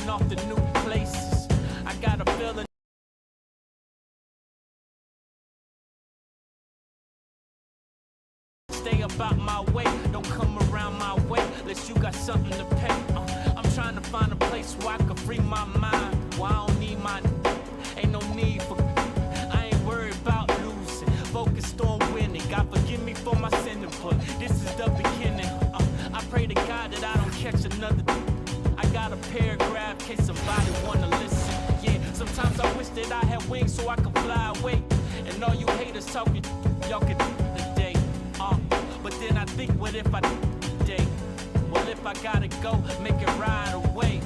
showing off the new places. I got a feeling. Stay about my way, don't come around my way unless you got something to pay. I'm trying to find a place where I can free my mind. Well, I don't need my, ain't no need for, I ain't worried about losing, focused on winning. God forgive me for my sinning, but this is the beginning. I pray to God that I don't catch another. I got a paragraph in case somebody wanna listen. Yeah, sometimes I wish that I had wings so I could fly away. And all you haters talking, y'all could today. But then I think, what if I day? Well, if I gotta go, make it right away.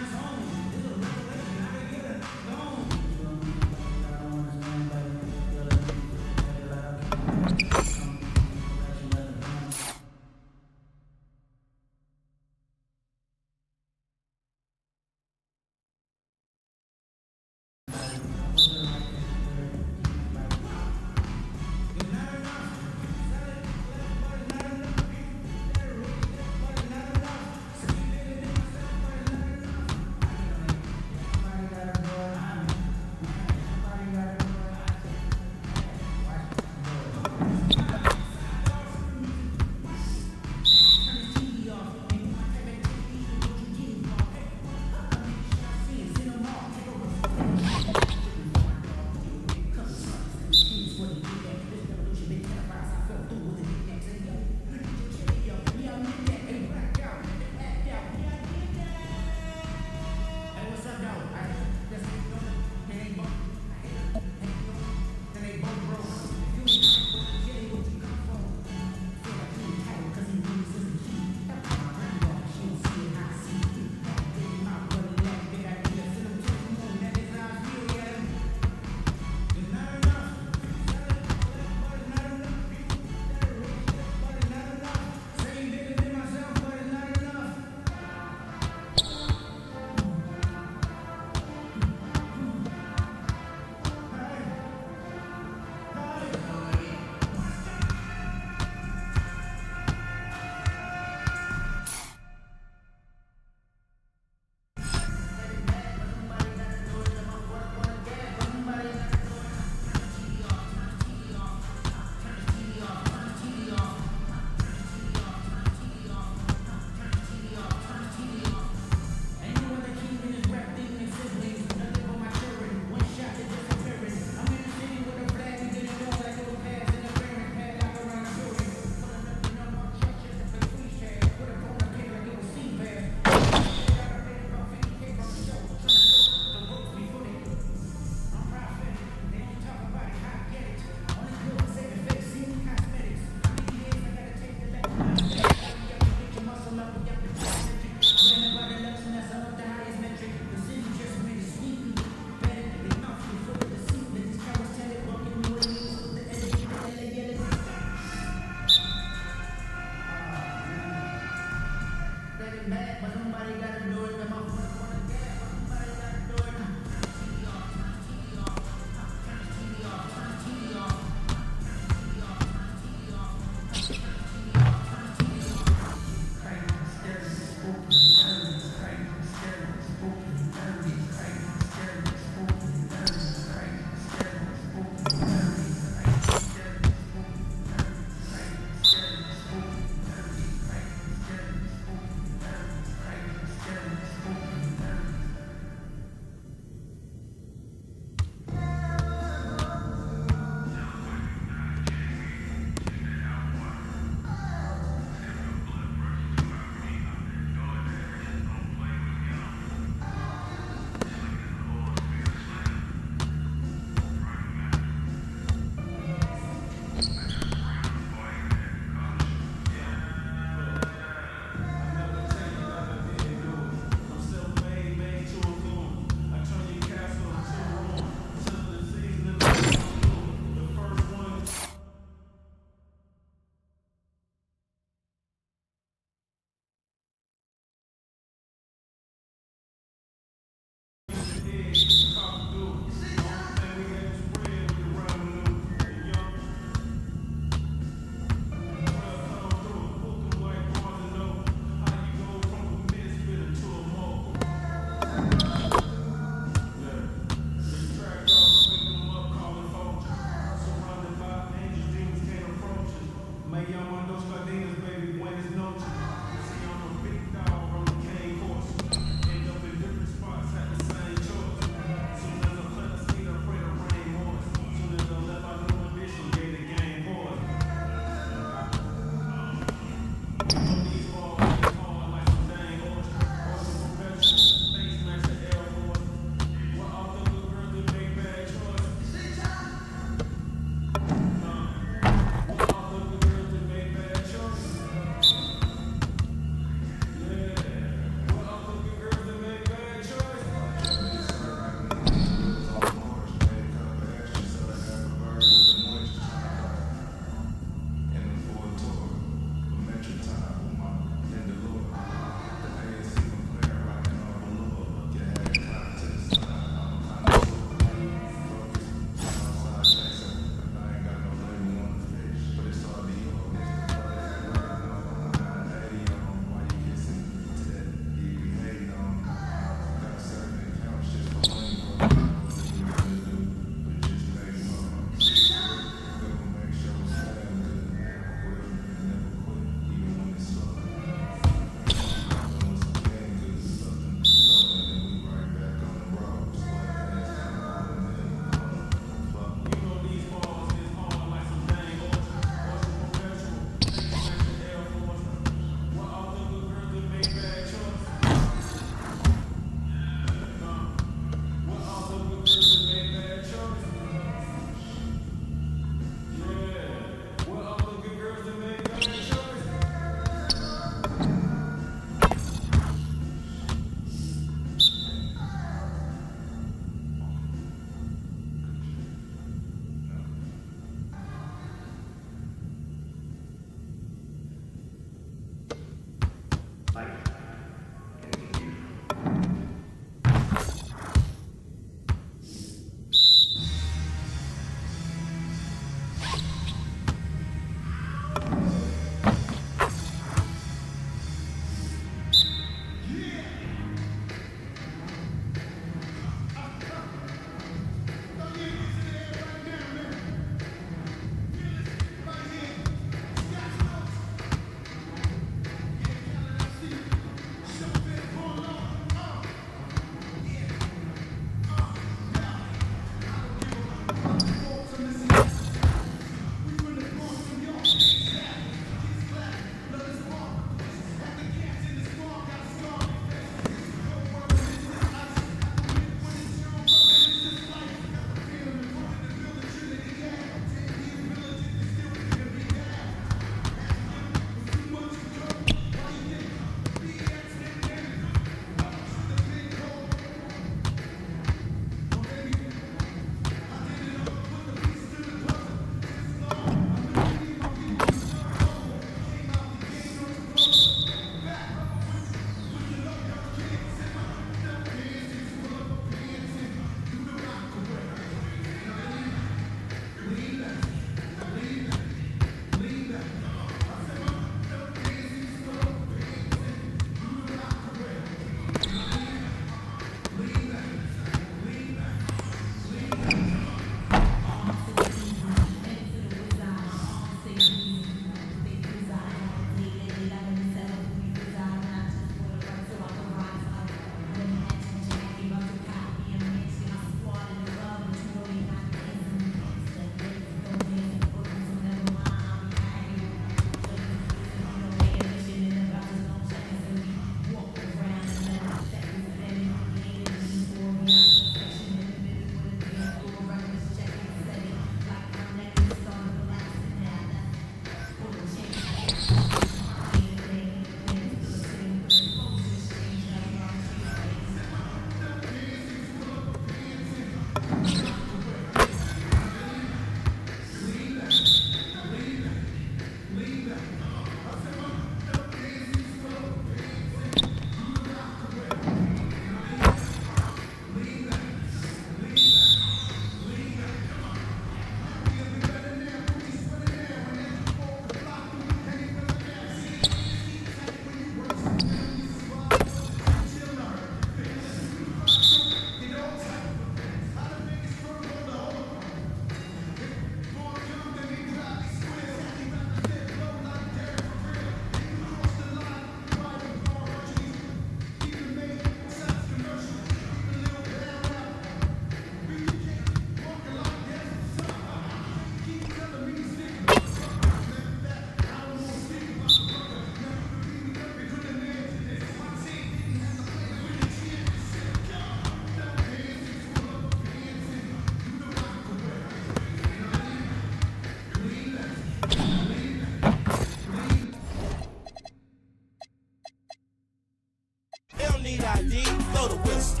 need ID, blow the whistle.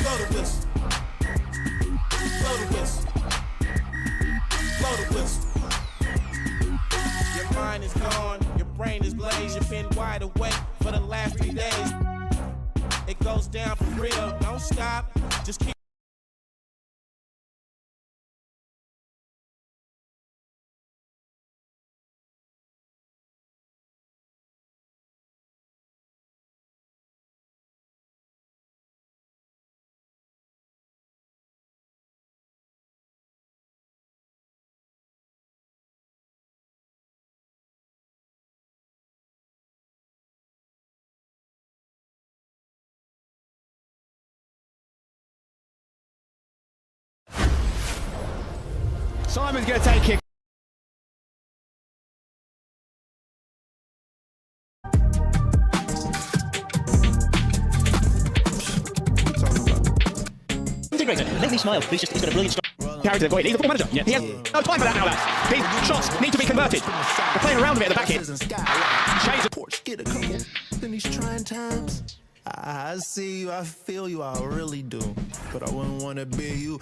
Blow the whistle. Blow the whistle. Blow the whistle. Your mind is gone, your brain is glazed, you've been wide awake for the last 3 days. It goes down for real, don't stop, just keep. Simon's going to take kick. Integrator, make me smile. He's got a brilliant start. Character, go ahead. He's the football manager. Yeah. He has no time for that now, lads. These shots need to be converted. They're playing around a bit at the back here. Shades of porch. Get a couple In these trying times, I see you, I feel you, I really do. But I wouldn't want to be you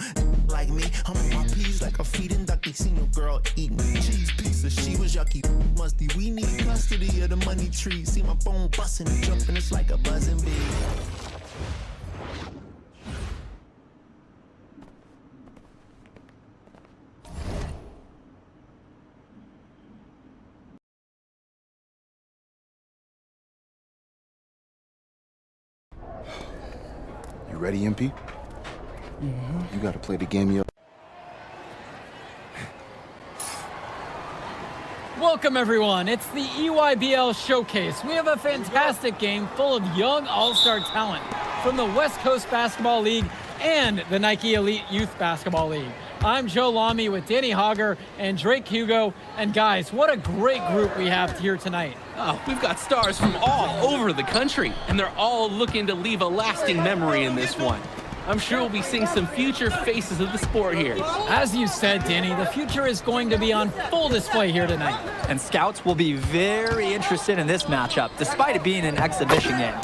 like me. I'm on my peas like a feeding ducky. Seen your girl eating cheese pieces. She was yucky, musty. We need custody of the money tree. See my phone busting and jumping, it's like a buzzing bee. You ready, MP? You gotta play the game you. Welcome everyone, it's the EYBL Showcase. We have a fantastic game full of young all-star talent from the West Coast Basketball League and the Nike Elite Youth Basketball League. I'm Joe Lamy with Danny Hogger and Drake Hugo. And guys, what a great group we have here tonight. Oh, we've got stars from all over the country, and they're all looking to leave a lasting memory in this one. I'm sure we'll be seeing some future faces of the sport here. As you said, Danny, the future is going to be on full display here tonight. And scouts will be very interested in this matchup, despite it being an exhibition game.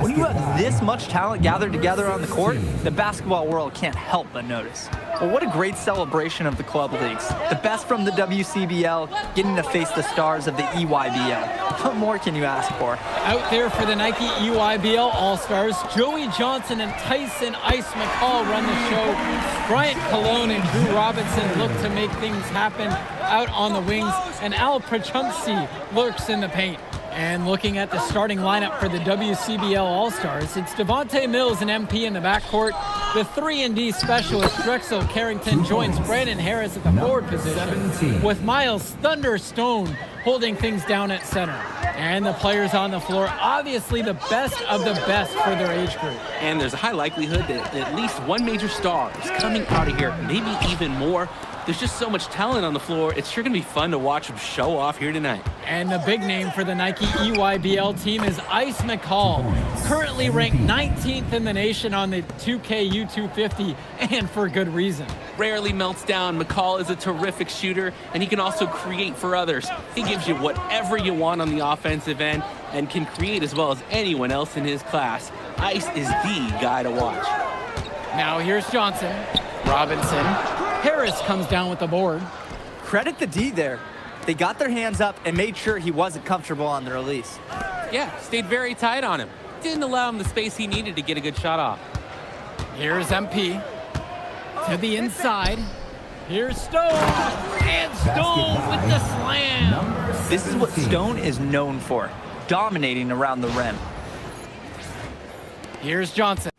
When you have this much talent gathered together on the court, the basketball world can't help but notice. Well, what a great celebration of the club leagues. The best from the WCBL, getting to face the stars of the EYBL. What more can you ask for? Out there for the Nike EYBL All-Stars, Joey Johnson and Tyson Ice McCall run the show. Bryant Colon and Drew Robinson look to make things happen out on the wings, and Al Prachumsi lurks in the paint. And looking at the starting lineup for the WCBL All-Stars, it's Devontae Mills and MP in the backcourt. The 3-and-D specialist Drexel Carrington joins Brandon Harris at the forward position, with Miles Thunderstone holding things down at center. And the players on the floor, obviously the best of the best for their age group. And there's a high likelihood that at least one major star is coming out of here, maybe even more. There's just so much talent on the floor. It's sure going to be fun to watch them show off here tonight. And the big name for the Nike EYBL team is Ice McCall, currently ranked 19th in the nation on the 2K U250, and for good reason. Rarely melts down. McCall is a terrific shooter, and he can also create for others. He gives you whatever you want on the offensive end and can create as well as anyone else in his class. Ice is the guy to watch. Now here's Johnson, Robinson. Harris comes down with the board. Credit the D there. They got their hands up and made sure he wasn't comfortable on the release. Yeah, stayed very tight on him. Didn't allow him the space he needed to get a good shot off. Here's MP to the inside. Here's Stone, and Stone with the slam. This is what Stone is known for, dominating around the rim. Here's Johnson.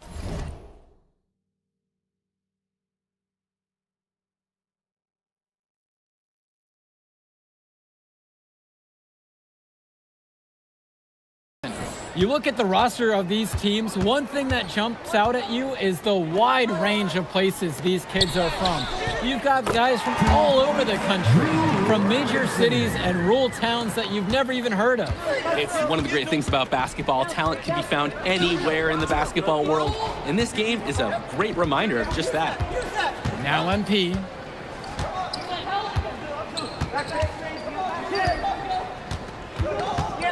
You look at the roster of these teams, one thing that jumps out at you is the wide range of places these kids are from. You've got guys from all over the country, from major cities and rural towns that you've never even heard of. It's one of the great things about basketball. Talent can be found anywhere in the basketball world, and this game is a great reminder of just that. Now MP.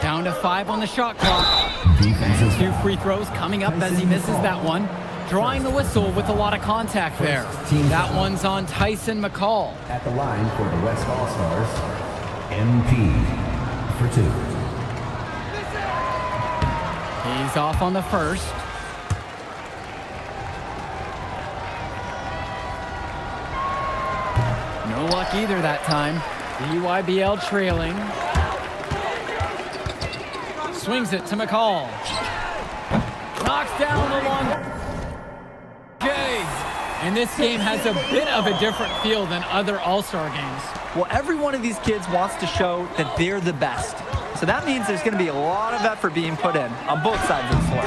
Down to 5 on the shot clock. And 2 free throws coming up as he misses that one. Drawing the whistle with a lot of contact there. That one's on Tyson McCall. At the line for the West All-Stars, MP for 2. He's off on the first. No luck either that time. The UIBL trailing. Swings it to McCall. Knocks down the one. Jay. And this game has a bit of a different feel than other All-Star games. Well, every one of these kids wants to show that they're the best. So that means there's going to be a lot of effort being put in on both sides of the floor.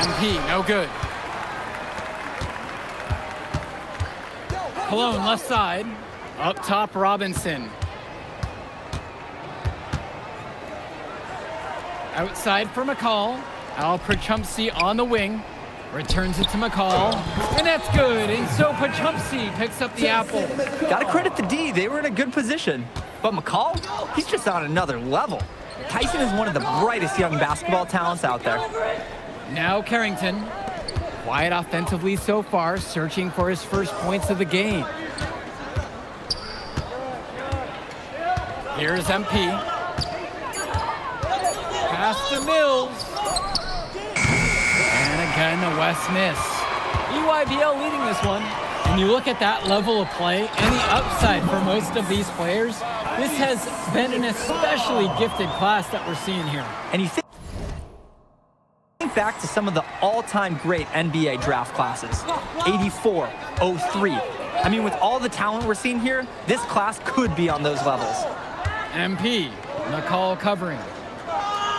MP, no good. Cologne, left side. Up top, Robinson. Outside for McCall. Al Pachumsey on the wing. Returns it to McCall. And that's good. And so Pachumsey picks up the apple. Got to credit the D. They were in a good position. But McCall, he's just on another level. Tyson is one of the brightest young basketball talents out there. Now Carrington. Quiet offensively so far, searching for his first points of the game. Here's MP. Pass to Mills. And again, the West miss. EYBL leading this one. And you look at that level of play and the upside for most of these players. This has been an especially gifted class that we're seeing here. And you think back to some of the all-time great NBA draft classes. 84, 03. I mean, with all the talent we're seeing here, this class could be on those levels. MP, McCall covering.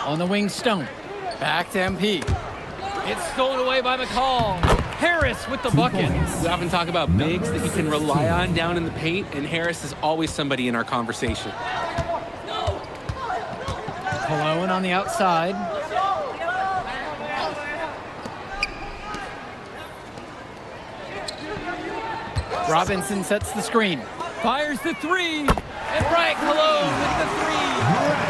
On the wing, Stone. Back to MP. It's stolen away by McCall. Harris with the bucket. We often talk about bigs that you can rely on down in the paint, and Harris is always somebody in our conversation. Cologne on the outside. Robinson sets the screen. Fires the three. And Bryant Cologne with the three.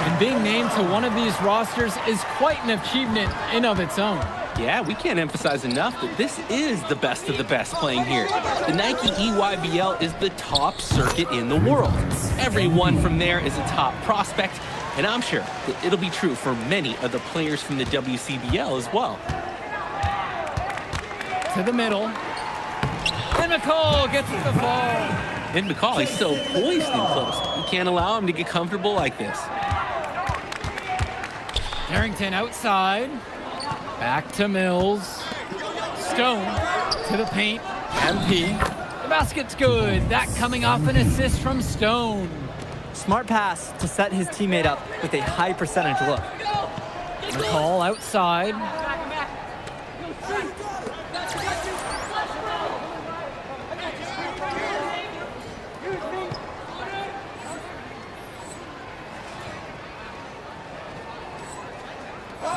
And being named to one of these rosters is quite an achievement in of its own. Yeah, we can't emphasize enough that this is the best of the best playing here. The Nike EYBL is the top circuit in the world. Everyone from there is a top prospect, and I'm sure that it'll be true for many of the players from the WCBL as well. To the middle. And McCall gets the fall. And McCall, he's so poised and close. You can't allow him to get comfortable like this. Carrington outside. Back to Mills. Stone to the paint. MP. The basket's good. That coming off an assist from Stone. Smart pass to set his teammate up with a high percentage look. McCall outside.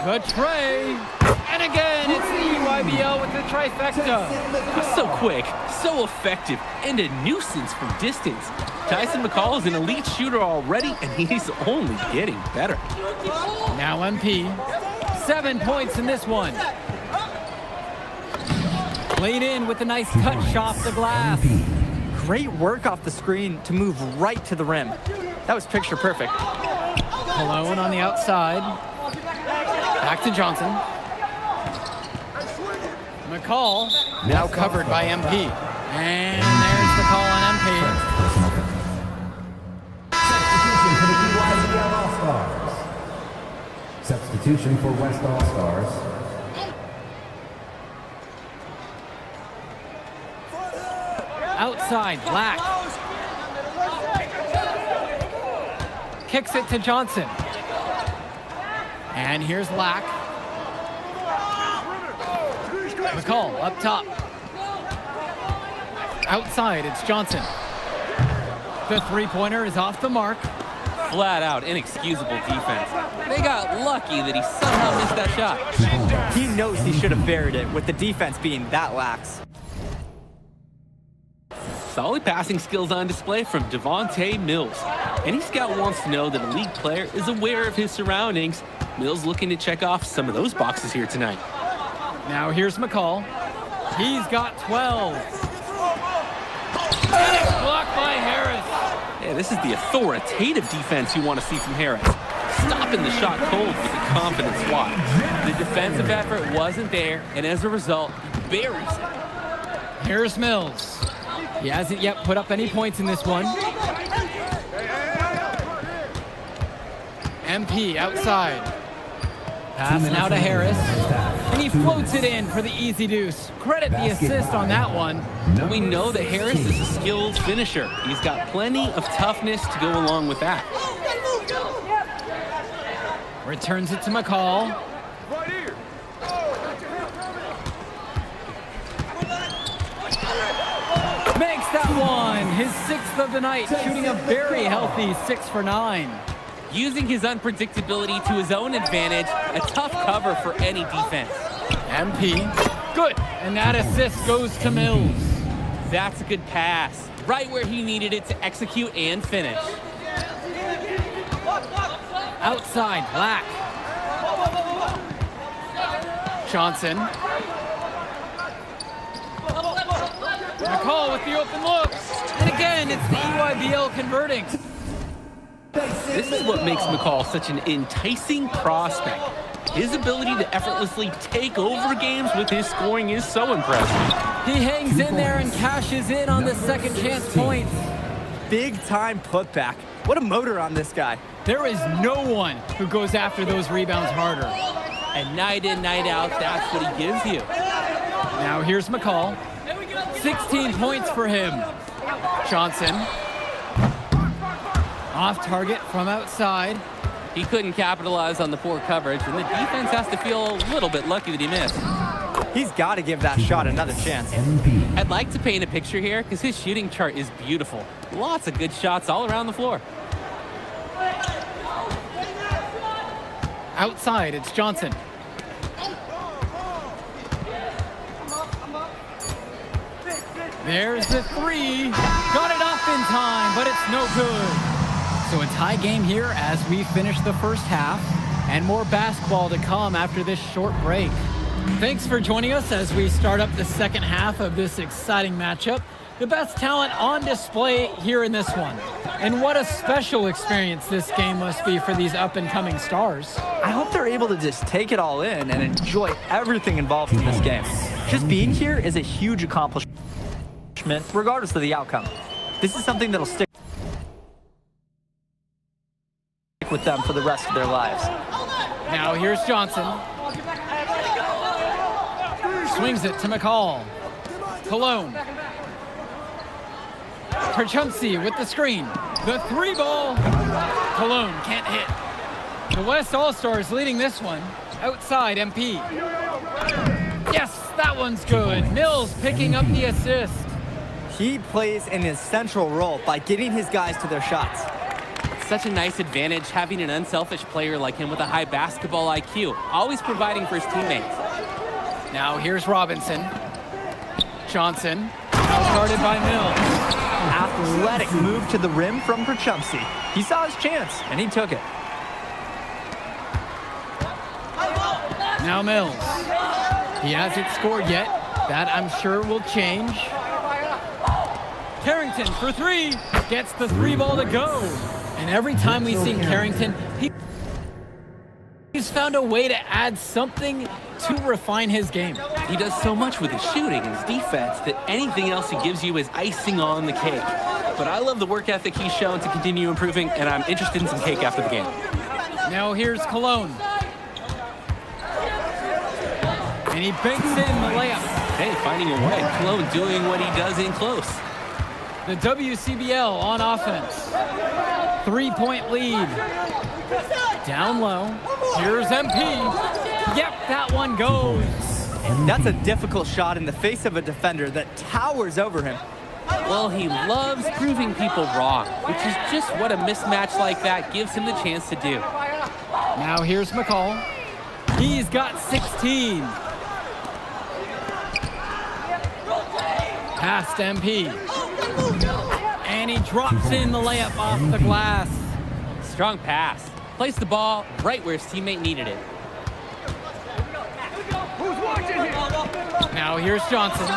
The tray. And again, it's the EYBL with the trifecta. So quick, so effective, and a nuisance from distance. Tyson McCall is an elite shooter already, and he's only getting better. Now MP. 7 points in this one. Played in with a nice touch off the glass. Great work off the screen to move right to the rim. That was picture perfect. Cologne on the outside. Back to Johnson. McCall now covered by MP. And there's the call on MP. Substitution for the EYBL All-Stars. Substitution for West All-Stars. Outside, Black. Kicks it to Johnson. And here's Lack. McCall up top. Outside, it's Johnson. The three-pointer is off the mark. Flat out inexcusable defense. They got lucky that he somehow missed that shot. He knows he should have buried it with the defense being that lax. Solid passing skills on display from Devontae Mills. Any scout wants to know that a league player is aware of his surroundings. Mills looking to check off some of those boxes here tonight. Now here's McCall. He's got 12. And it's blocked by Harris. Yeah, this is the authoritative defense you want to see from Harris. Stopping the shot cold with a confident swat. The defensive effort wasn't there, and as a result, he buries it. Here's Mills. He hasn't yet put up any points in this one. MP outside. Pass now to Harris. And he floats it in for the easy deuce. Credit the assist on that one. We know that Harris is a skilled finisher. He's got plenty of toughness to go along with that. Returns it to McCall. Makes that one. His 6th of the night, shooting a very healthy 6 for 9. Using his unpredictability to his own advantage, a tough cover for any defense. MP, good. And that assist goes to Mills. That's a good pass. Right where he needed it to execute and finish. Outside, Black. Johnson. McCall with the open look. And again, it's the EYBL converting. This is what makes McCall such an enticing prospect. His ability to effortlessly take over games with his scoring is so impressive. He hangs in there and cashes in on the second chance points. Big time putback. What a motor on this guy. There is no one who goes after those rebounds harder. And night in, night out, that's what he gives you. Now here's McCall. 16 points for him. Johnson. Off target from outside. He couldn't capitalize on the poor coverage, and the defense has to feel a little bit lucky that he missed. He's got to give that shot another chance. I'd like to paint a picture here because his shooting chart is beautiful. Lots of good shots all around the floor. Outside, it's Johnson. There's the 3. Got it up in time, but it's no good. So a tie game here as we finish the first half, and more basketball to come after this short break. Thanks for joining us as we start up the second half of this exciting matchup. The best talent on display here in this one. And what a special experience this game must be for these up-and-coming stars. I hope they're able to just take it all in and enjoy everything involved in this game. Just being here is a huge accomplishment, regardless of the outcome. This is something that'll stick with them for the rest of their lives. Now here's Johnson. Swings it to McCall. Cologne. Perchumsey with the screen. The 3 ball. Cologne can't hit. The West All-Stars leading this one. Outside MP. Yes, that one's good. Mills picking up the assist. He plays an essential role by getting his guys to their shots. Such a nice advantage having an unselfish player like him with a high basketball IQ, always providing for his teammates. Now here's Robinson. Johnson, outguarded by Mills. Athletic move to the rim from Perchumsey. He saw his chance, and he took it. Now Mills. He hasn't scored yet. That, I'm sure, will change. Carrington for 3. Gets the 3 ball to go. And every time we've seen Carrington, he's found a way to add something to refine his game. He does so much with his shooting and his defense that anything else he gives you is icing on the cake. But I love the work ethic he's shown to continue improving, and I'm interested in some cake after the game. Now here's Cologne. And he banks in the layup. Hey, finding a way. Cologne doing what he does in close. The WCBL on offense. 3-point lead. Down low. Here's MP. Yep, that one goes. That's a difficult shot in the face of a defender that towers over him. Well, he loves proving people wrong, which is just what a mismatch like that gives him the chance to do. Now here's McCall. He's got 16. Past MP. And he drops in the layup off the glass. Strong pass. Placed the ball right where his teammate needed it. Now here's Johnson,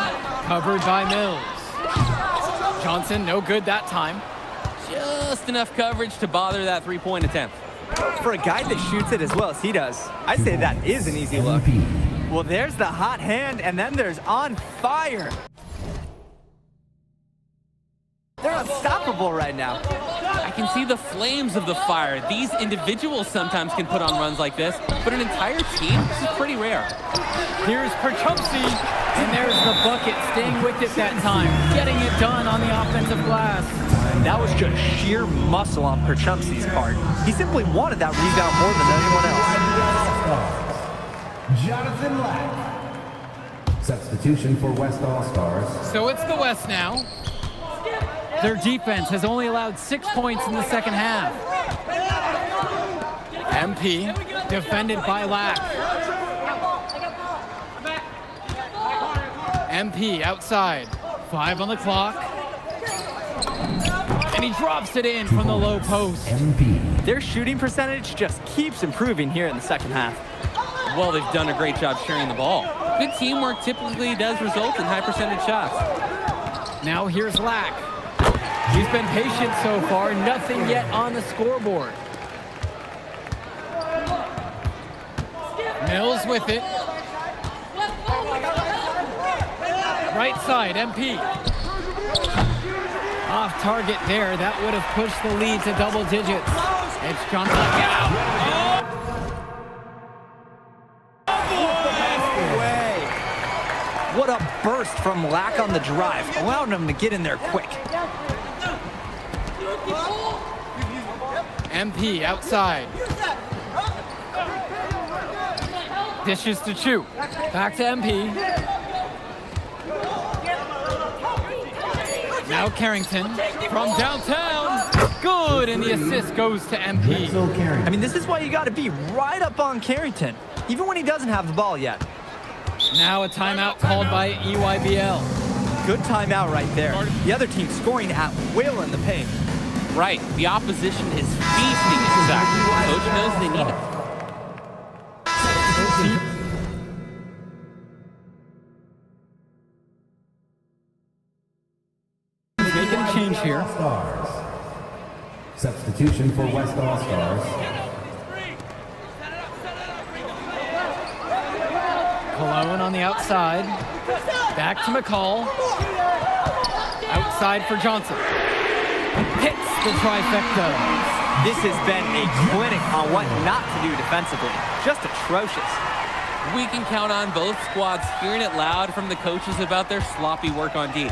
covered by Mills. Johnson, no good that time. Just enough coverage to bother that three-point attempt. For a guy that shoots it as well as he does, I say that is an easy look. Well, there's the hot hand, and then there's on fire. They're unstoppable right now. I can see the flames of the fire. These individuals sometimes can put on runs like this, but an entire team, this is pretty rare. Here's Perchumsey, and there's the bucket, staying with it that time, getting it done on the offensive glass. That was just sheer muscle on Perchumsey's part. He simply wanted that rebound more than anyone else. Jonathan Lack. Substitution for West All-Stars. So it's the West now. Their defense has only allowed 6 points in the second half. MP defended by Lack. MP outside, 5 on the clock. And he drops it in from the low post. MP. Their shooting percentage just keeps improving here in the second half. Well, they've done a great job sharing the ball. Good teamwork typically does result in high percentage shots. Now here's Lack. He's been patient so far, nothing yet on the scoreboard. Mills with it. Right side, MP. Off target there, that would have pushed the lead to double digits. It's Johnson. Get out! What a burst from Lack on the drive, allowing him to get in there quick. MP outside. Dishes to Chu. Back to MP. Now Carrington from downtown. Good, and the assist goes to MP. I mean, this is why you got to be right up on Carrington, even when he doesn't have the ball yet. Now a timeout called by EYBL. Good timeout right there. The other team scoring at will in the paint. Right, the opposition is feasting at Zach. Coach knows they need it. Making a change here. Stars. Substitution for West All-Stars. Cologne on the outside. Back to McCall. Outside for Johnson. Hits the trifecta. This has been a clinic on what not to do defensively. Just atrocious. We can count on both squads hearing it loud from the coaches about their sloppy work on D.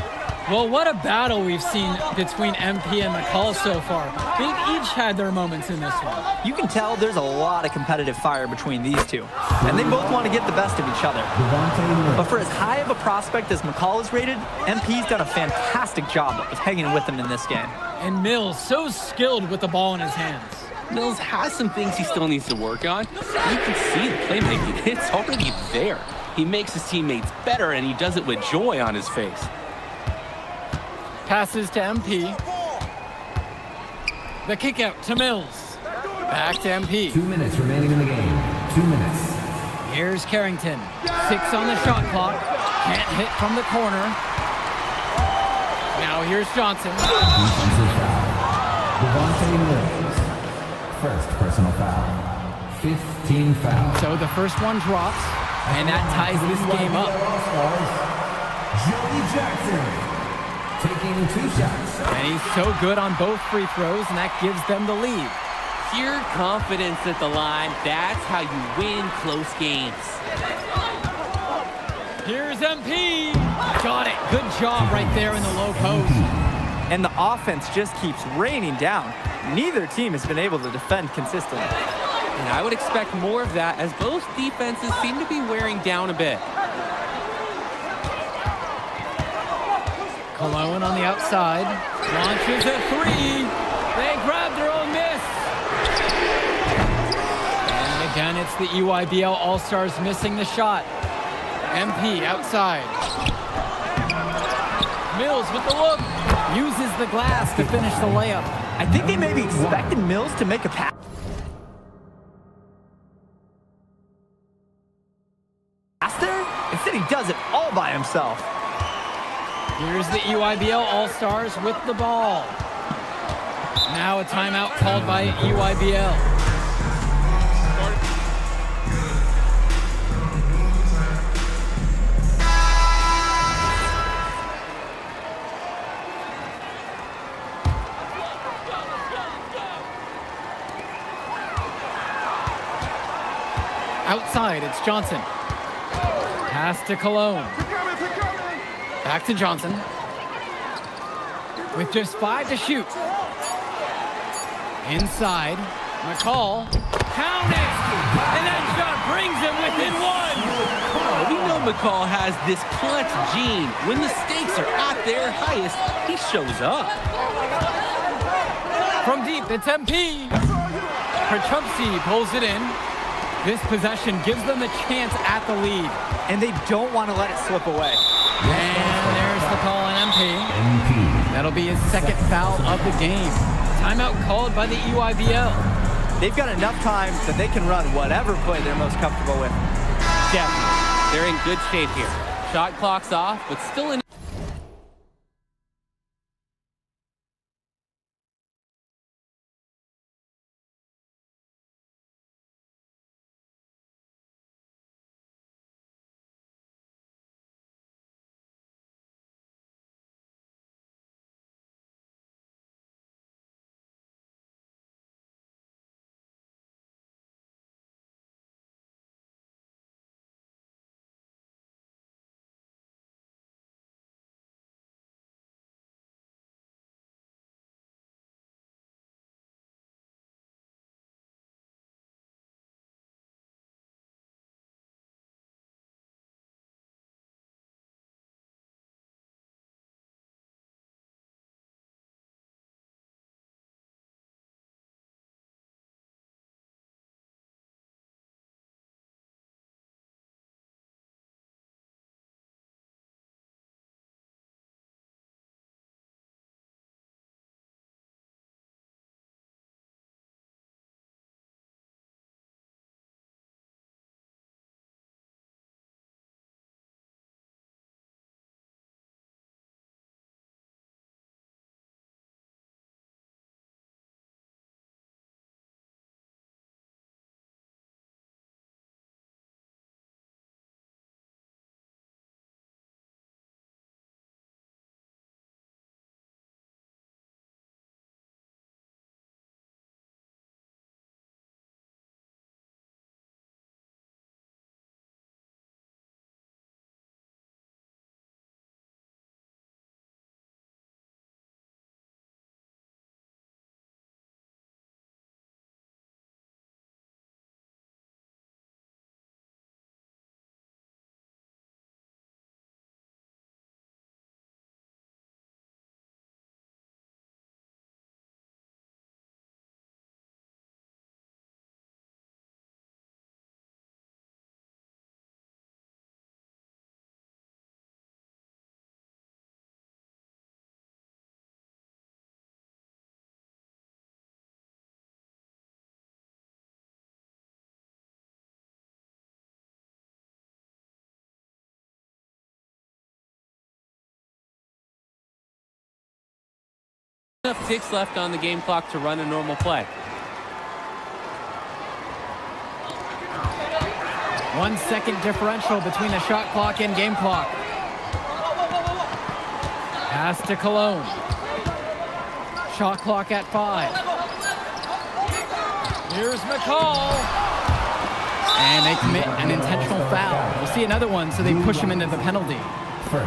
Well, what a battle we've seen between MP and McCall so far. They've each had their moments in this one. You can tell there's a lot of competitive fire between these two, and they both want to get the best of each other. But for as high of a prospect as McCall is rated, MP's done a fantastic job of hanging with him in this game. And Mills, so skilled with the ball in his hands. Mills has some things he still needs to work on. You can see the playmaking. It's already there. He makes his teammates better, and he does it with joy on his face. Passes to MP. The kick out to Mills. Back to MP. 2 minutes remaining in the game. 2 minutes. Here's Carrington. 6 on the shot clock. Can't hit from the corner. Now here's Johnson. Defensive foul. Devontae Mills. First personal foul. 15 fouls. So the first one drops, and that ties this game up. Joey Jackson taking 2 shots. And he's so good on both free throws, and that gives them the lead. Pure confidence at the line. That's how you win close games. Here's MP. Got it. Good job right there in the low post. And the offense just keeps raining down. Neither team has been able to defend consistently. And I would expect more of that as both defenses seem to be wearing down a bit. Cologne on the outside. Launches a 3. They grab their own miss. And again, it's the EYBL All-Stars missing the shot. MP outside. Mills with the look. Uses the glass to finish the layup. I think they maybe expected Mills to make a pass. said he does it all by himself. Here's the EYBL All-Stars with the ball. Now a timeout called by EYBL. Outside, it's Johnson. Pass to Cologne. Back to Johnson. With just 5 to shoot. Inside, McCall. Count it! And that shot brings him within 1. We know McCall has this clutch gene. When the stakes are at their highest, he shows up. From deep, it's MP. Perchupsi pulls it in. This possession gives them a chance at the lead. And they don't want to let it slip away. And there's the call on MP. That'll be his second foul of the game. Timeout called by the EYBL. They've got enough time that they can run whatever play they're most comfortable with. Definitely. They're in good shape here. Shot clock's off, but still in. Enough ticks left on the game clock to run a normal play. 1 second differential between the shot clock and game clock. Pass to Cologne. Shot clock at 5. Here's McCall. And they commit an intentional foul. We'll see another one, so they push him into the penalty.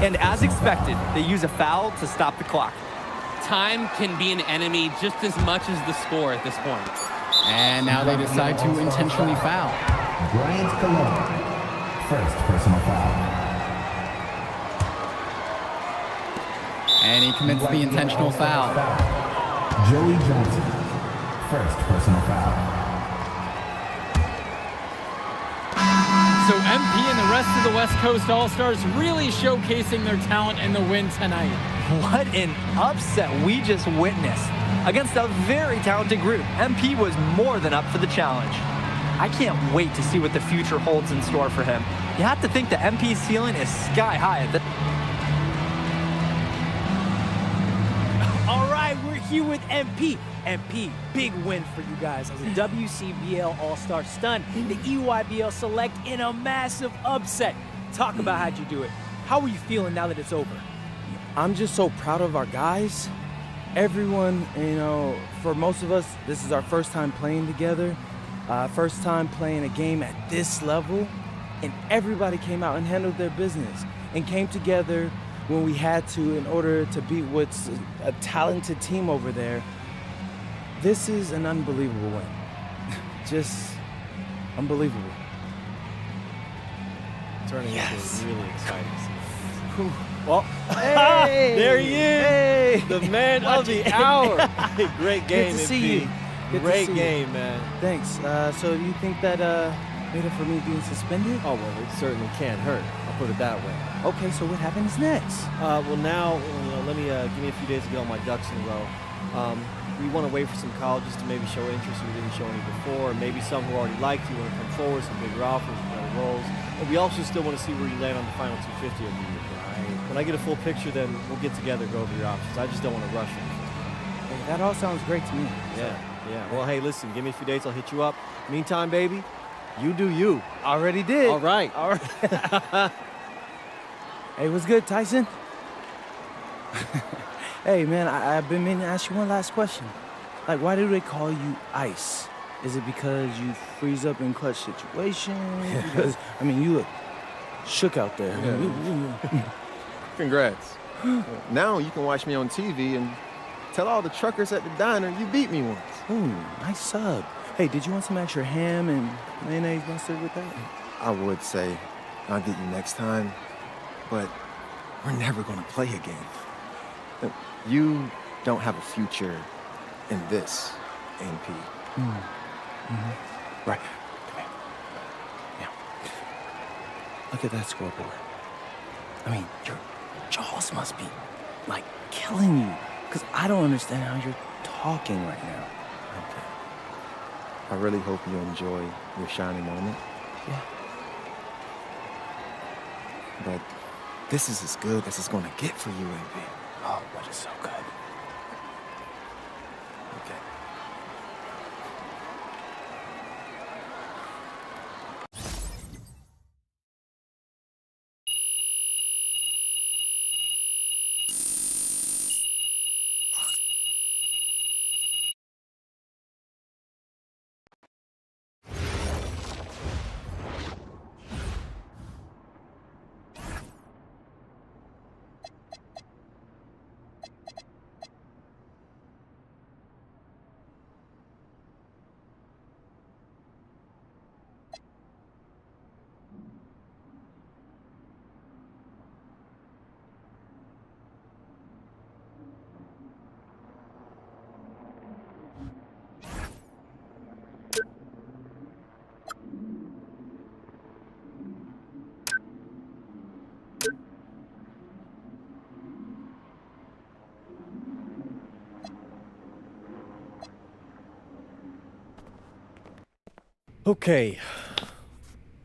And as expected, they use a foul to stop the clock. Time can be an enemy just as much as the score at this point. And now they decide to intentionally foul. Bryant Cologne, first personal foul. And he commits the intentional foul. Joey Johnson, first personal foul. So MP and the rest of the West Coast All-Stars really showcasing their talent in the win tonight. What an upset we just witnessed. Against a very talented group, MP was more than up for the challenge. I can't wait to see what the future holds in store for him. You have to think the MP ceiling is sky high. All right, we're here with MP. MP, big win for you guys as a WCBL All-Star stun the EYBL Select in a massive upset. Talk about how'd you do it. How are you feeling now that it's over? I'm just so proud of our guys. Everyone, you know, for most of us, this is our first time playing together, first time playing a game at this level, and everybody came out and handled their business and came together when we had to in order to beat what's a talented team over there. This is an unbelievable win. Just unbelievable. Turning Yes. into a really exciting season. Well, Hey, there he is, Hey. the man of the hour. Hey, great game, Good to see MP. you. Good to Great see you. game, man. Thanks. So you think that made up for me being suspended? Oh, well, it certainly can't hurt. I'll put it that way. Okay, so what happens next? Well, now, let me give me a few days to get all my ducks in a row. We want to wait for some colleges to maybe show interest we didn't show any before, or maybe some who already liked you want to come forward, some bigger offers, better roles. And we also still want to see where you land on the final 250 of the year. When I get a full picture, then we'll get together, go over your options. I just don't want to rush it. Hey, that all sounds great to me. Yeah. Well, hey, listen, give me a few days, I'll hit you up. Meantime, baby, you do you. Already did. All right. All right. Hey, what's good, Tyson? Hey, man, I've been meaning to ask you one last question. Like, why do they call you Ice? Is it because you freeze up in clutch situations? Because, I mean, you look shook out there. Congrats. Now you can watch me on TV and tell all the truckers at the diner you beat me once. Ooh, nice sub. Hey, did you want some extra ham and mayonnaise mustard with that? I would say I'll get you next time, but we're never gonna play again. You don't have a future in this, MP. Right. Come here. Yeah. Look at that scoreboard. I mean, your jaws must be, like, killing you. Because I don't understand how you're talking right now. Okay. I really hope you enjoy your shining moment. Yeah. But this is as good as it's gonna get for you, MP. Oh, but it's so good. Okay. Okay.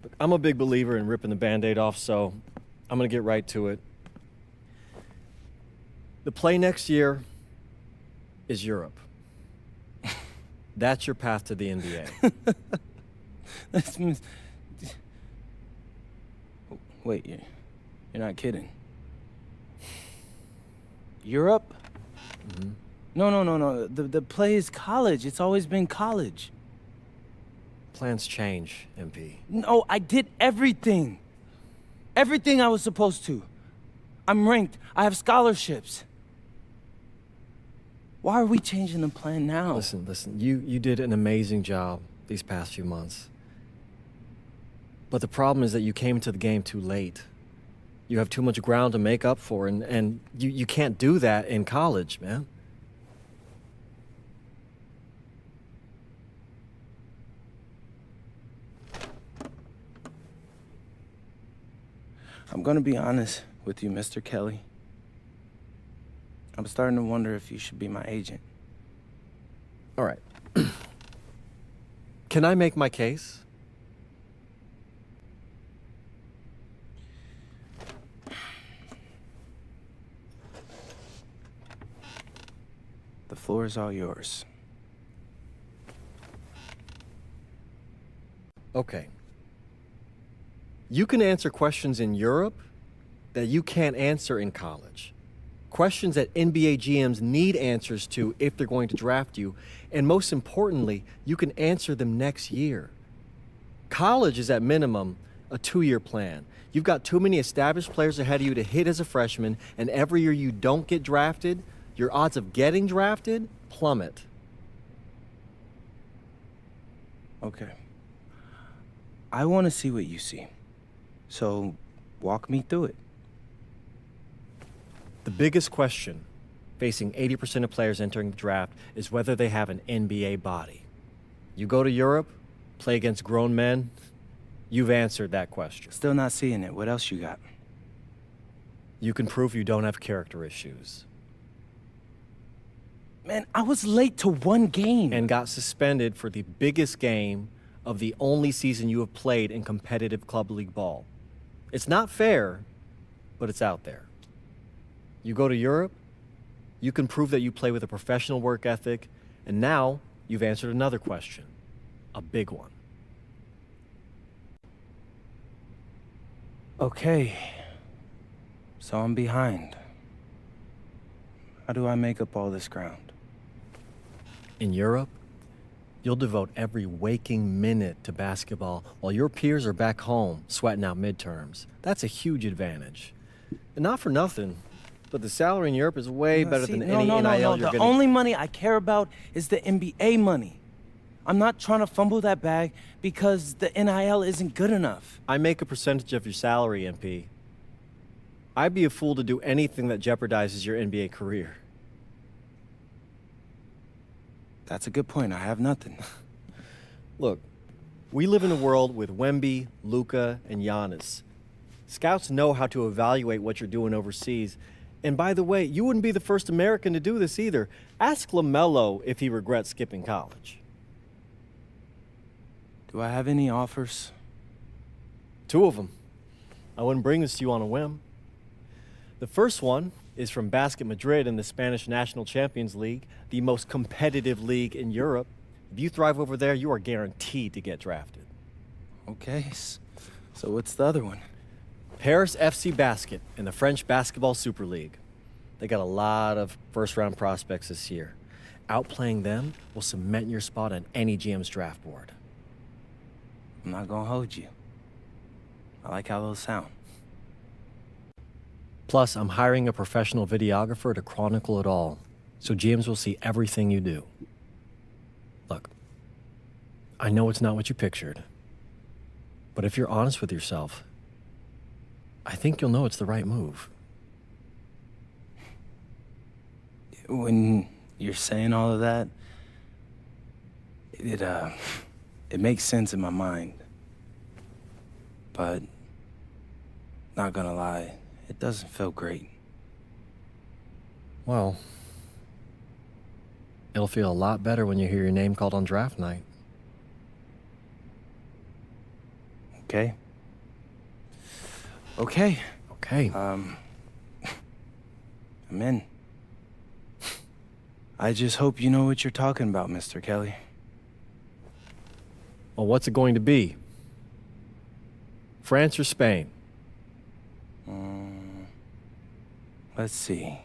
Look, I'm a big believer in ripping the Band-Aid off, so I'm going to get right to it. The play next year is Europe. That's your path to the NBA. That means... Wait, you're not kidding. Europe? Mm-hmm. No. The play is college. It's always been college. Plans change, MP. No, I did everything. Everything I was supposed to. I'm ranked. I have scholarships. Why are we changing the plan now? Listen, you did an amazing job these past few months. But the problem is that you came into the game too late. You have too much ground to make up for, and you can't do that in college, man. I'm gonna be honest with you, Mr. Kelly. I'm starting to wonder if you should be my agent. All right. Can I make my case? floor is all yours. Okay. You can answer questions in Europe that you can't answer in college. Questions that NBA GMs need answers to if they're going to draft you. And most importantly, you can answer them next year. College is at minimum a 2-year plan. You've got too many established players ahead of you to hit as a freshman, and every year you don't get drafted, your odds of getting drafted plummet. Okay. I want to see what you see. So, walk me through it. The biggest question facing 80% of players entering the draft is whether they have an NBA body. You go to Europe, play against grown men, you've answered that question. Still not seeing it. What else you got? You can prove you don't have character issues. Man, I was late to one game. And got suspended for the biggest game of the only season you have played in competitive club league ball. It's not fair, but it's out there. You go to Europe, you can prove that you play with a professional work ethic, and now you've answered another question, a big one. Okay. So I'm behind. How do I make up all this ground? In Europe, you'll devote every waking minute to basketball while your peers are back home sweating out midterms. That's a huge advantage. And not for nothing, but the salary in Europe is way better than any NIL you're The getting. only money I care about is the NBA money. I'm not trying to fumble that bag because the NIL isn't good enough. I make a percentage of your salary, MP. I'd be a fool to do anything that jeopardizes your NBA career. That's a good point. I have nothing. Look, we live in a world with Wemby, Luka, and Giannis. Scouts know how to evaluate what you're doing overseas. And by the way, you wouldn't be the first American to do this either. Ask LaMelo if he regrets skipping college. Do I have any offers? 2 of them. I wouldn't bring this to you on a whim. The first one is from Basket Madrid in the Spanish National Champions League, the most competitive league in Europe. If you thrive over there, you are guaranteed to get drafted. Okay, so what's the other one? Paris FC Basket in the French Basketball Super League. They got a lot of first-round prospects this year. Outplaying them will cement your spot on any GM's draft board. I'm not gonna hold you. I like how those sound. Plus, I'm hiring a professional videographer to chronicle it all, so GMs will see everything you do. Look, I know it's not what you pictured, but if you're honest with yourself, I think you'll know it's the right move. When you're saying all of that, it makes sense in my mind. But, not gonna lie, it doesn't feel great. Well, it'll feel a lot better when you hear your name called on draft night. Okay. Okay. Okay. I'm in. I just hope you know what you're talking about, Mr. Kelly. Well, what's it going to be? France or Spain? Let's see.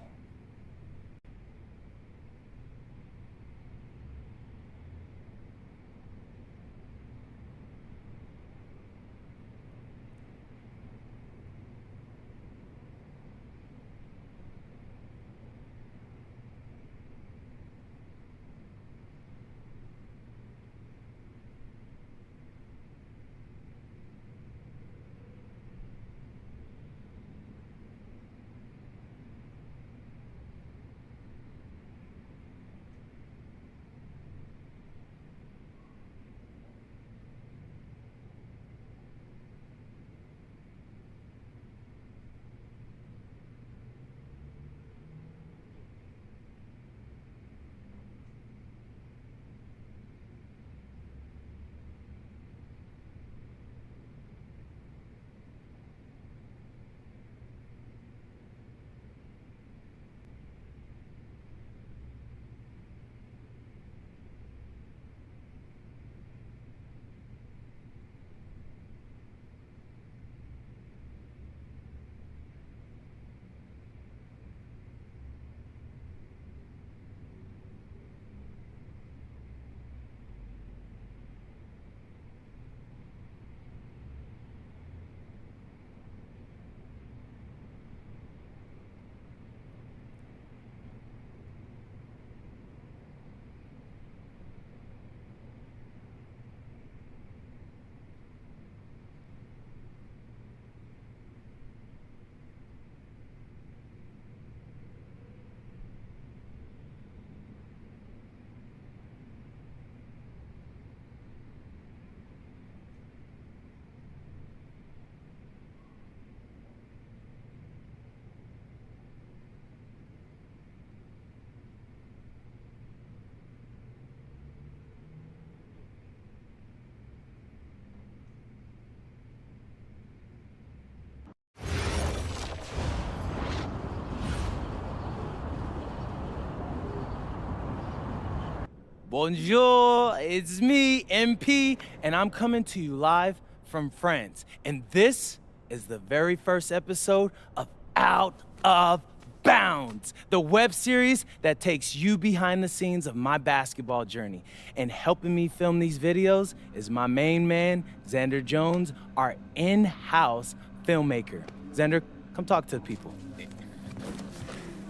Bonjour, it's me, MP, and I'm coming to you live from France. And this is the very first episode of Out of Bounds, the web series that takes you behind the scenes of my basketball journey. And helping me film these videos is my main man, Xander Jones, our in-house filmmaker. Xander, come talk to the people.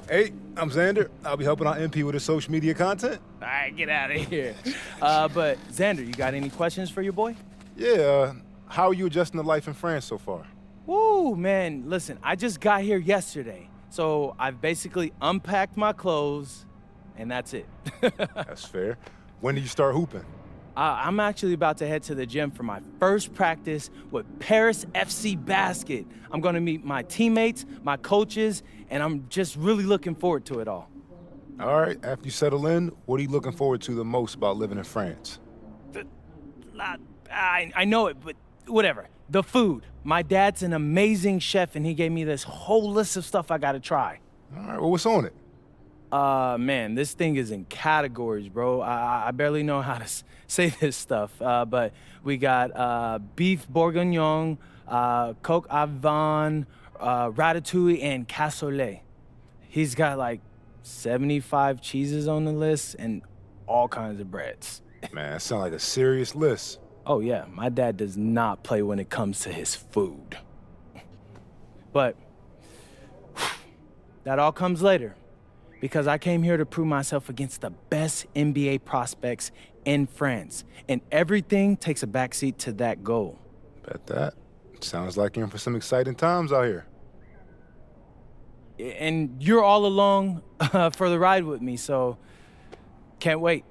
Hey, I'm Xander. I'll be helping out MP with his social media content. All right, get out of here. But Xander, you got any questions for your boy? Yeah, how are you adjusting to life in France so far? Woo, man, listen, I just got here yesterday. So I've basically unpacked my clothes, and that's it. That's fair. When do you start hooping? I'm actually about to head to the gym for my first practice with Paris FC Basket. I'm gonna meet my teammates, my coaches, and I'm just really looking forward to it all. All right, after you settle in, what are you looking forward to the most about living in France? I know it, but whatever. The food. My dad's an amazing chef, and he gave me this whole list of stuff I gotta try. All right, well, what's on it? Man, this thing is in categories, bro. I barely know how to say this stuff, but we got beef bourguignon, coq au vin, ratatouille, and cassoulet. He's got like 75 cheeses on the list and all kinds of breads. Man, that sounds like a serious list. Oh yeah, my dad does not play when it comes to his food. But that all comes later, because I came here to prove myself against the best NBA prospects in France, and everything takes a backseat to that goal. Bet that. Sounds like you're in for some exciting times out here. And you're all along for the ride with me, so can't wait.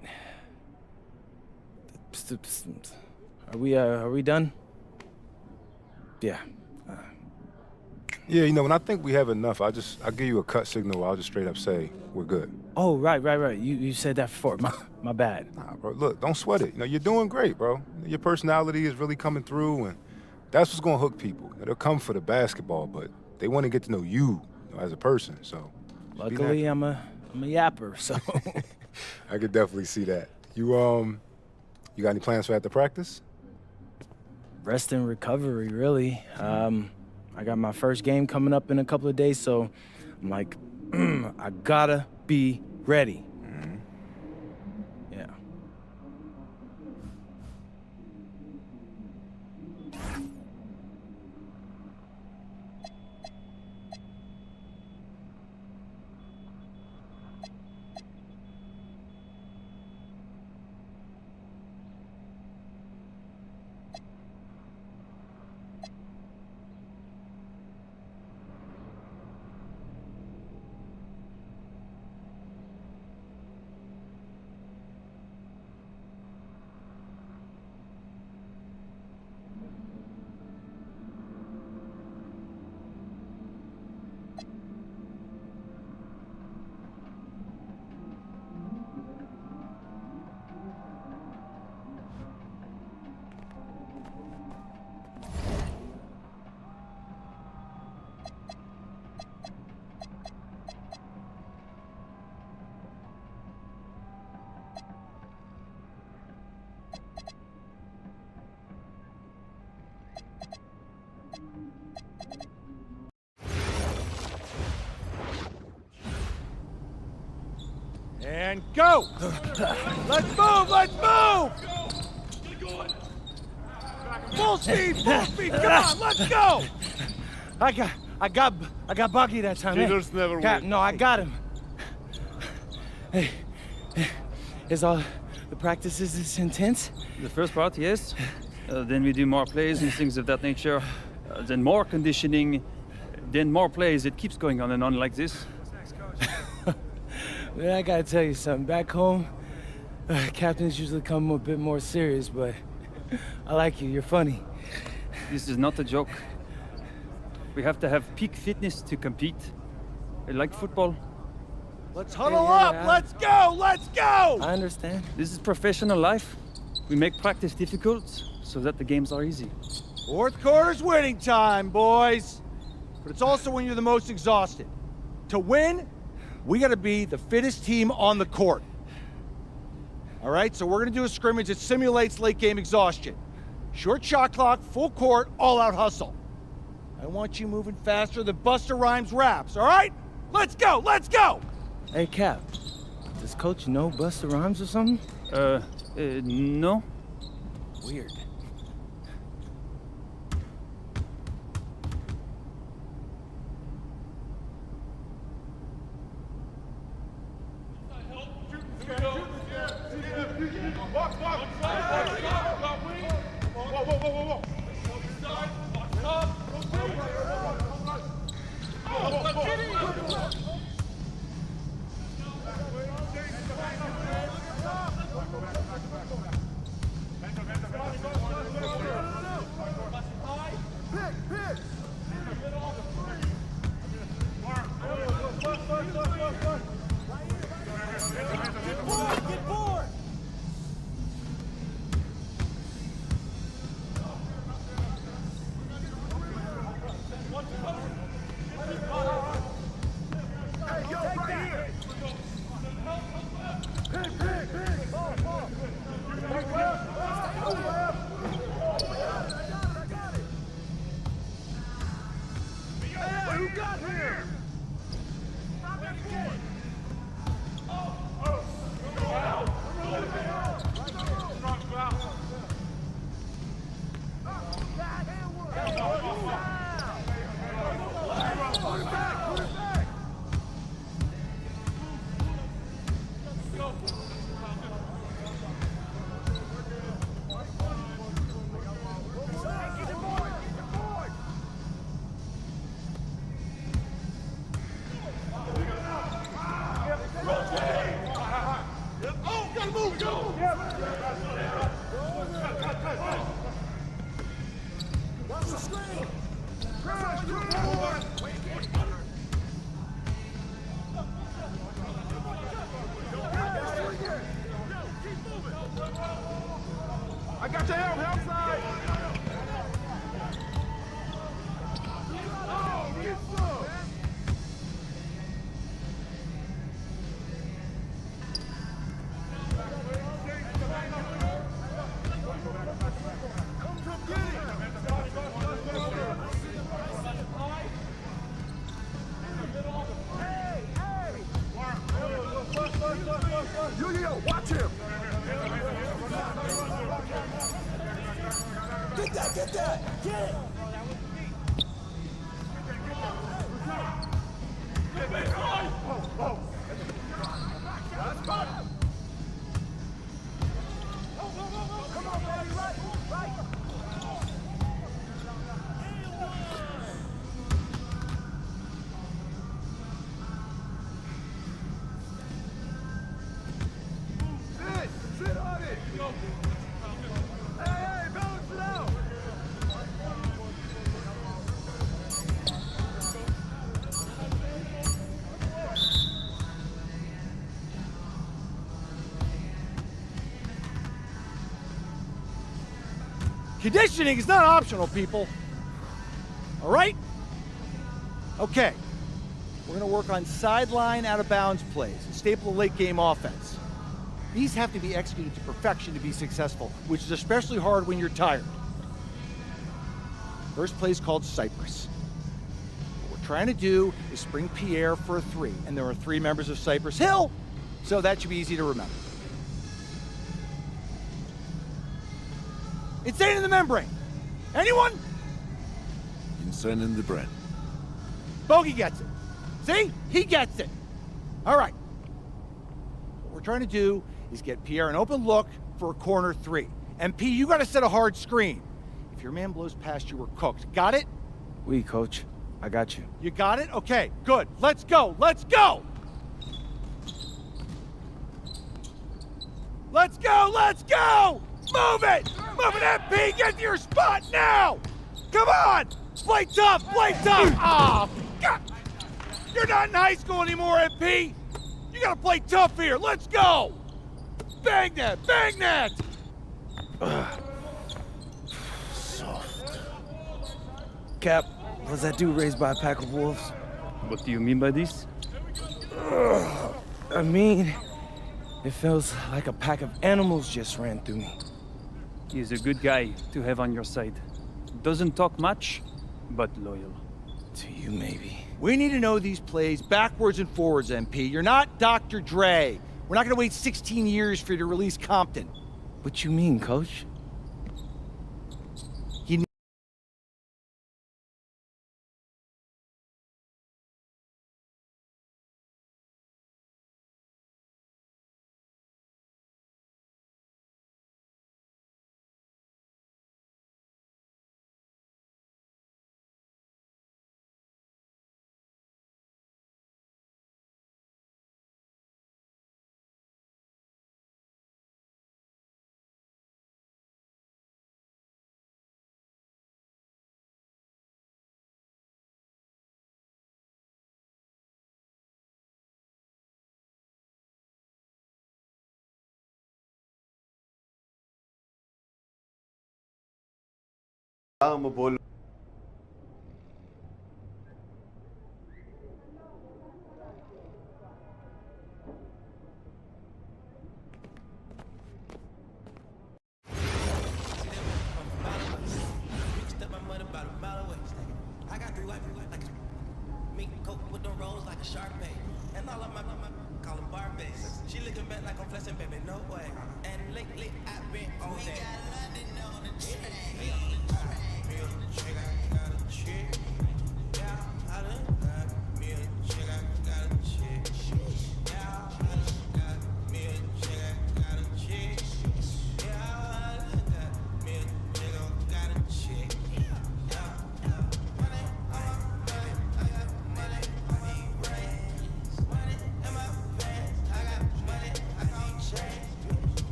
Are we done? Yeah. Yeah, you know, when I think we have enough, I'll give you a cut signal. I'll just straight up say we're good. Oh, right. You said that before. My bad. Nah, bro, look, don't sweat it. You know, you're doing great, bro. Your personality is really coming through, and that's what's gonna hook people. They'll come for the basketball, but they want to get to know you, as a person. So, luckily, I'm a yapper, so. I could definitely see that. You got any plans for after practice? Rest and recovery, really. I got my first game coming up in a couple of days, so I'm like, I gotta be ready. Mm-hmm. Yeah. And go! Let's move! Full speed! Come on, let's go! I got Bucky that time. Cheaters never win. No, I got him. Hey, is all the practices this intense? The first part, yes. Then we do more plays and things of that nature. Then more conditioning. Then more plays. It keeps going on and on like this. Man, I gotta tell you something. Back home, captains usually come a bit more serious, but I like you. You're funny. This is not a joke. We have to have peak fitness to compete. Like football. Let's huddle up! Let's go! Let's go! I understand. This is professional life. We make practice difficult so that the games are easy. Fourth quarter's winning time, boys. But it's also when you're the most exhausted. To win, we gotta be the fittest team on the court. All right, so we're gonna do a scrimmage that simulates late game exhaustion. Short shot clock, full court, all out hustle. I want you moving faster than Busta Rhymes raps, all right? Let's go, let's go! Hey, Cap, does Coach know Busta Rhymes or something? No. Weird. Conditioning is not optional, people. All right? Okay. We're gonna work on sideline out of bounds plays, a staple of late game offense. These have to be executed to perfection to be successful, which is especially hard when you're tired. First play is called Cypress. What we're trying to do is spring Pierre for a three, and there are 3 members of Cypress Hill, so that should be easy to remember. Insane in the membrane. Anyone? Insane in the brain. Bogey gets it. See? He gets it. All right. What we're trying to do is get Pierre an open look for a corner 3. MP, you got to set a hard screen. If your man blows past you, we're cooked. Got it? Oui, Coach. I got you. You got it? Okay, good. Let's go. Let's go. Let's go. Let's go. Move it! Move it, MP! Get to your spot now! Come on! Play tough! Play tough! Oh, God! You're not in high school anymore, MP! You gotta play tough here! Let's go! Bang that! Bang that! Soft. Cap, was that dude raised by a pack of wolves? What do you mean by this? I mean, It feels like a pack of animals just ran through me. He's a good guy to have on your side. Doesn't talk much, but loyal. To you, maybe. We need to know these plays backwards and forwards, MP. You're not Dr. Dre. We're not gonna wait 16 years for you to release Compton. What you mean, Coach?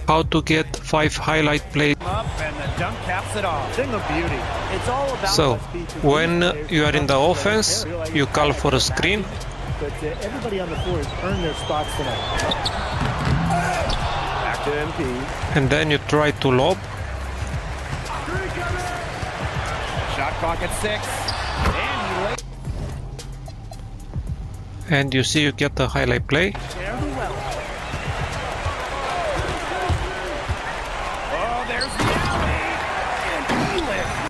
How to get 5 highlight plays. Up and the dunk caps it off. Thing of beauty. It's all about So, when you are in the offense, you call for a screen. But everybody on the floor has earned their spots tonight. Back to MP. And then you try to lob. Shot clock at 6. And you see you get the highlight play. Share the wealth. Oh, there's the alley. And he lifts.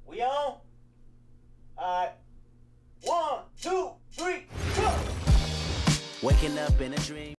We on? Alright. 1, 2, 3, go! Waking up in a dream.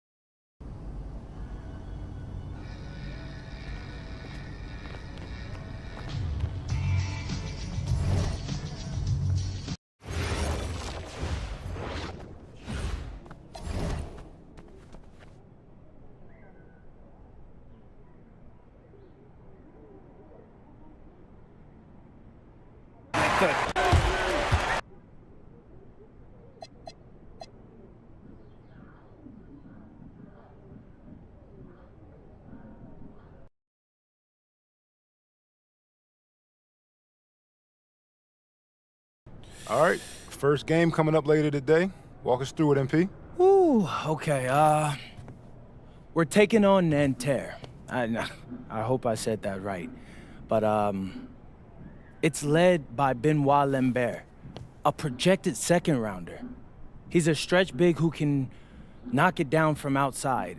All right, first game coming up later today. Walk us through it, MP. Ooh, okay, we're taking on Nanterre. I hope I said that right. But, it's led by Benoit Lambert, a projected second rounder. He's a stretch big who can knock it down from outside.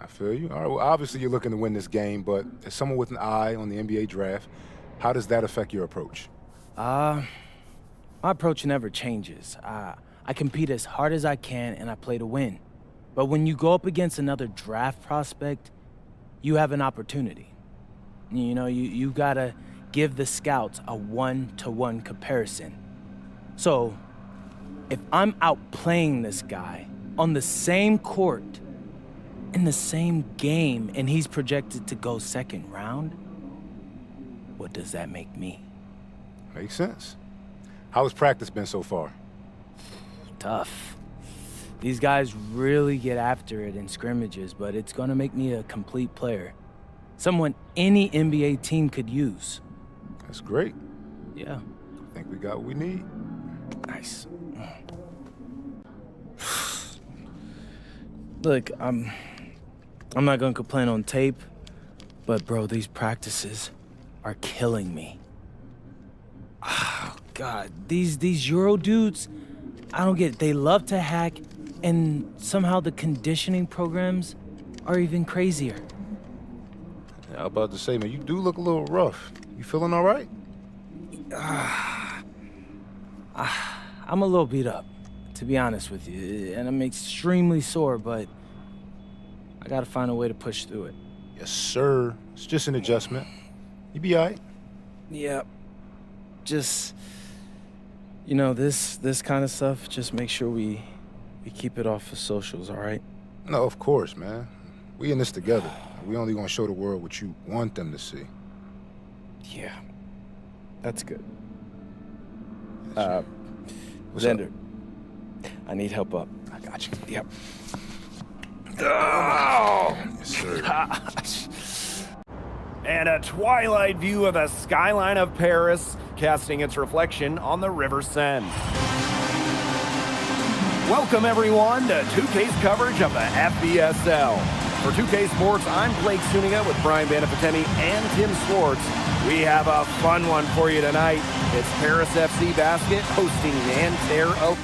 I feel you. All right, well, obviously you're looking to win this game, but as someone with an eye on the NBA draft, how does that affect your approach? My approach never changes. I compete as hard as I can and I play to win. But when you go up against another draft prospect, you have an opportunity. You know, you gotta give the scouts a one-to-one comparison. So, if I'm outplaying this guy on the same court, in the same game, and he's projected to go second round, what does that make me? Makes sense. How has practice been so far? Tough. These guys really get after it in scrimmages, but it's gonna make me a complete player. Someone any NBA team could use. That's great. Yeah. I think we got what we need. Nice. Look, I'm not gonna complain on tape, but bro, these practices are killing me. Oh, God, these Euro dudes, I don't get it. They love to hack, and somehow the conditioning programs are even crazier. Yeah, I was about to say, man, you do look a little rough. You feeling all right? I'm a little beat up, to be honest with you, and I'm extremely sore, but I gotta find a way to push through it. Yes, sir. It's just an adjustment. You be all right. Yeah. Just, you know, this kind of stuff, just make sure we keep it off the socials, all right? No, of course, man. We in this together. We only gonna show the world what you want them to see. Yeah. That's good. What's Xander, up? I need help up. I got you. Yep. Oh! Yes, sir. Gosh. And a twilight view of the skyline of Paris, casting its reflection on the River Seine. Welcome, everyone, to 2K's coverage of the FBSL. For 2K Sports, I'm Blake Zuniga with Brian Banafitemi and Tim Swartz. We have a fun one for you tonight. It's Paris FC Basket hosting Nanterre.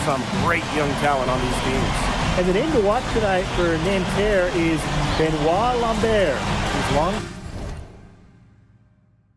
some great young talent on these teams. And the name to watch tonight for Nanterre is Benoit Lambert, who's long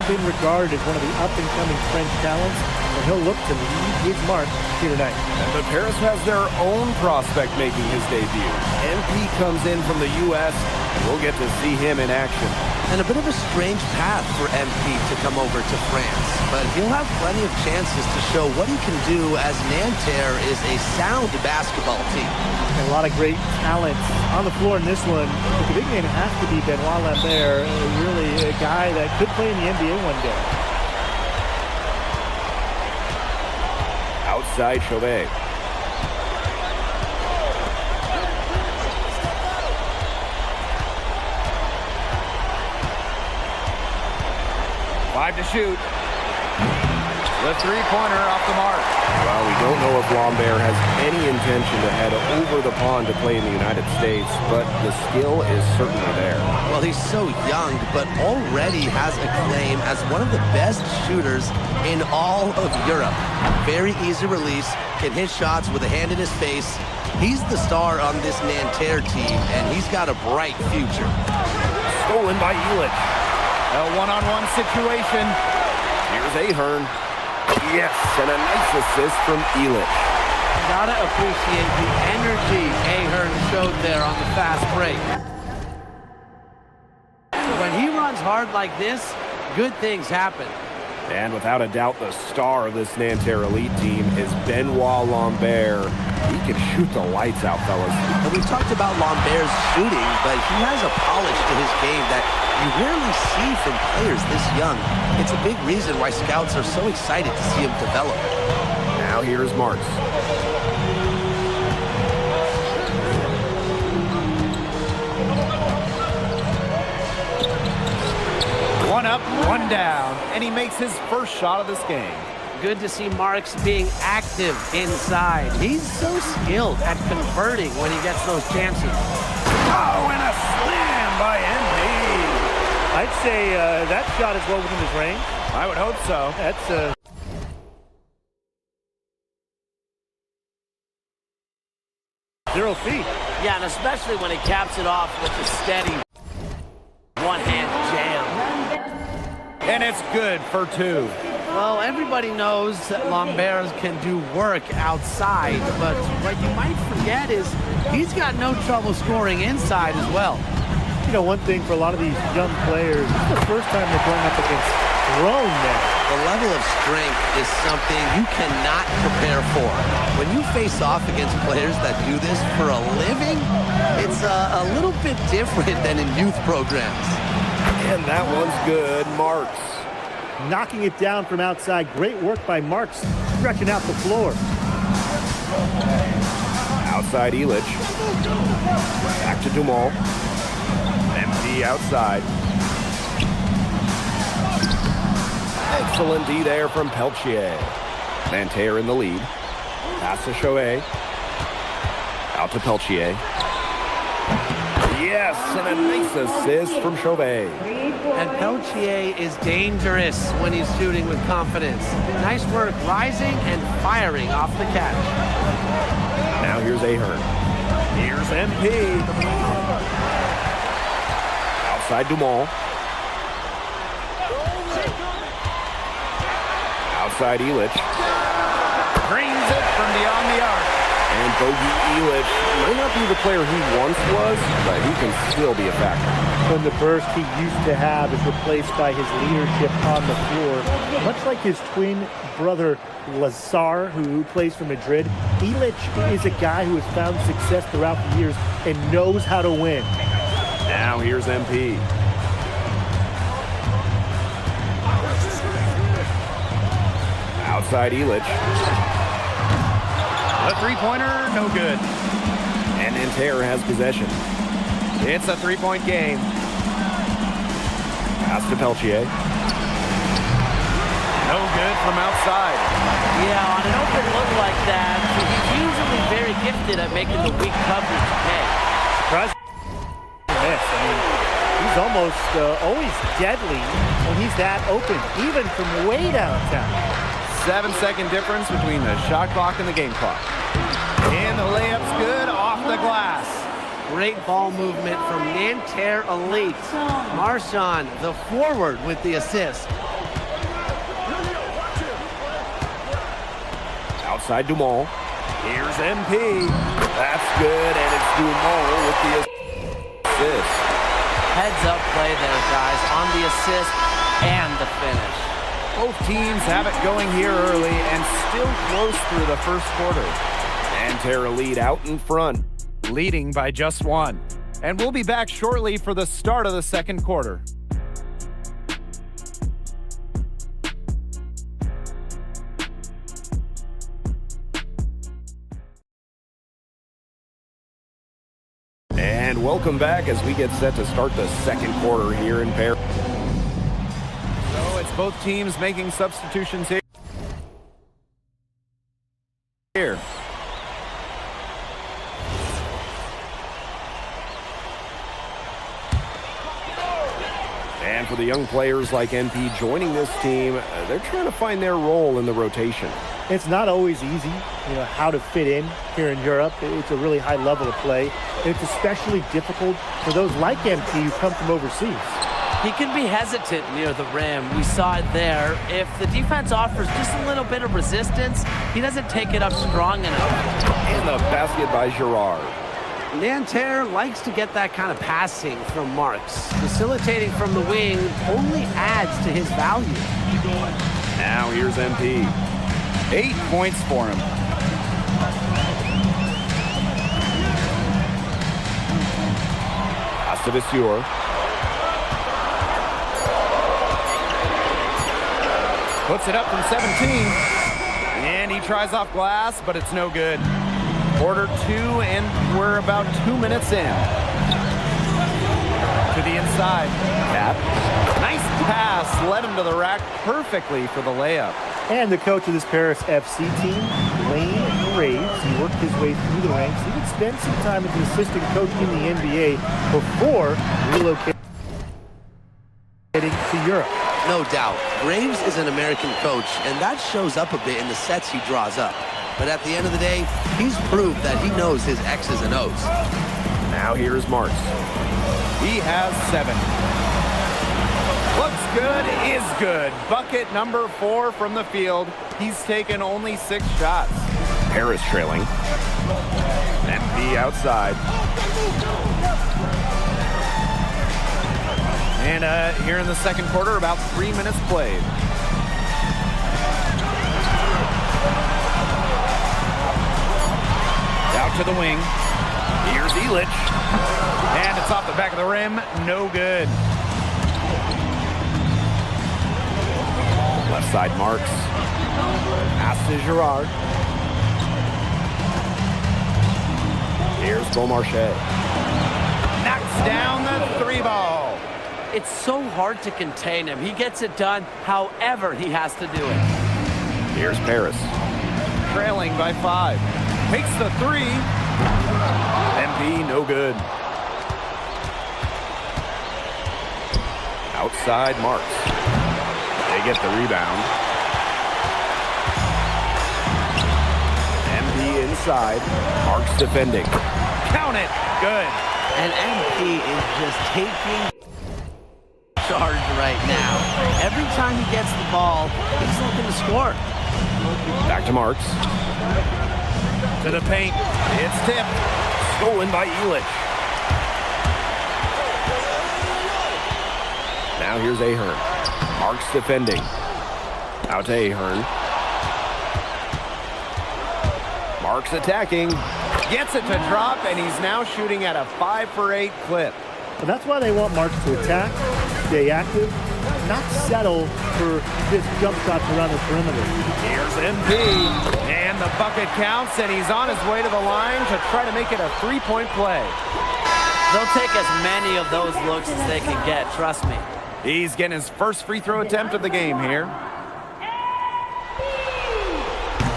been regarded as one of the up-and-coming French talents, and he'll look to leave his mark here tonight. But Paris has their own prospect making his debut. MP comes in from the U.S., and we'll get to see him in action. And a bit of a strange path for MP to come over to France, but he'll have plenty of chances to show what he can do, as Nanterre is a sound basketball team. And a lot of great talent on the floor in this one, but the big name has to be Benoit Lambert, really a guy that could play in the NBA one day. Outside Chauvet. Five to shoot. The three-pointer off the mark. Well, we don't know if Lambert has any intention to head over the pond to play in the United States, but the skill is certainly there. Well, he's so young, but already has a claim as one of the best shooters in all of Europe. Very easy release, can hit shots with a hand in his face. He's the star on this Nanterre team, and he's got a bright future. Stolen by Illich. A one-on-one situation. Here's Ahern. Yes, and a nice assist from Illich. Gotta appreciate the energy Ahern showed there on the fast break. When he runs hard like this, good things happen. And without a doubt, the star of this Nanterre elite team is Benoit Lambert. He can shoot the lights out, fellas. And we've talked about Lambert's shooting, but he has a polish to his game that you rarely see from players this young. It's a big reason why scouts are so excited to see him develop. Now here's Marks. One up, one down, and he makes his first shot of this game. Good to see Marks being active inside. He's so skilled at converting when he gets those chances. Oh, and a slam by MP. I'd say that shot is well within his range. I would hope so. That's 0 feet. Yeah, and especially when he caps it off with the steady one-hand jam. And it's good for two. Well, everybody knows that Lambert can do work outside, but what you might forget is he's got no trouble scoring inside as well. You know, one thing for a lot of these young players, it's the first time they're going up against grown men. The level of strength is something you cannot prepare for. When you face off against players that do this for a living, it's a little bit different than in youth programs. And that one's good, Marks. Knocking it down from outside. Great work by Marks, stretching out the floor. Outside Illich. Back to Dumont. MP outside. Excellent D there from Peltier. Nanterre in the lead. Pass to Chauvet. Out to Peltier. Yes, and a nice assist from Chauvet. And Peltier is dangerous when he's shooting with confidence. Nice work rising and firing off the catch. Now here's Ahern. Here's MP. Outside Dumont. Outside Illich. Brings it from beyond the arc. And Bogey Illich might not be the player he once was, but he can still be a factor. When the burst he used to have is replaced by his leadership on the floor, much like his twin brother Lazar, who plays for Madrid, Illich is a guy who has found success throughout the years and knows how to win. Now here's MP. Outside Illich. The three-pointer, no good. And Nanterre has possession. It's a three-point game. Pass to Peltier. No good from outside. Yeah, on an open look like that, he's usually very gifted at making the weak coverage pay. Surprise miss. I mean, he's almost always deadly when he's that open, even from way downtown. 7-second difference between the shot clock and the game clock. And the layup's good off the glass. Great ball movement from Nanterre Elite. Marshawn, the forward, with the assist. Outside Dumont. Here's MP. That's good, and it's Dumont with the assist. Heads up play there, guys, on the assist and the finish. Both teams have it going here early and still close through the first quarter. Nanterre Elite out in front, leading by just one. And we'll be back shortly for the start of the second quarter. And welcome back as we get set to start the second quarter here in Paris. So it's both teams making substitutions here. And for the young players like MP joining this team, they're trying to find their role in the rotation. It's not always easy, how to fit in here in Europe. It's a really high level of play. And it's especially difficult for those like MP who come from overseas. He can be hesitant near the rim. We saw it there. If the defense offers just a little bit of resistance, he doesn't take it up strong enough. And the basket by Girard. Nanterre likes to get that kind of passing from Marks. Facilitating from the wing only adds to his value. Now here's MP. 8 points for him. Pass to Viseur. Puts it up from 17. And he tries off glass, but it's no good. Quarter 2, and we're about 2 minutes in. To the inside. Cap. Nice pass. Led him to the rack perfectly for the layup. And the coach of this Paris FC team, Lane Graves, he worked his way through the ranks. He would spend some time as an assistant coach in the NBA before relocating to Europe. No doubt. Graves is an American coach, and that shows up a bit in the sets he draws up. But at the end of the day, he's proved that he knows his X's and O's. Now here's Marks. He has 7. Looks good, is good. Bucket number 4 from the field. He's taken only 6 shots. Paris trailing. MP outside. And here in the second quarter, about 3 minutes played. Out to the wing. Here's Elich. And it's off the back of the rim. No good. Left side Marks. Pass to Girard. Here's Beaumarchais. Knocks down the 3 ball. It's so hard to contain him. He gets it done however he has to do it. Here's Paris. Trailing by 5. Takes the 3. MP no good. Outside Marks. They get the rebound. MP inside. Marks defending. Count it. Good. And MP is just taking charge right now. Every time he gets the ball, he's looking to score. Back to Marks. To the paint. It's tipped. Stolen by Elich. Now here's Ahern. Marks defending. Out to Ahern. Marks attacking. Gets it to drop, and he's now shooting at a 5 for 8 clip. And that's why they want Marks to attack, stay active, not settle for just jump shots around the perimeter. Here's MP, and the bucket counts, and he's on his way to the line to try to make it a 3-point play. They'll take as many of those looks as they can get, trust me. He's getting his first free throw attempt of the game here.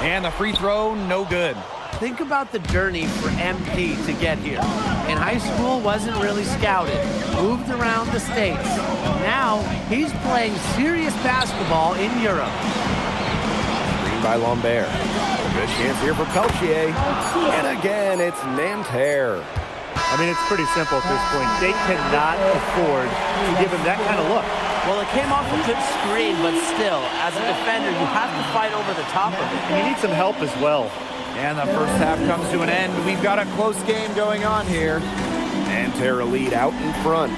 And the free throw, no good. Think about the journey for MP to get here. In high school, wasn't really scouted, moved around the States. Now, he's playing serious basketball in Europe. Screen by Lambert. Good chance here for Peltier. And again, it's Nanterre. I mean, it's pretty simple at this point. They cannot afford to give him that kind of look. Well, it came off a good screen, but still, as a defender, you have to fight over the top of it. And you need some help as well. And the first half comes to an end. We've got a close game going on here. Nanterre lead out in front,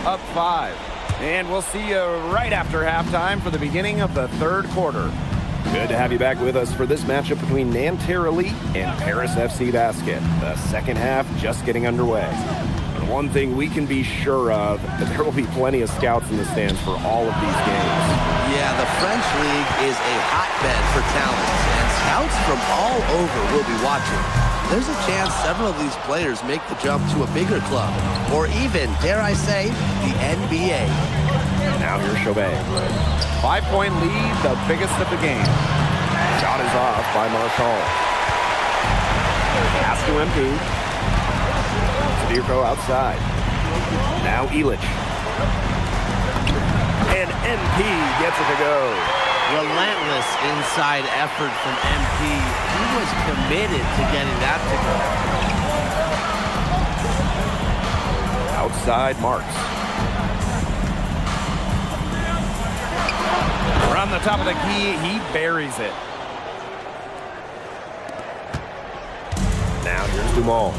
up 5. And we'll see you right after halftime for the beginning of the third quarter. Good to have you back with us for this matchup between Nanterre Elite and Paris FC Basket. The second half just getting underway. But one thing we can be sure of, that there will be plenty of scouts in the stands for all of these games. Yeah, the French League is a hotbed for talent, and scouts from all over will be watching. There's a chance several of these players make the jump to a bigger club, or even, dare I say, the NBA. Now here's Chauvet. 5-point lead, the biggest of the game. Shot is off by Marshall. Pass to MP. Sadirko outside. Now Illich. And MP gets it to go. Relentless inside effort from MP. He was committed to getting that to go. Outside Marks. From the top of the key, he buries it. Now here's Dumont.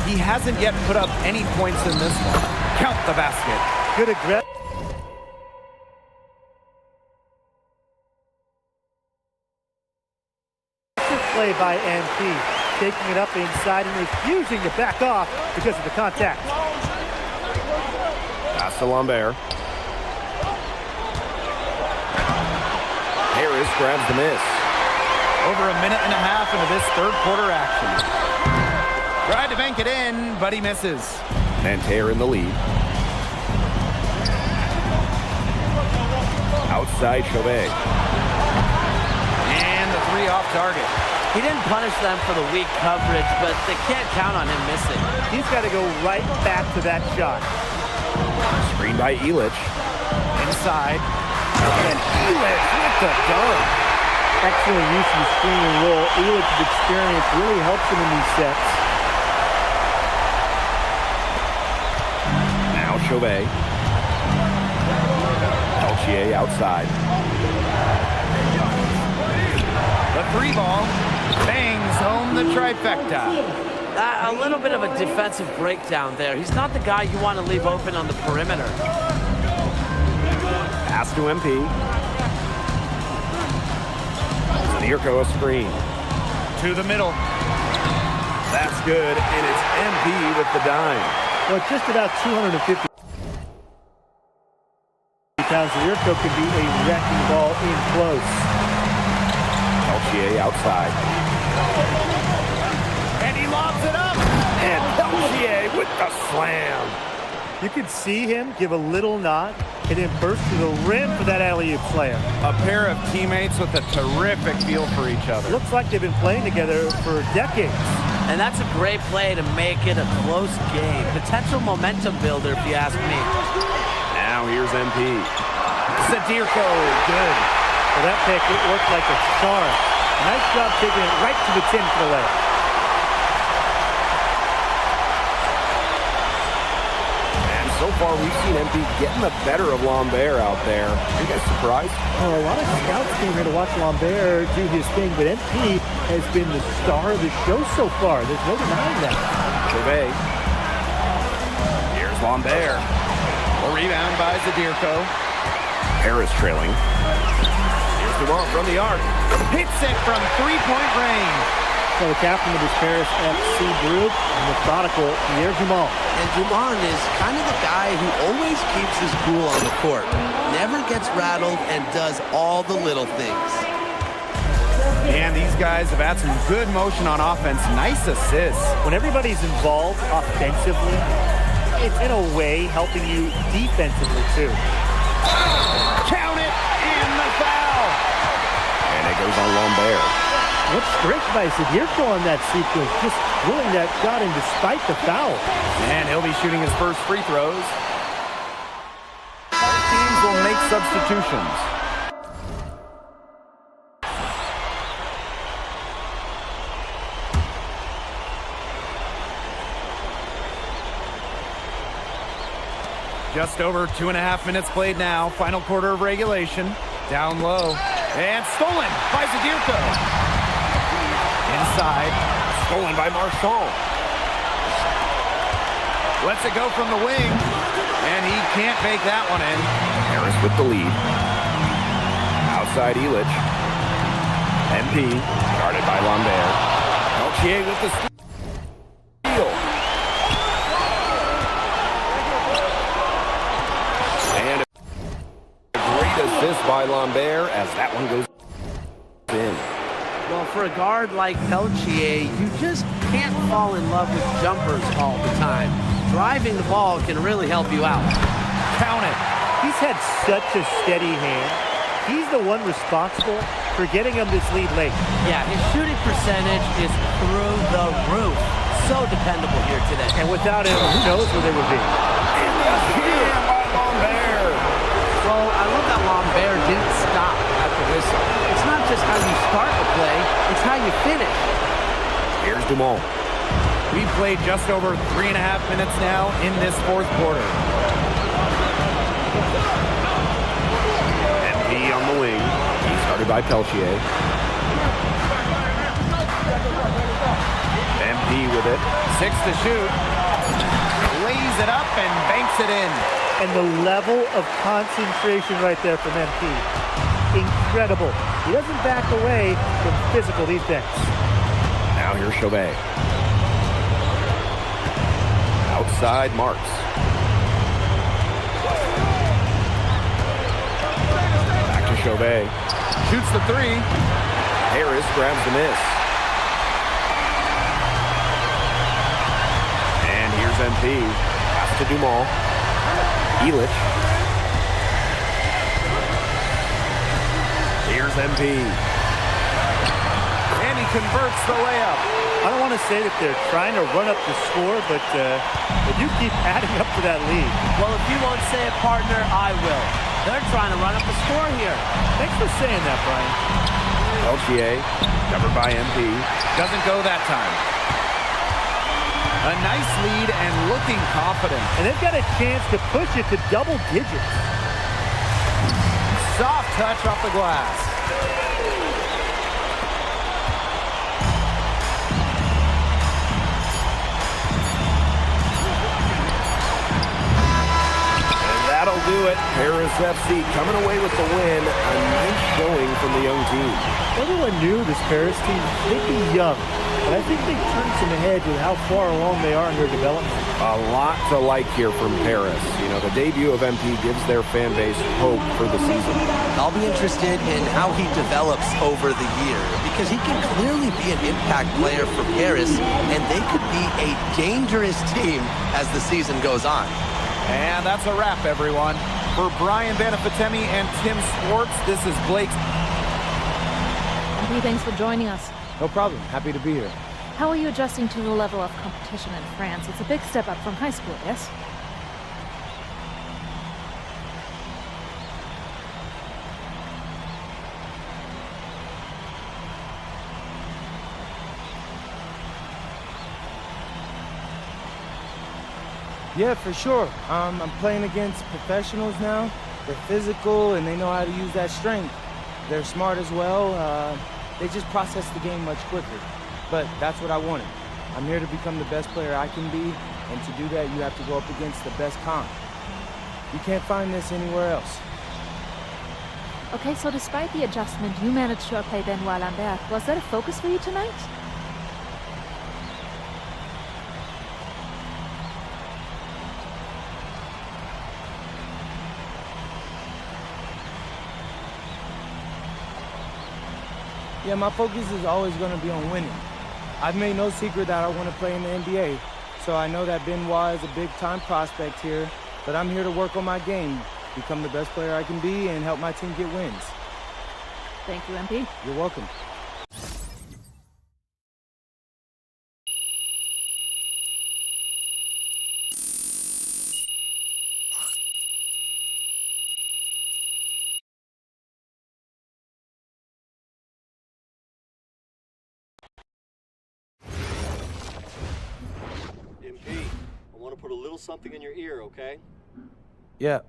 He hasn't yet put up any points in this one. Count the basket. Good aggressive play by MP. Taking it up inside and refusing to back off because of the contact. Pass to Lambert. Harris grabs the miss. Over a minute and a half into this third quarter action. Tried to bank it in, but he misses. Nanterre in the lead. Outside Chauvet. And the 3 off target. He didn't punish them for the weak coverage, but they can't count on him missing. He's got to go right back to that shot. Screen by Illich. Inside. And Illich with the dunk. Excellent use of the screen and roll. Illich's experience really helps him in these sets. Now Chauvet. Peltier outside. The 3 ball bangs home the trifecta. A little bit of a defensive breakdown there. He's not the guy you want to leave open on the perimeter. Pass to MP. Sadirko a screen. To the middle. That's good, and it's MP with the dime. Well, just about 250 pounds. Sadirko could be a wrecking ball in close. Peltier outside. And he lobs it up. And Peltier with the slam. You could see him give a little nod and then burst to the rim for that alley-oop slam. A pair of teammates with a terrific feel for each other. Looks like they've been playing together for decades. And that's a great play to make it a close game. Potential momentum builder, if you ask me. Now here's MP. Sadirko, good. Well, that pick, it worked like a star. Nice job taking it right to the 10 for the layup. So far, we've seen MP getting the better of Lambert out there. Are you guys surprised? Well, a lot of scouts came here to watch Lambert do his thing, but MP has been the star of the show so far. There's no denying that. Chauvet. Here's Lambert. A rebound by Sadirko. Harris trailing. Here's Dumont from the arc. Hits it from 3-point range. So the captain of this Paris FC group, methodical Pierre Dumont. And Dumont is kind of the guy who always keeps his cool on the court. Never gets rattled and does all the little things. And these guys have had some good motion on offense. Nice assists. When everybody's involved offensively, it's in a way helping you defensively too. Count it, and the foul. And it goes on Lambert. What's great by Sadirko on that sequence, just willing that shot and despite the foul. And he'll be shooting his first free throws. Teams will make substitutions. Just over 2.5 minutes played now. Final quarter of regulation. Down low. And stolen by Zadirko. Inside. Stolen by Marchand. Lets it go from the wing. And he can't make that one in. Harris with the lead. Outside Illich. MP. Guarded by Lambert. Peltier with the steal. And a great assist by Lambert as that one goes in. Well, for a guard like Peltier, you just can't fall in love with jumpers all the time. Driving the ball can really help you out. Count it. He's had such a steady hand. He's the one responsible for getting him this lead late. Yeah, his shooting percentage is through the roof. So dependable here today. And without him, who knows where they would be. Well, I love that Lambert didn't stop at the whistle. It's not just how you start the play, it's how you finish. Here's Dumont. We played just over 3.5 minutes now in this fourth quarter. MP on the wing. He's started by Peltier. MP with it. 6 to shoot. Lays it up and banks it in. And the level of concentration right there from MP. Incredible. He doesn't back away from physical defense. Now here's Chauvet. Outside Marks. Back to Chauvet. Shoots the three. Harris grabs the miss. And here's MP. Pass to Dumont. Illich. Here's MP. And he converts the layup. I don't want to say that they're trying to run up the score, but they do keep adding up to that lead. Well, if you won't say it, partner, I will. They're trying to run up the score here. Thanks for saying that, Brian. Peltier, covered by MP. Doesn't go that time. A nice lead and looking confident. And they've got a chance to push it to double digits. Soft touch off the glass. And that'll do it. Paris FC coming away with the win. A nice showing from the young team. Everyone knew this Paris team, they'd be young. But I think they've turned some ahead with how far along they are in their development. A lot to like here from Paris. You know, the debut of MP gives their fan base hope for the season. I'll be interested in how he develops over the year because he can clearly be an impact player for Paris, and they could be a dangerous team as the season goes on. And that's a wrap, everyone. For Brian Banafitemi and Tim Swartz, this is Blake. Thanks for joining us. No problem. Happy to be here. How are you adjusting to the level of competition in France? It's a big step up from high school, yes? Yeah, for sure. I'm playing against professionals now. They're physical and they know how to use that strength. They're smart as well. They just process the game much quicker. But that's what I wanted. I'm here to become the best player I can be, and to do that, you have to go up against the best comp. You can't find this anywhere else. Okay, so despite the adjustment, you managed to outplay Benoit Lambert. Was that a focus for you tonight? Yeah, my focus is always going to be on winning. I've made no secret that I want to play in the NBA, so I know that Benoit is a big-time prospect here, but I'm here to work on my game, become the best player I can be, and help my team get wins. Thank you, MP. You're welcome. MP, I want to put a little something in your ear, okay? Yeah,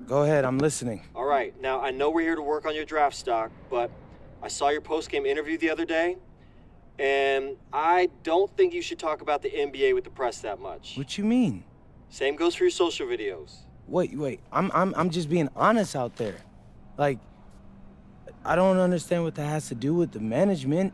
go ahead, I'm listening. All right, now I know we're here to work on your draft stock, but I saw your post-game interview the other day, and I don't think you should talk about the NBA with the press that much. What you mean? Same goes for your social videos. Wait, I'm just being honest out there. Like, I don't understand what that has to do with the management.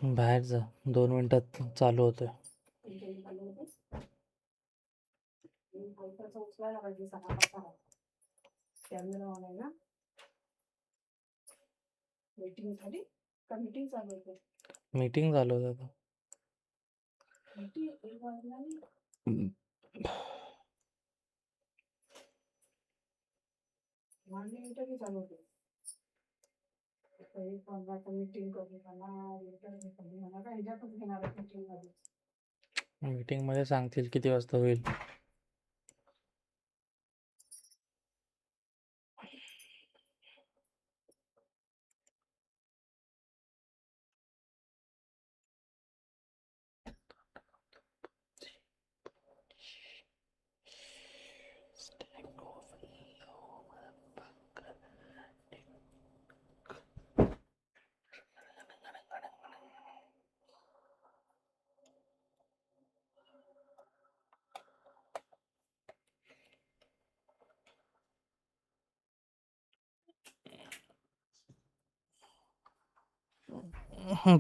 बाहेर जा 2 मिनिटात चालू होतोय. Meeting चालू होत आता. Meeting मध्ये सांगतील किती वाजता होईल.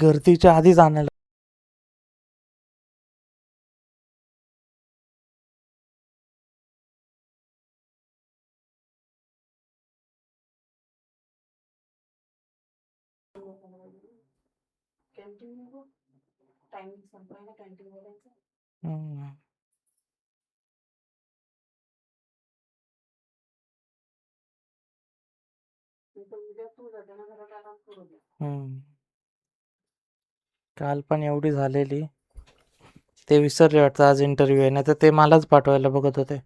गर्दीच्या आधीच आणायला. हम्म. हम्म. काल पण एवढी झालेली ते विसरले वाटतं आज इंटरव्ह्यू आहे, नाही तर ते मलाच पाठवायला बघत होते.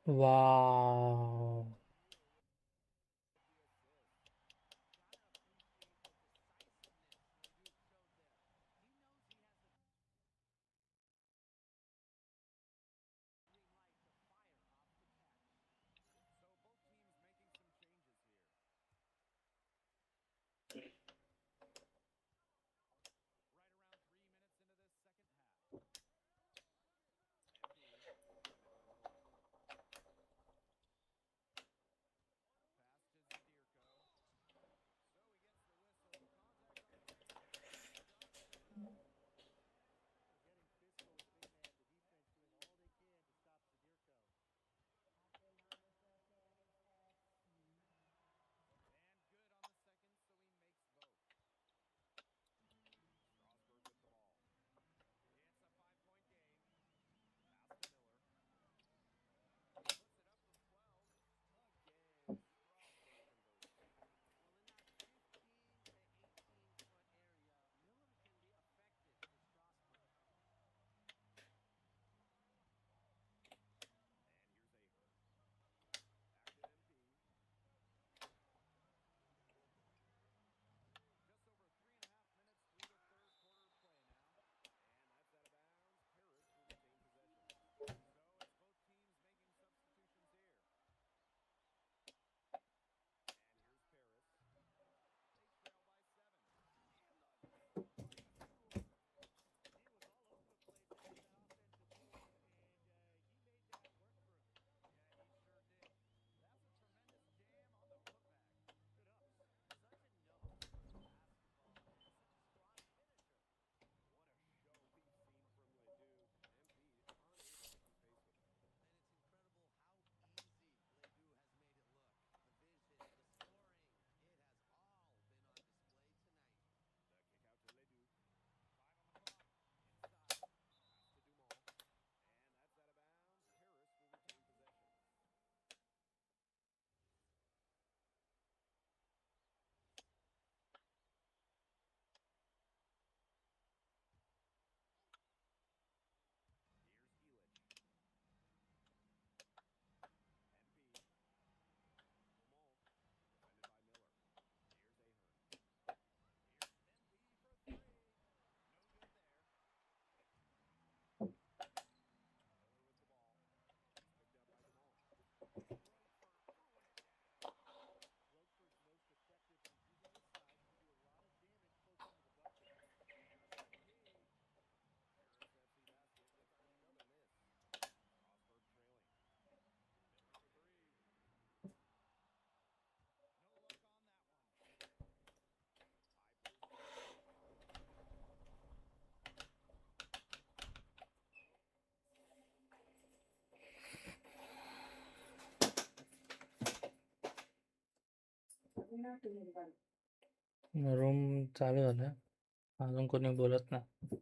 Wow. रूम चालू झालं. अजून कोणी बोलत नाही.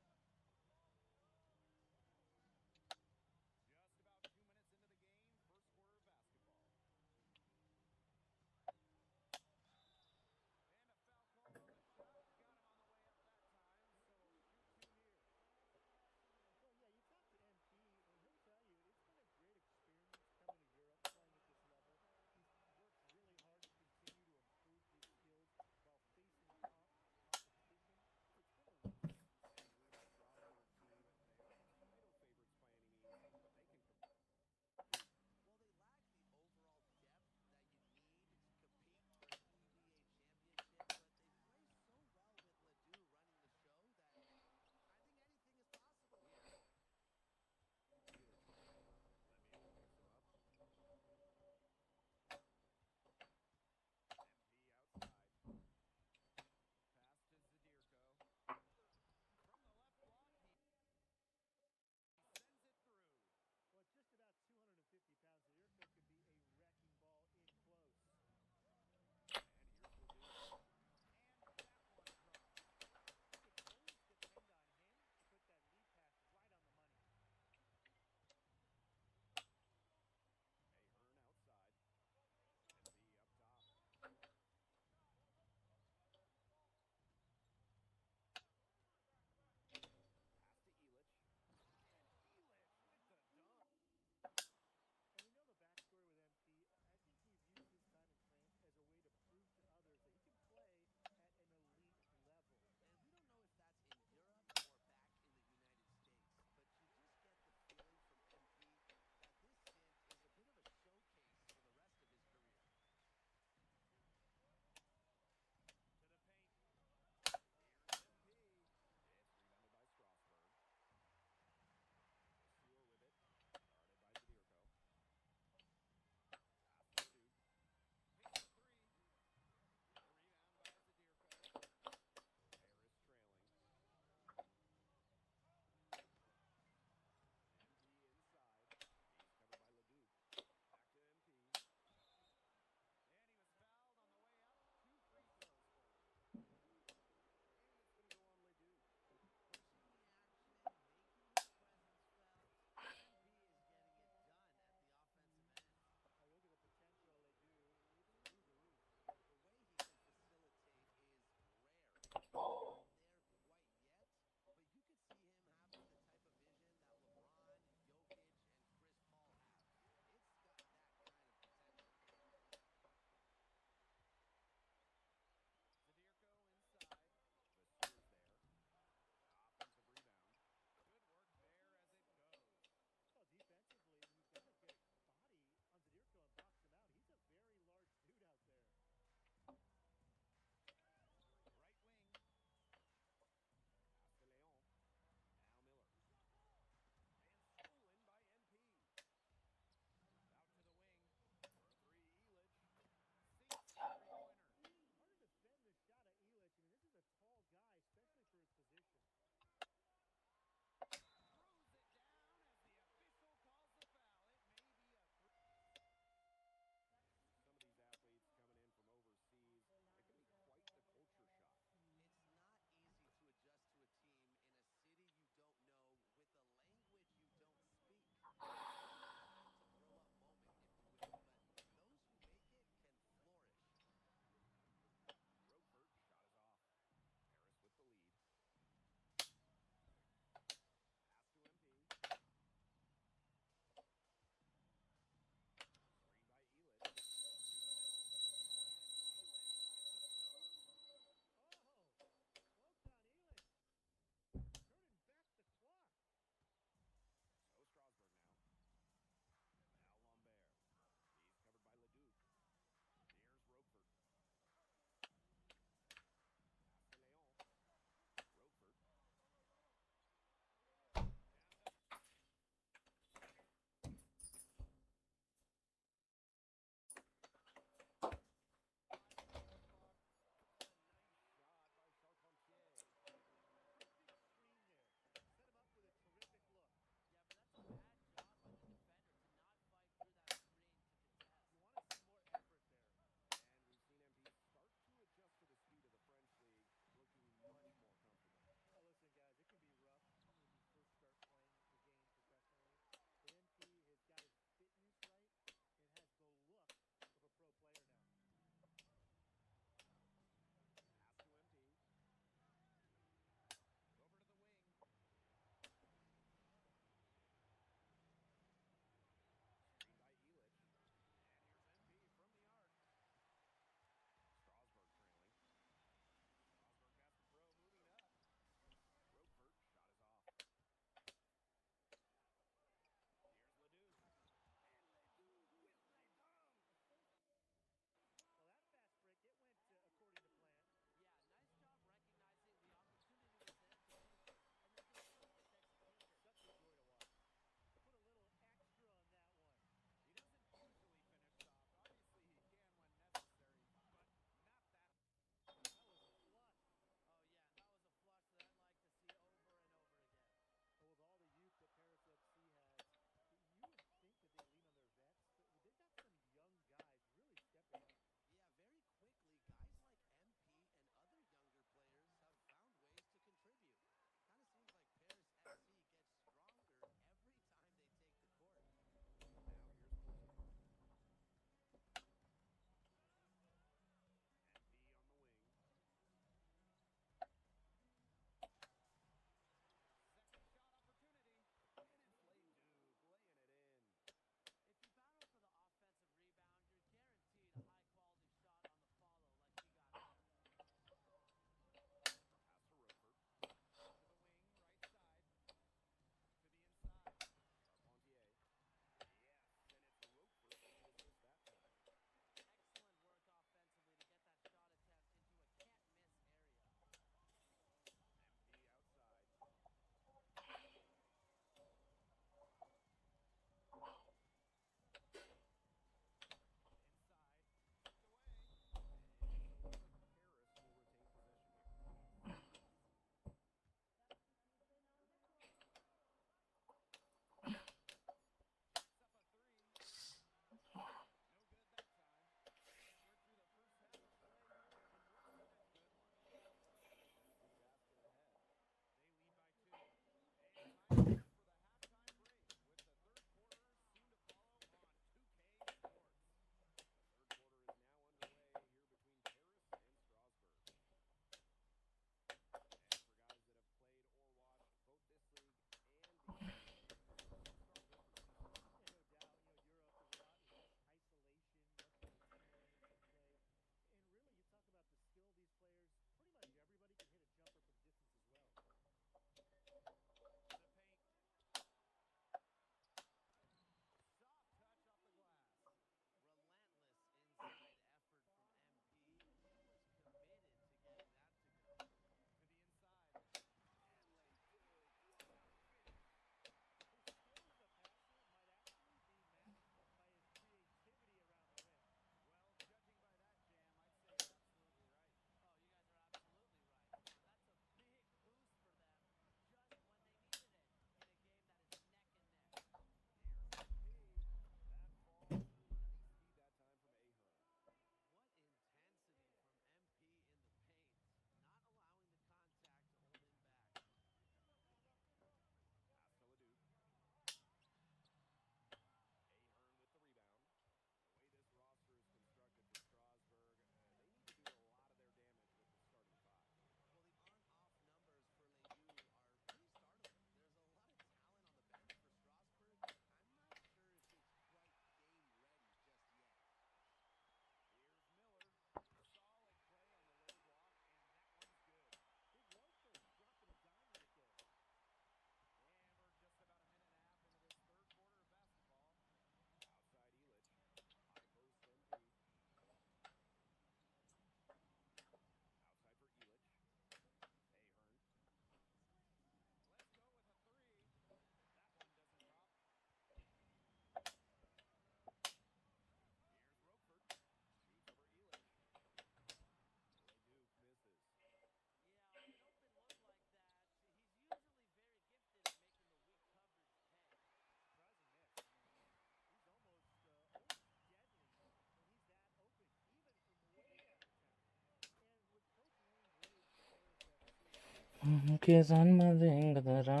కేజన్మదేం కదరా.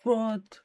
What?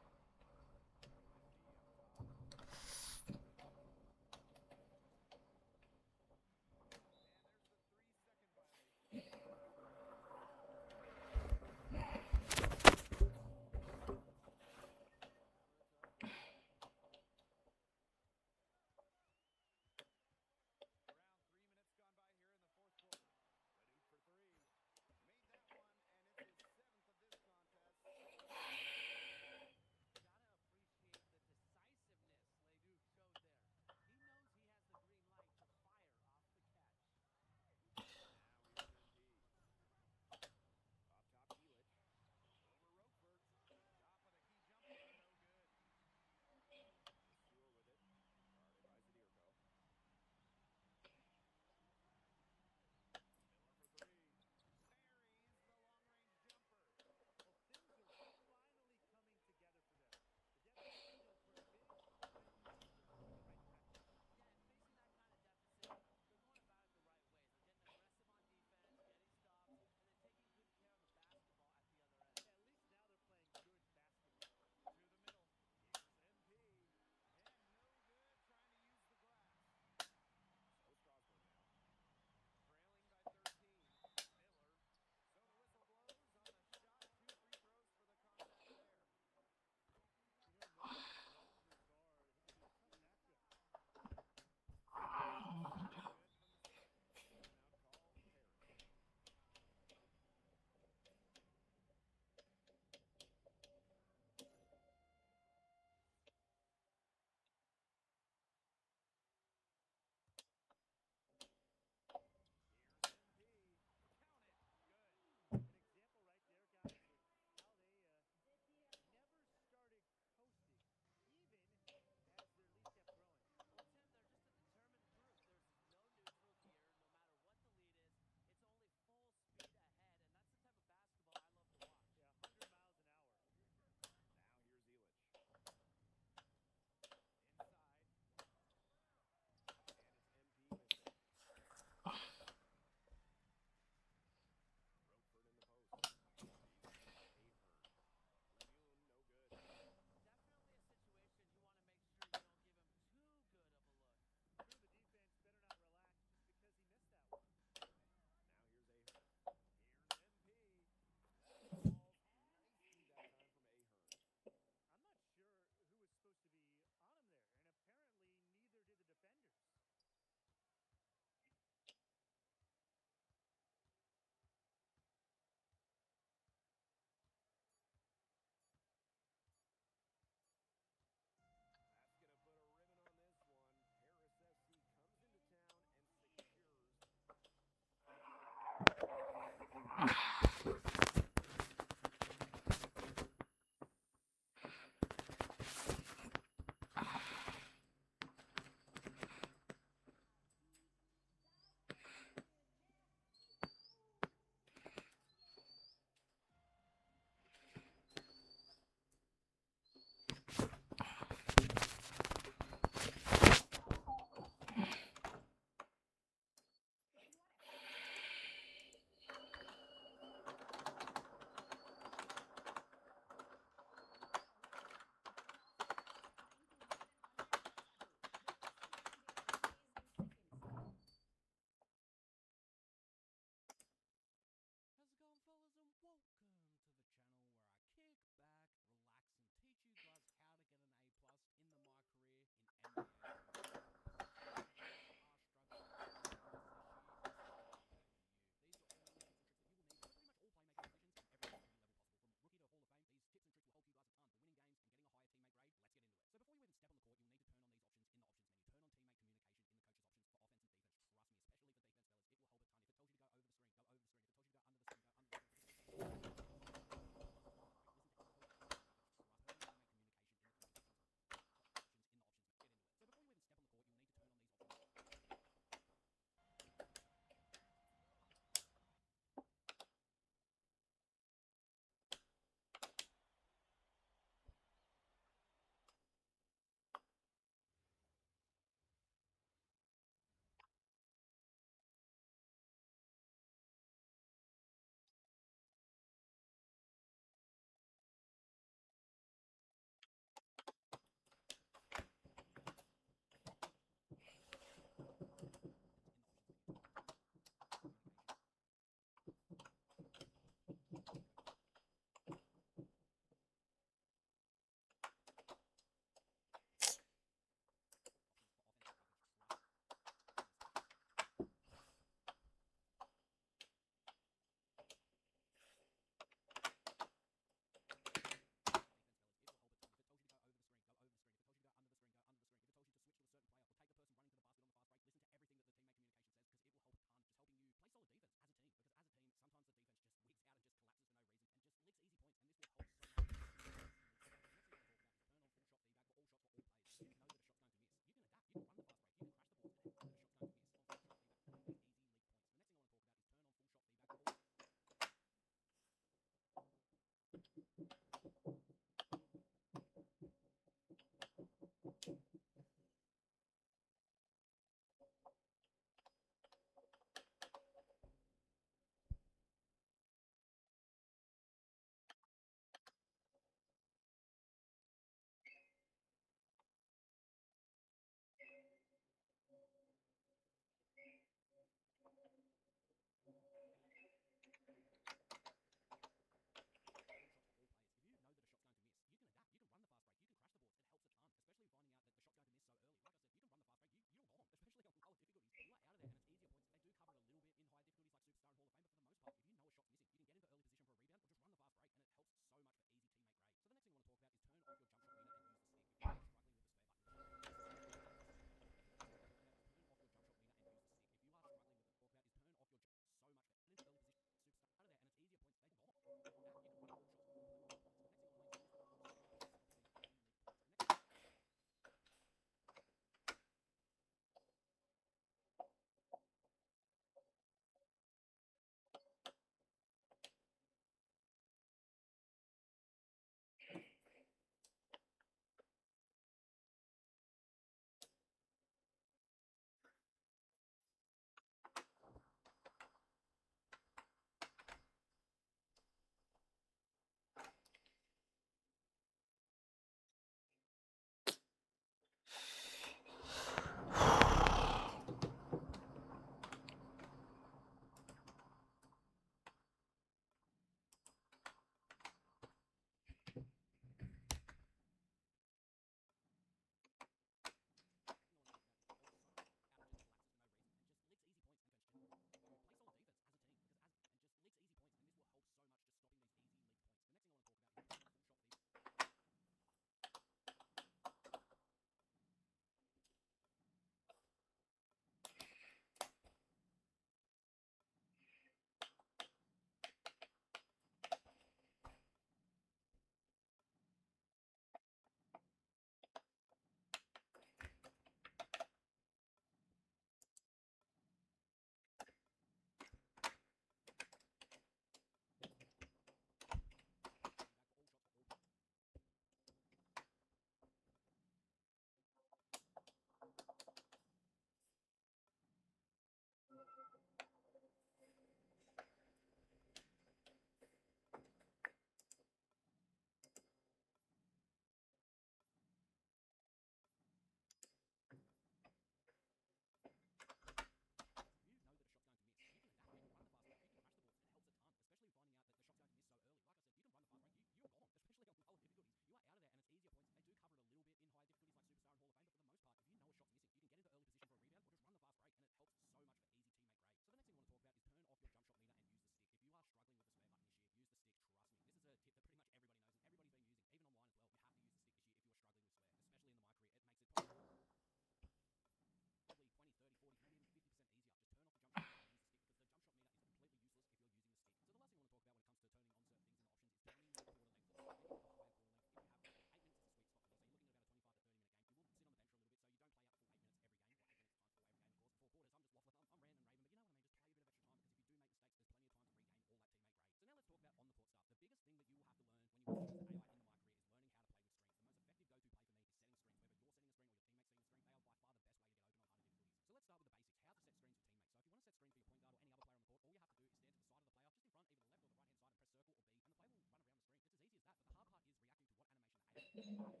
level.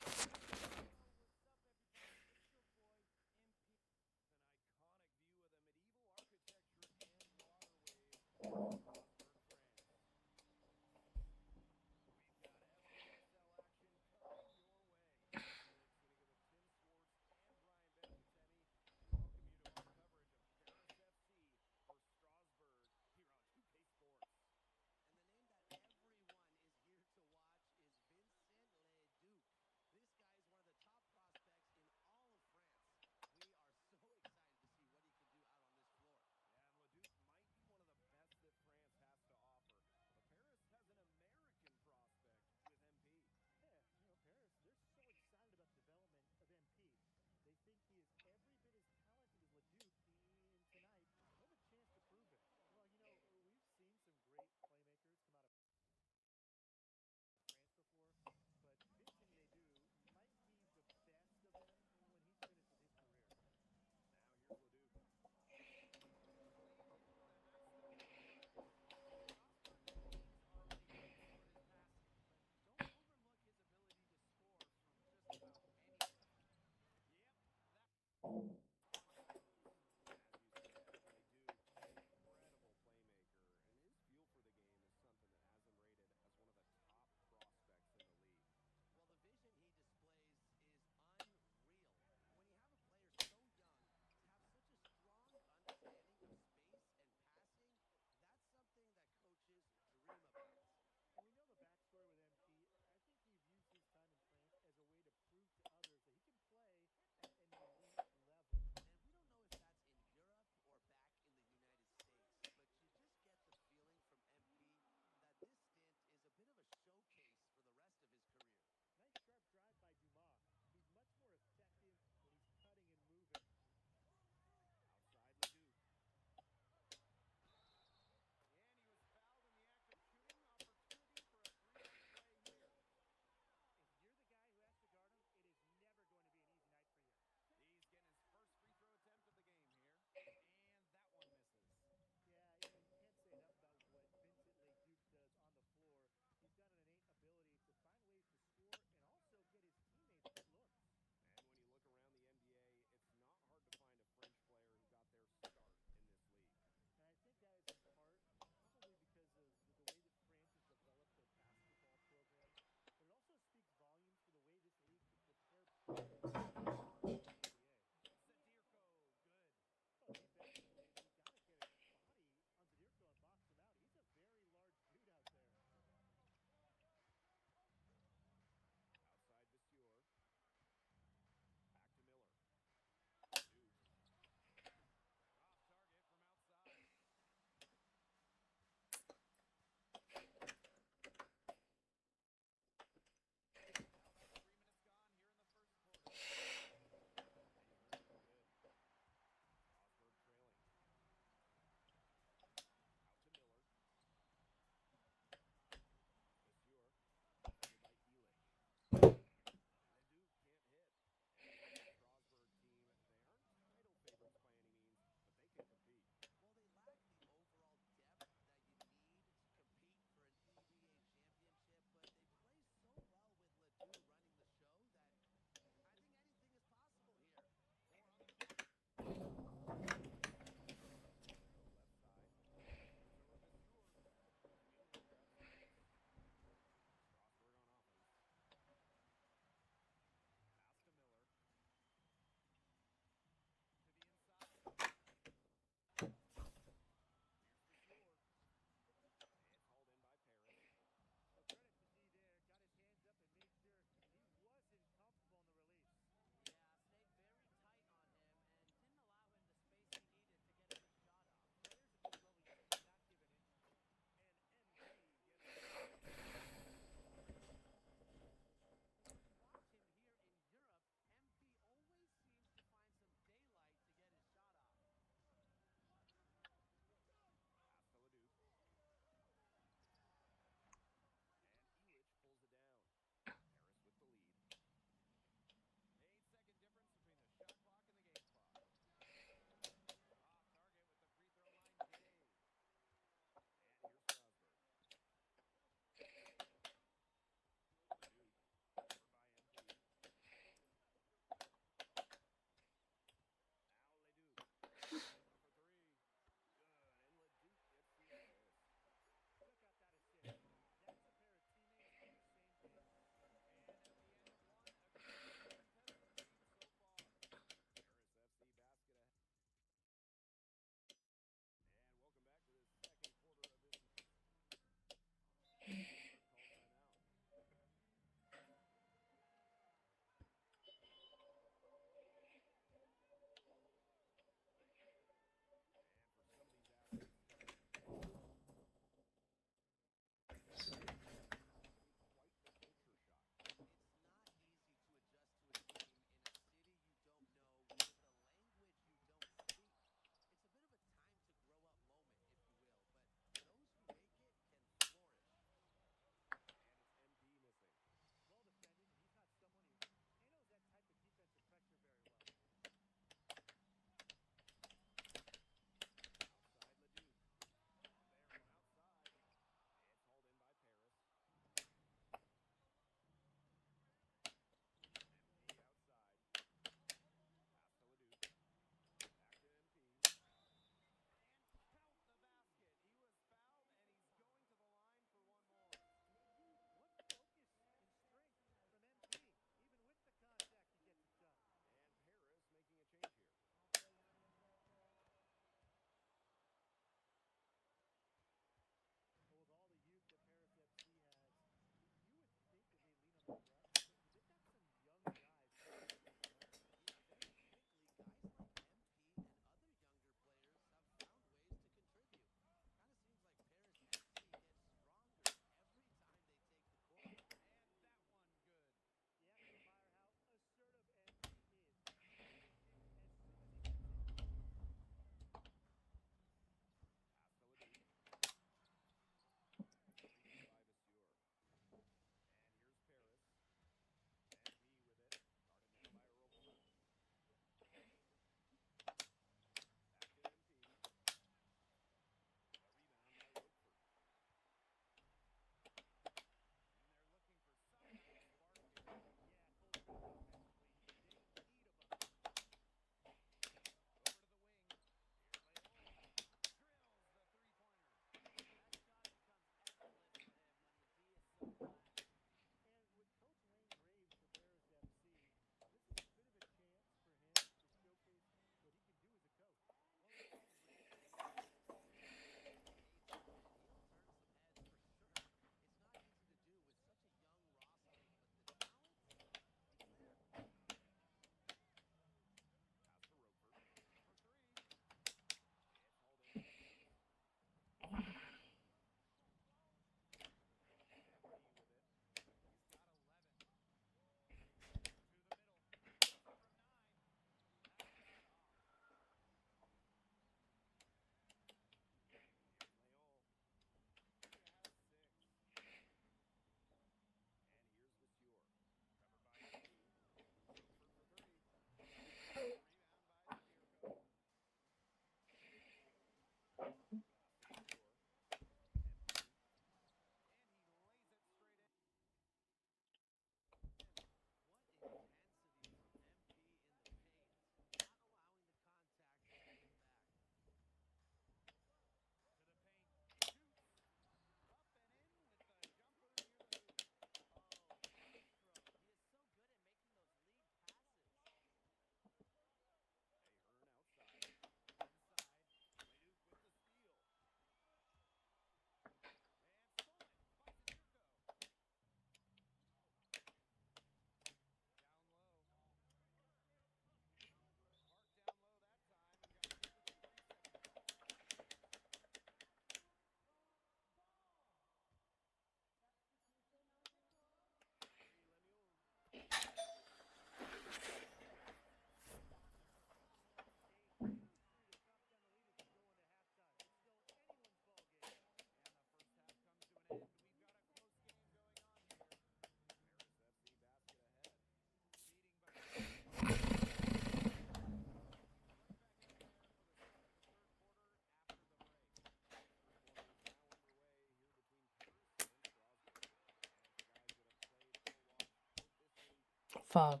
Fuck.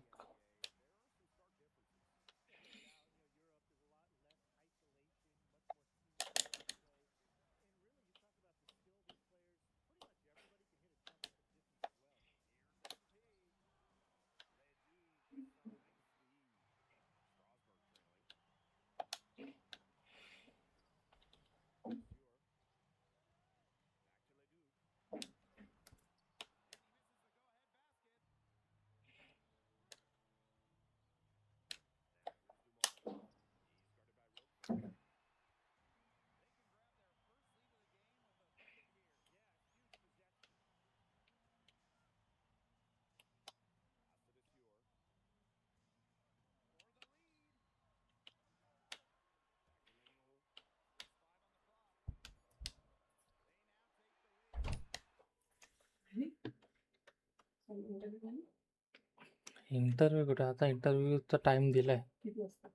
इंटरव्ह्यू कुठे आता इंटरव्ह्यूचा टाइम दिलाय. किती वाजता?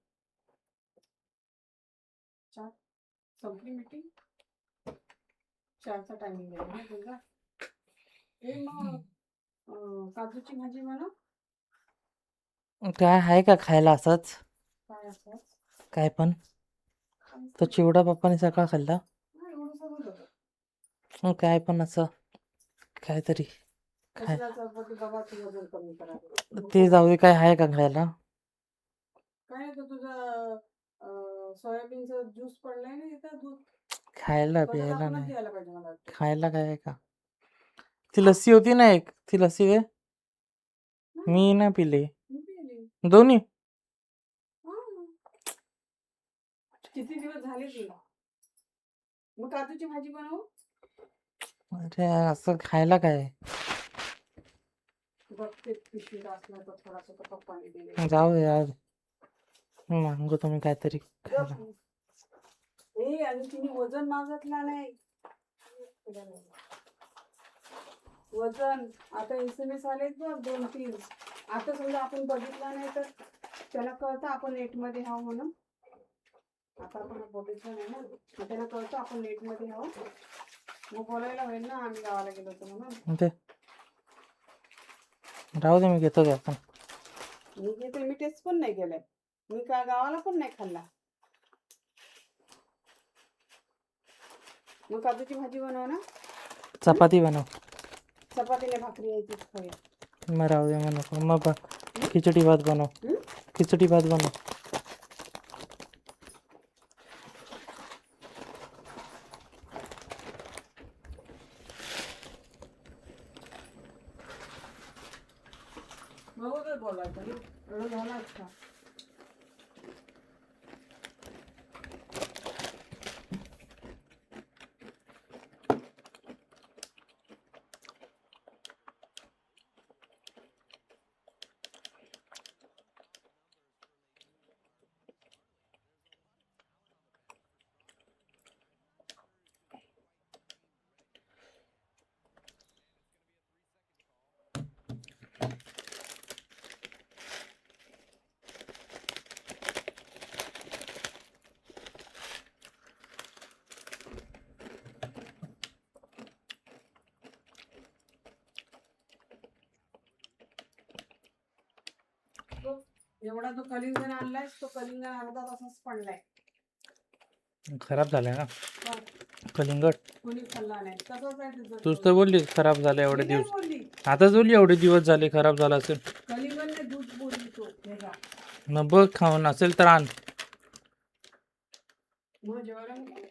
4 संपली मीटिंग. 4चा टायमिंग आहे ना तुझा. ए मग काजूची भाजी म्हणा. काय आहे का खायला असंच? काय असं? काय पण तो चिवडा पप्पाने सकाळ खाल्ला. नाही एवढं सगळं होतं. मग काय पण असं काहीतरी खाय कशाला गव्हाचं वजन कमी करायचं. ते जाऊ दे. काय आहे का खायला? काय नाही तर तुझं सोयाबीनचं ज्यूस पडलाय ना इथं दूध. खायला परत प्यायला आपणच नाही. द्यायला पाहिजे मला वाटतं. खायला काय आहे का? ती लस्सी होती ना एक, ती लस्सी दे. मी नाही पिली मी पिली. दोन्ही. हां. किती दिवस झाले तुला? मग काजूची भाजी बनवू? अरे असं खायला काय आहे? बघते पिशवीत असलं तर थोडासा तर पप्पाने दिले. जाऊ दे यार. मागू तुम्ही काहीतरी खायला. ए आणि तिने वजन मागितला नाही. वजन आता SMS आलेत बघ 2-3. आता समजा आपण बघितला नाही तर त्याला कळतं आपण नेटमध्ये हाव म्हणून. आता आपण बघितलं नाही ना मग त्याला कळतं आपण नेटमध्ये हाव. मग बोलायला होईल ना आम्ही गावाला गेलो होतो म्हणून. ते राहू दे मी घेतो ते आपण. मी घेते. मी टेस्ट पण नाही केलंय. मी का गावाला पण नाही खाल्ला. मग काजूची भाजी बनव ना. चपाती बनव. चपातीने भाकरी आहे तीच खाऊया. मग राहू दे मग नको. मग खिचडी भात बनव. खिचडी भात बनव. बरोबर बोलायचं ना. एवढं झालं अच्छा. एवढा तो कलिंगड आणलाय तो कलिंगड अर्धा तासच पडलाय. खराब झालाय ना का? कलिंगड. कोणी खाल्ला नाही. तसंच आहे तुझं. तूच तर बोललीस खराब झालं एवढे मी नाही दिवस. बोलली. आताच बोलली एवढे दिवस झाले खराब झाला असेल. कलिंगडने दूध बोलली तो वेगळा. मग बघ खाऊन असेल तर आण. मग जेवायला नको?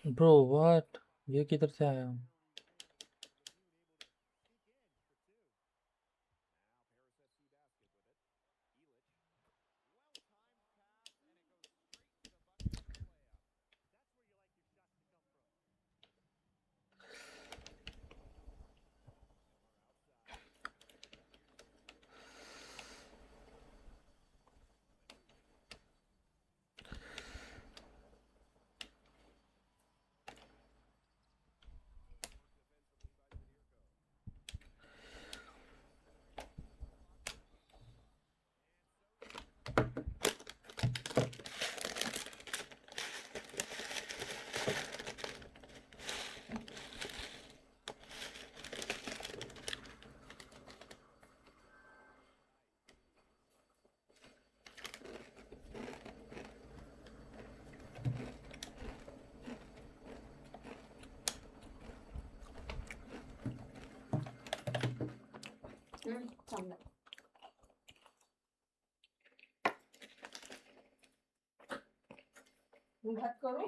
ब्रो व्हाट, ये किधर से आया? चांगलं. भात करू?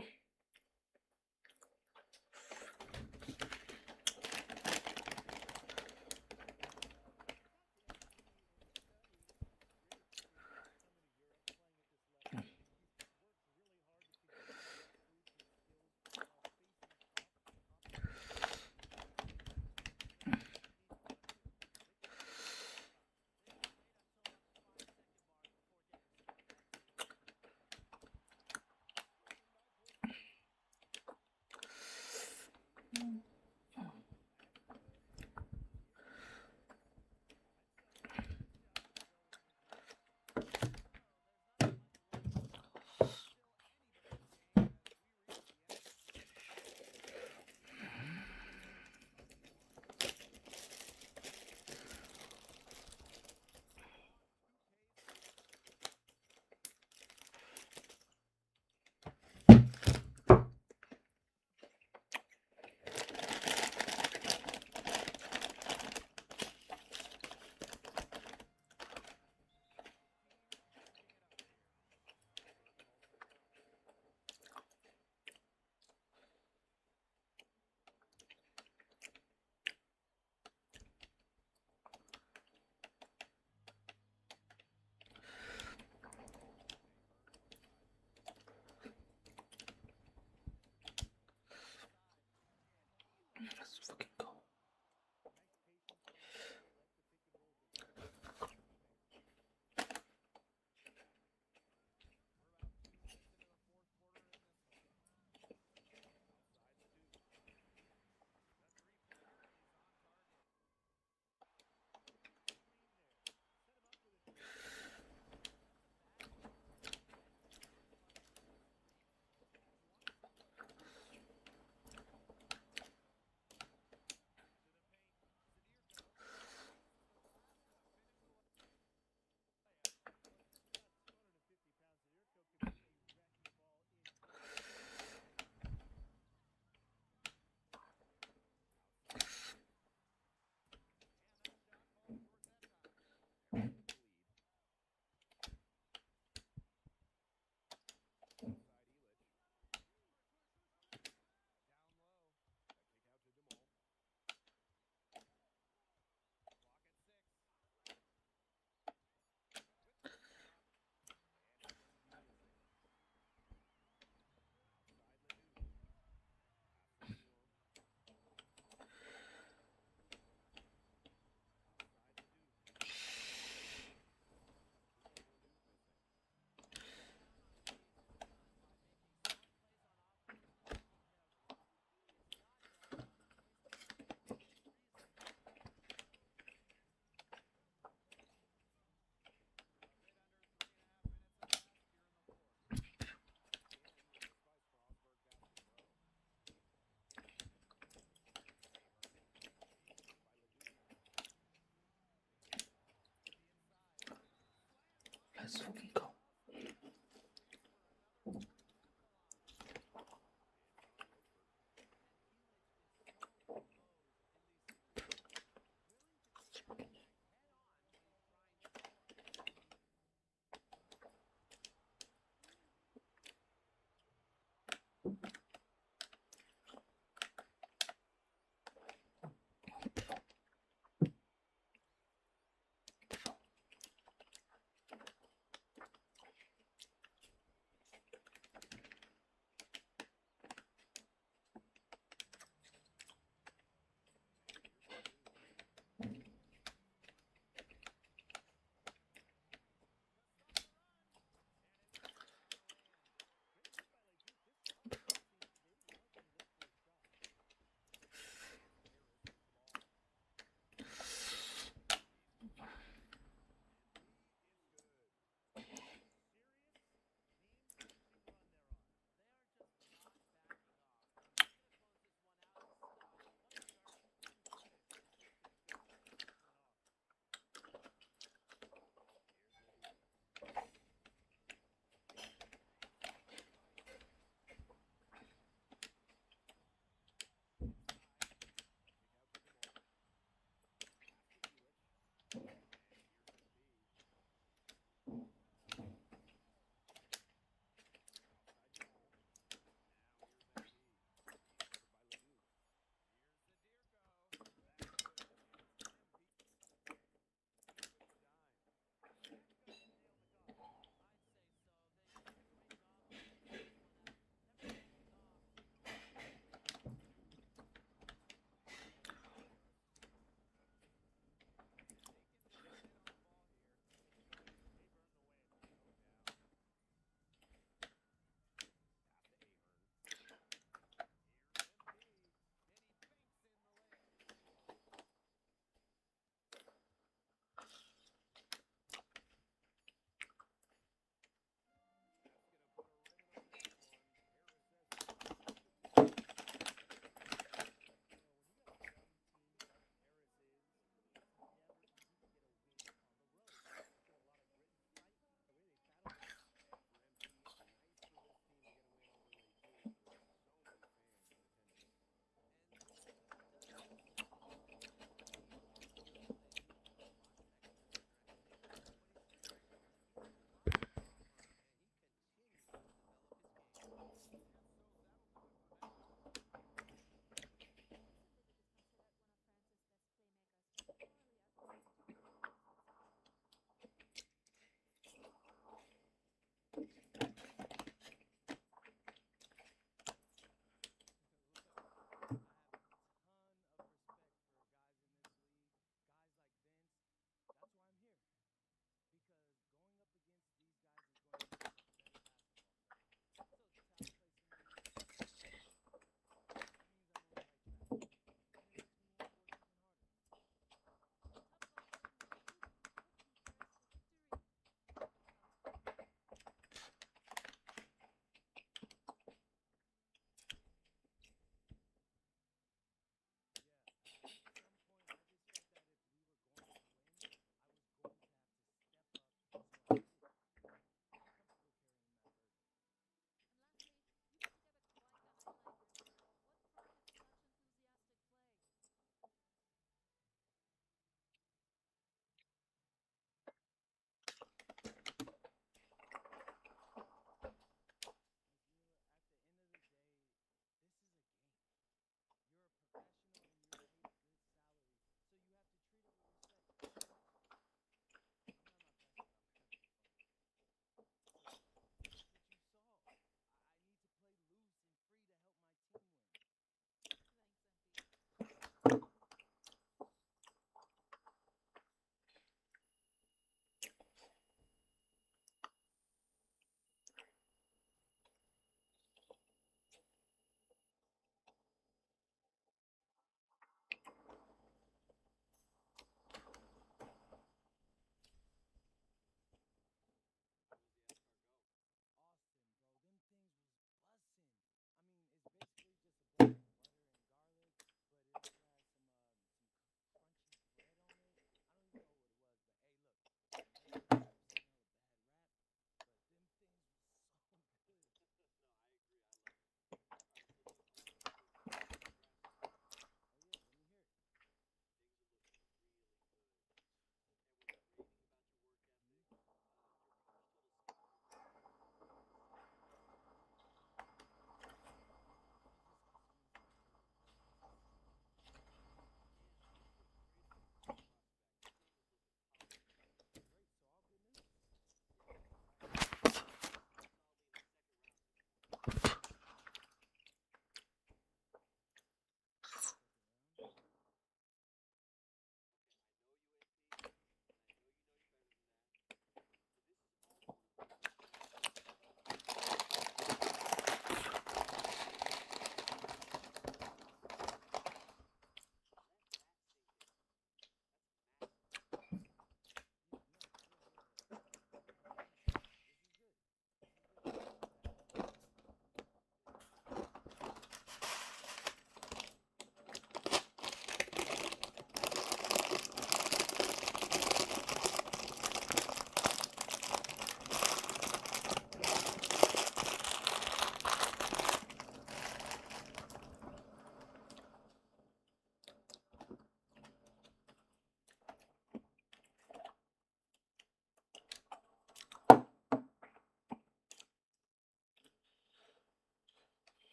Let's fucking go.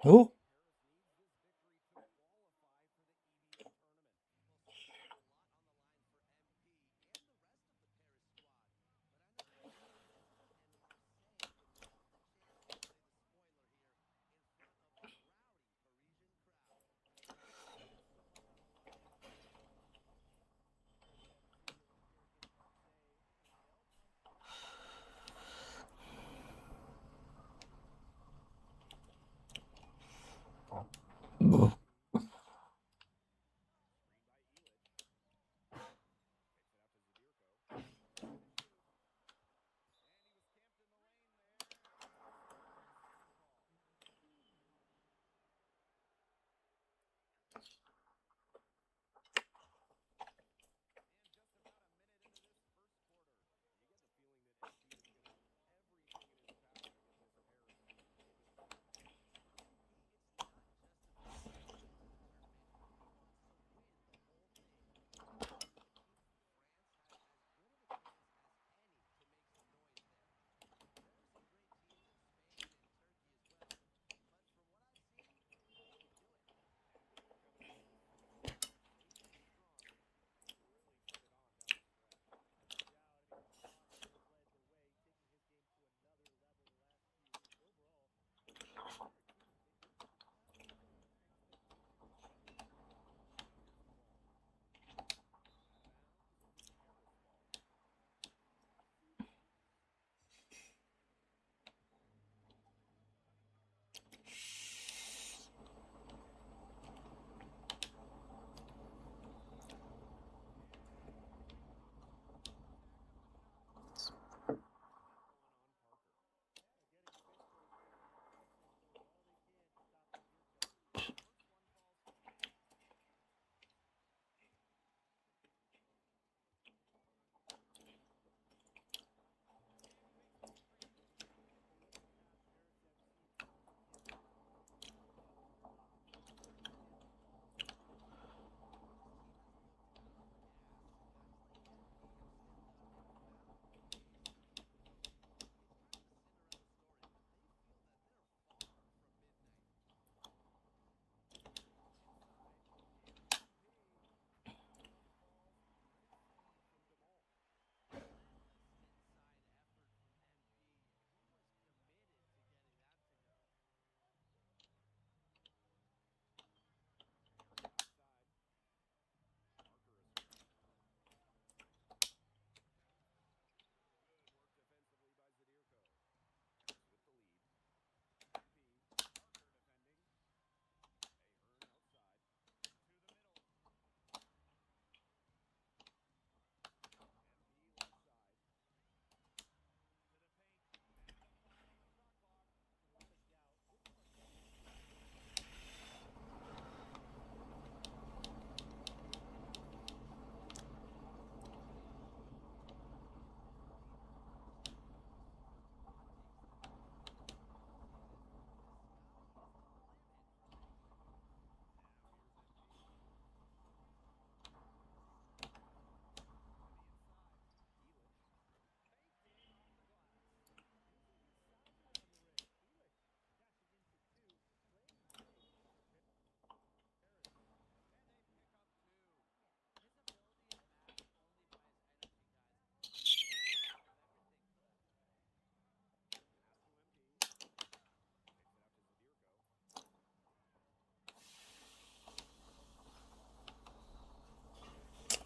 Who?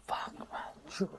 Fuck, man. Shoot.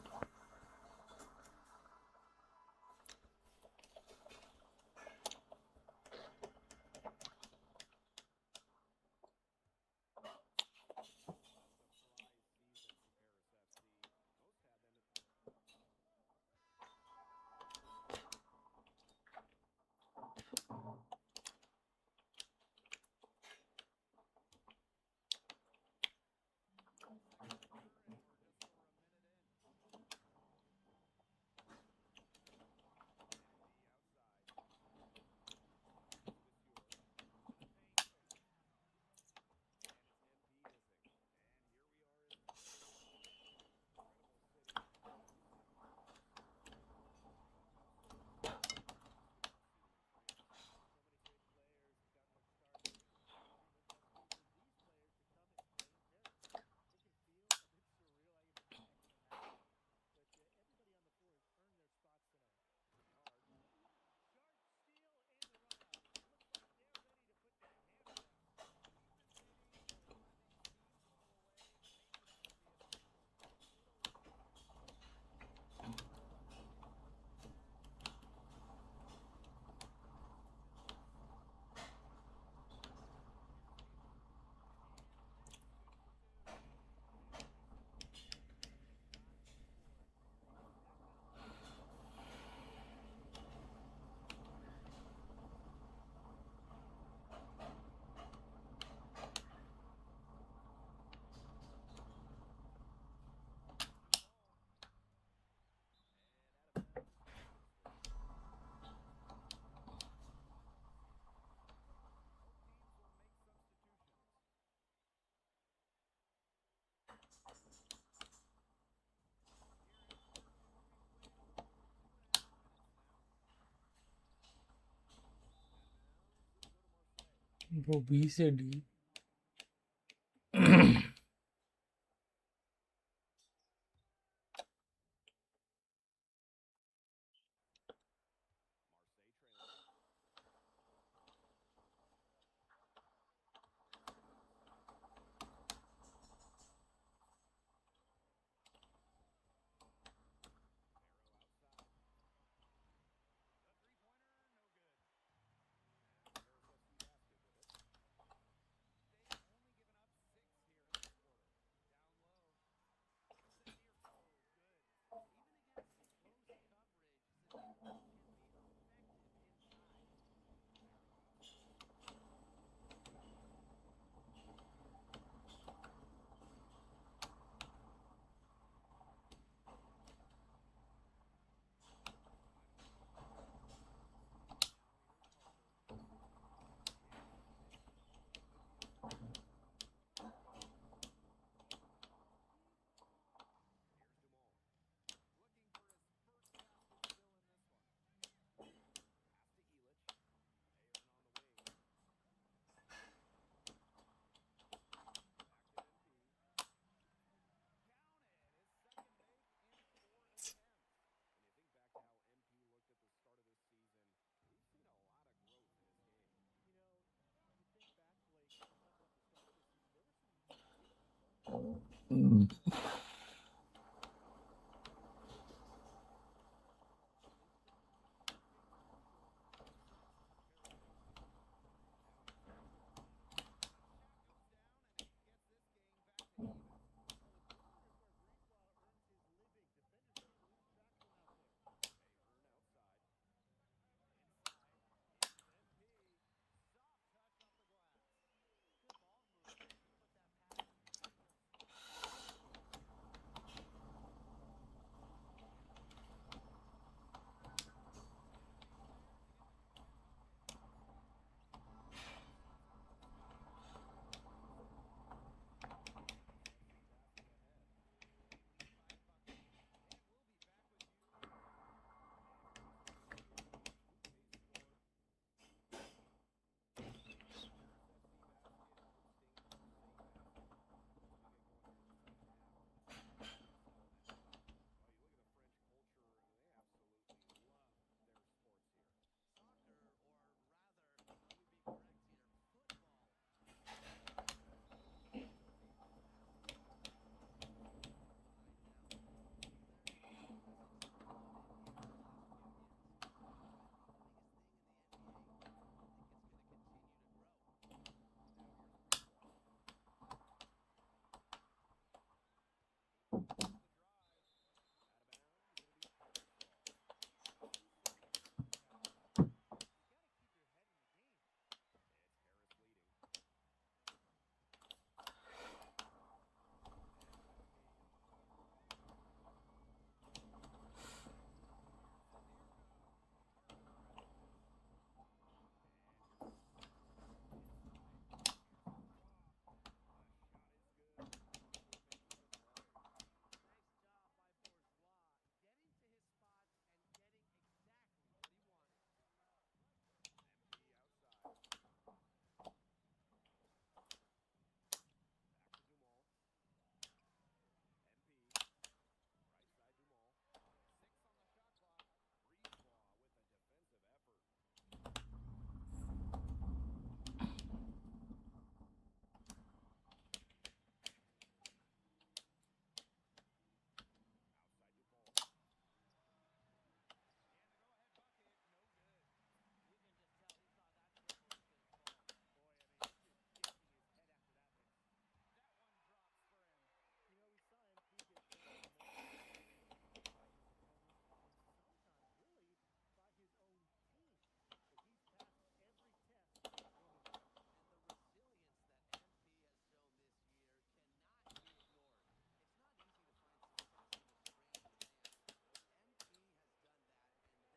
Bro, B से D.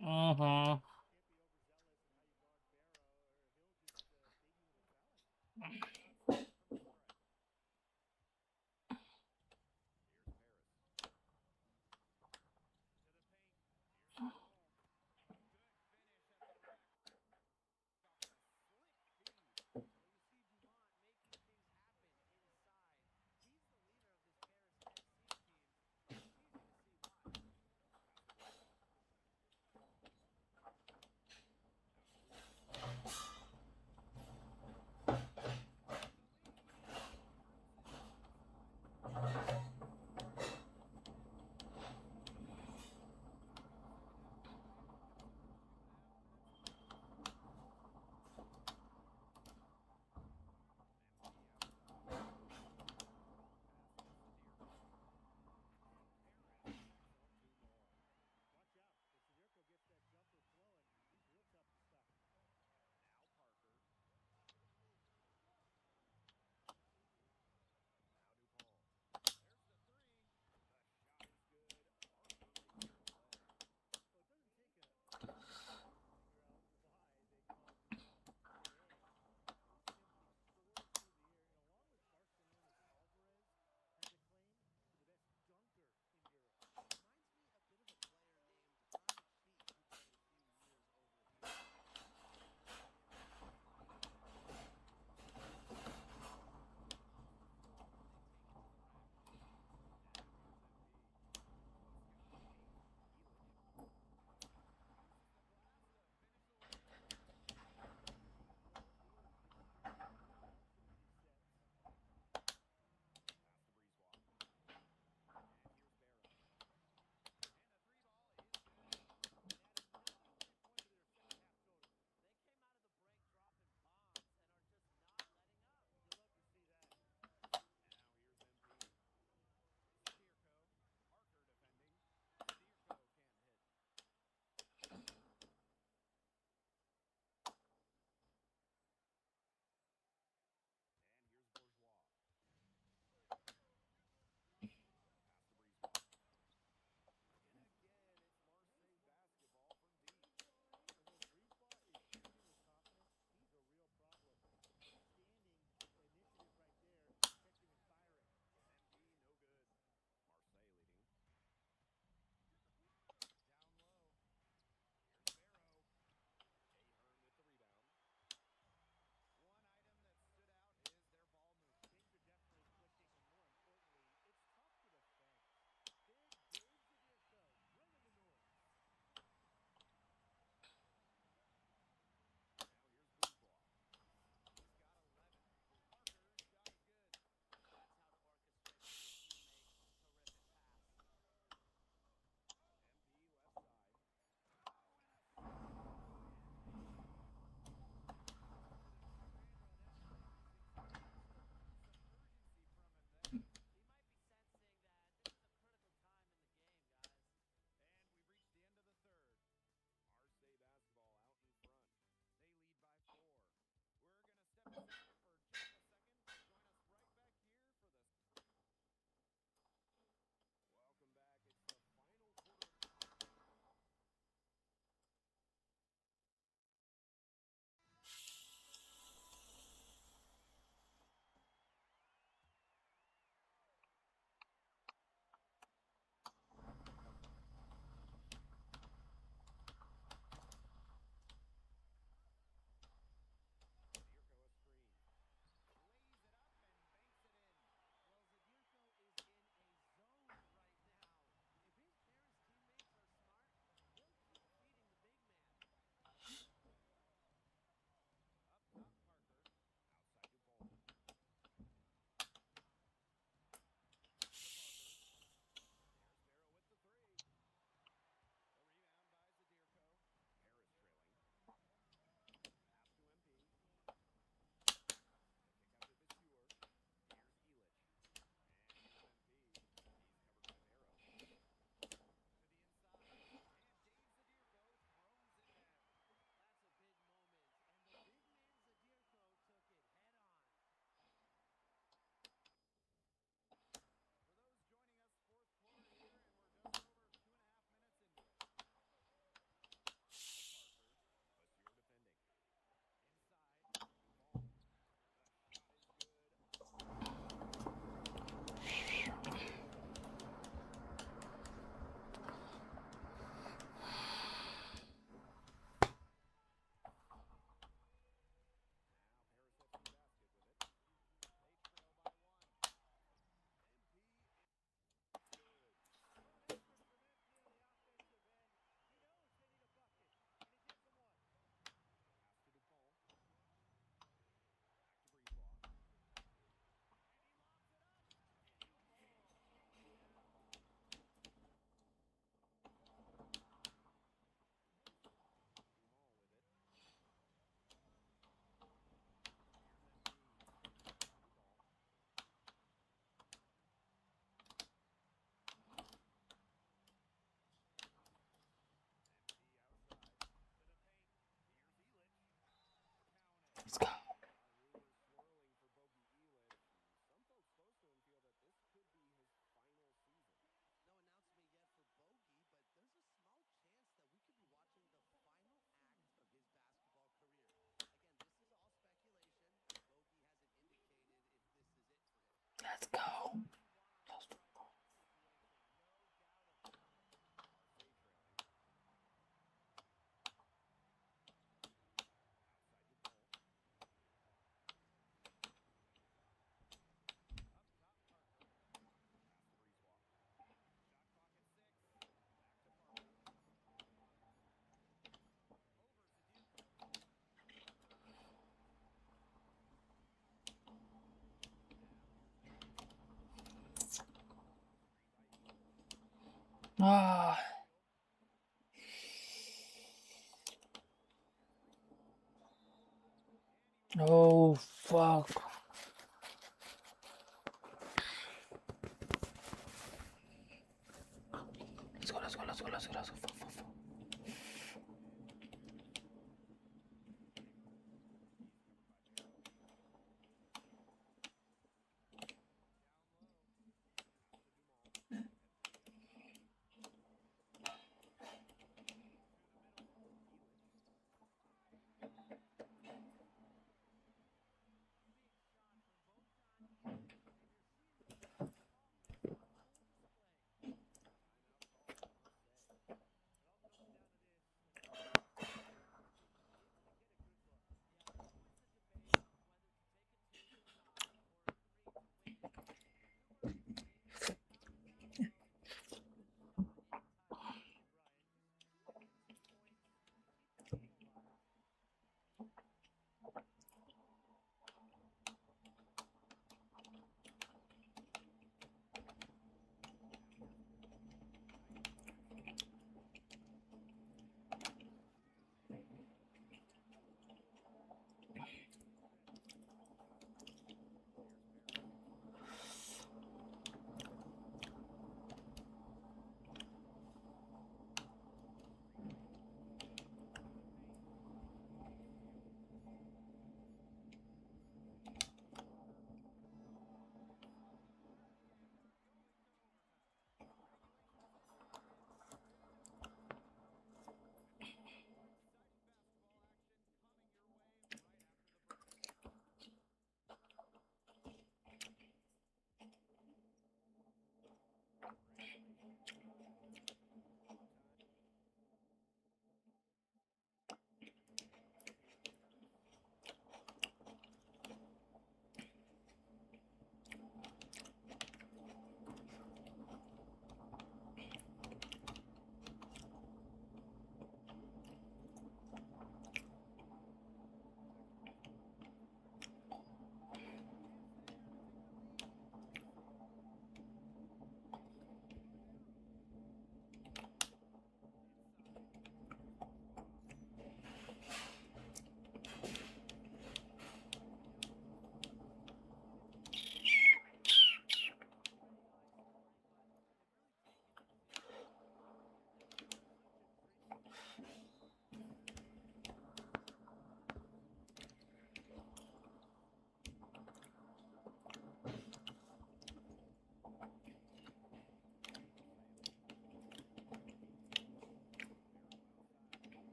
Mm-hmm. Let's go. No announcement yet for Bogey, but there's a small chance that we could be watching the final act of his basketball career. Again, this is all speculation. Bogey hasn't indicated if this is it for him. Let's go. Ah. Oh fuck. Let's go, let's go, let's go, let's go, let's go. Fuck, fuck, fuck.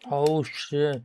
Oh shit.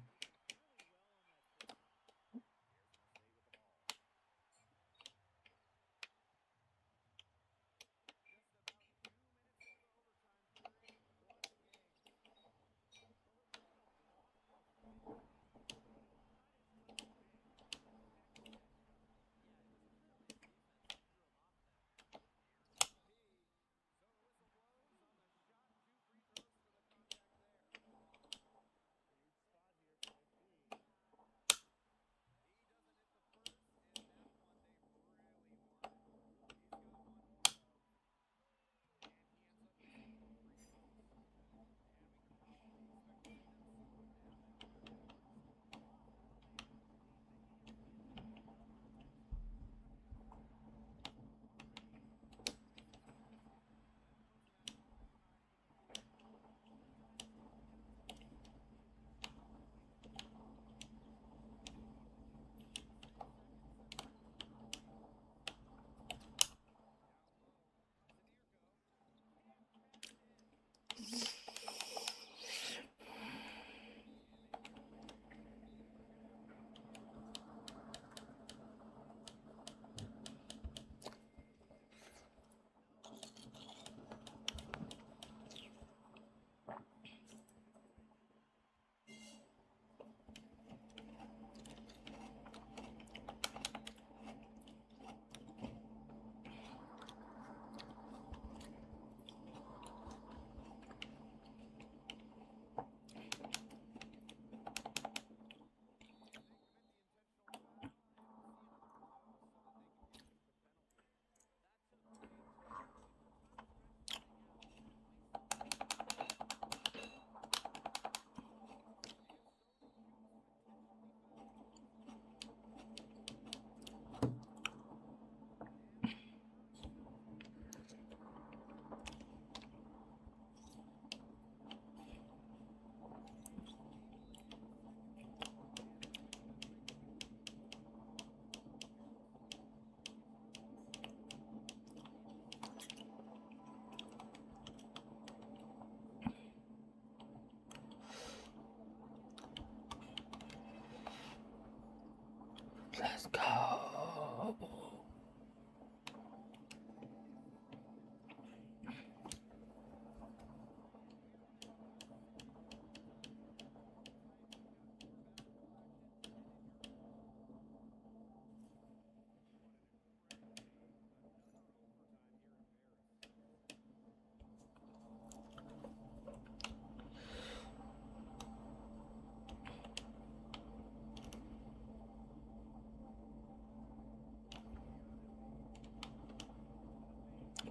Let's go.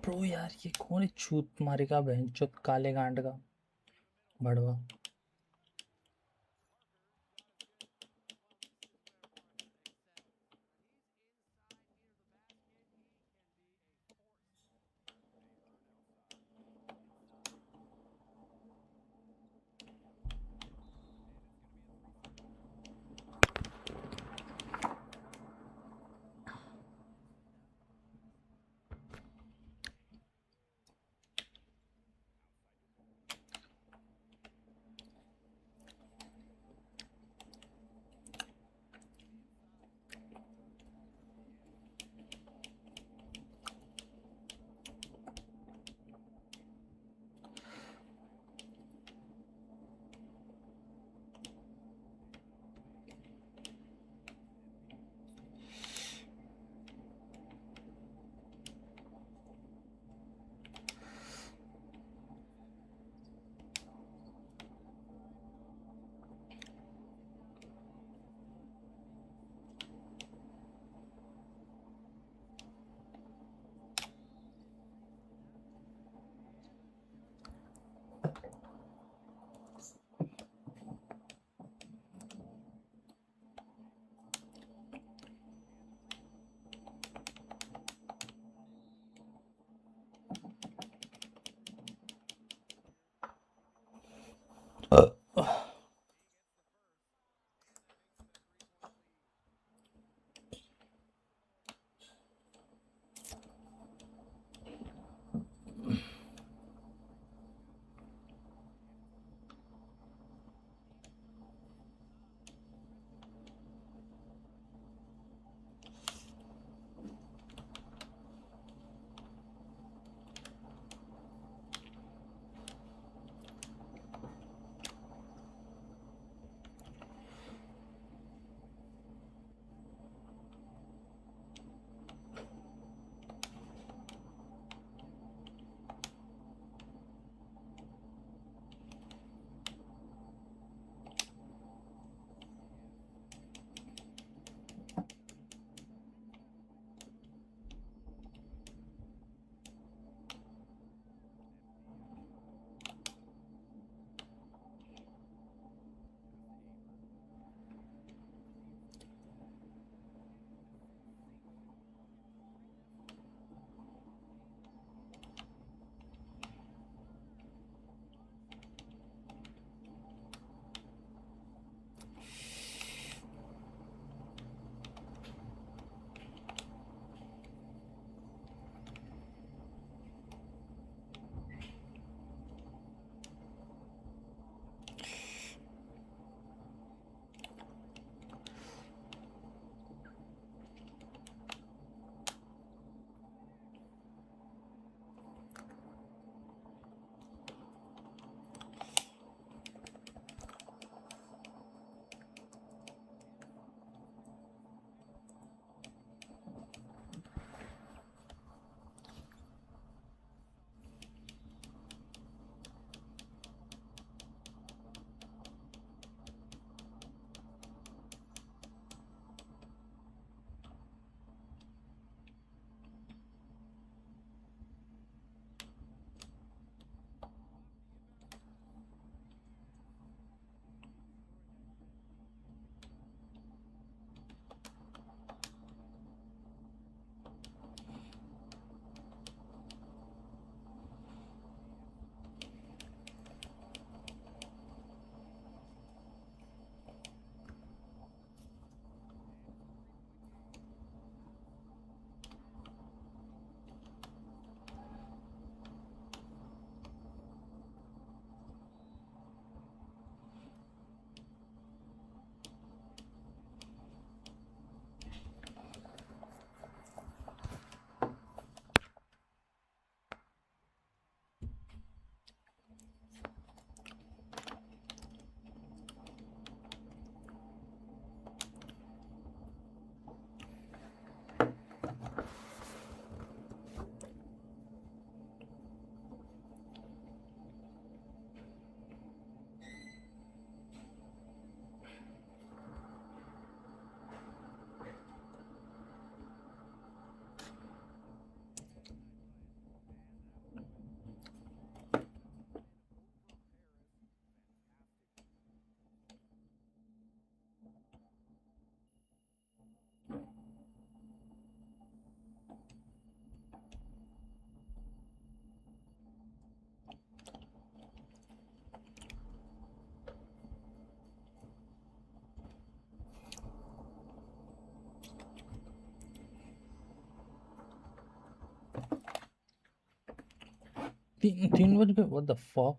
Bro यार ये कौन है छूत मारेगा बहनचोद काले गांड का बड़वा What the fuck?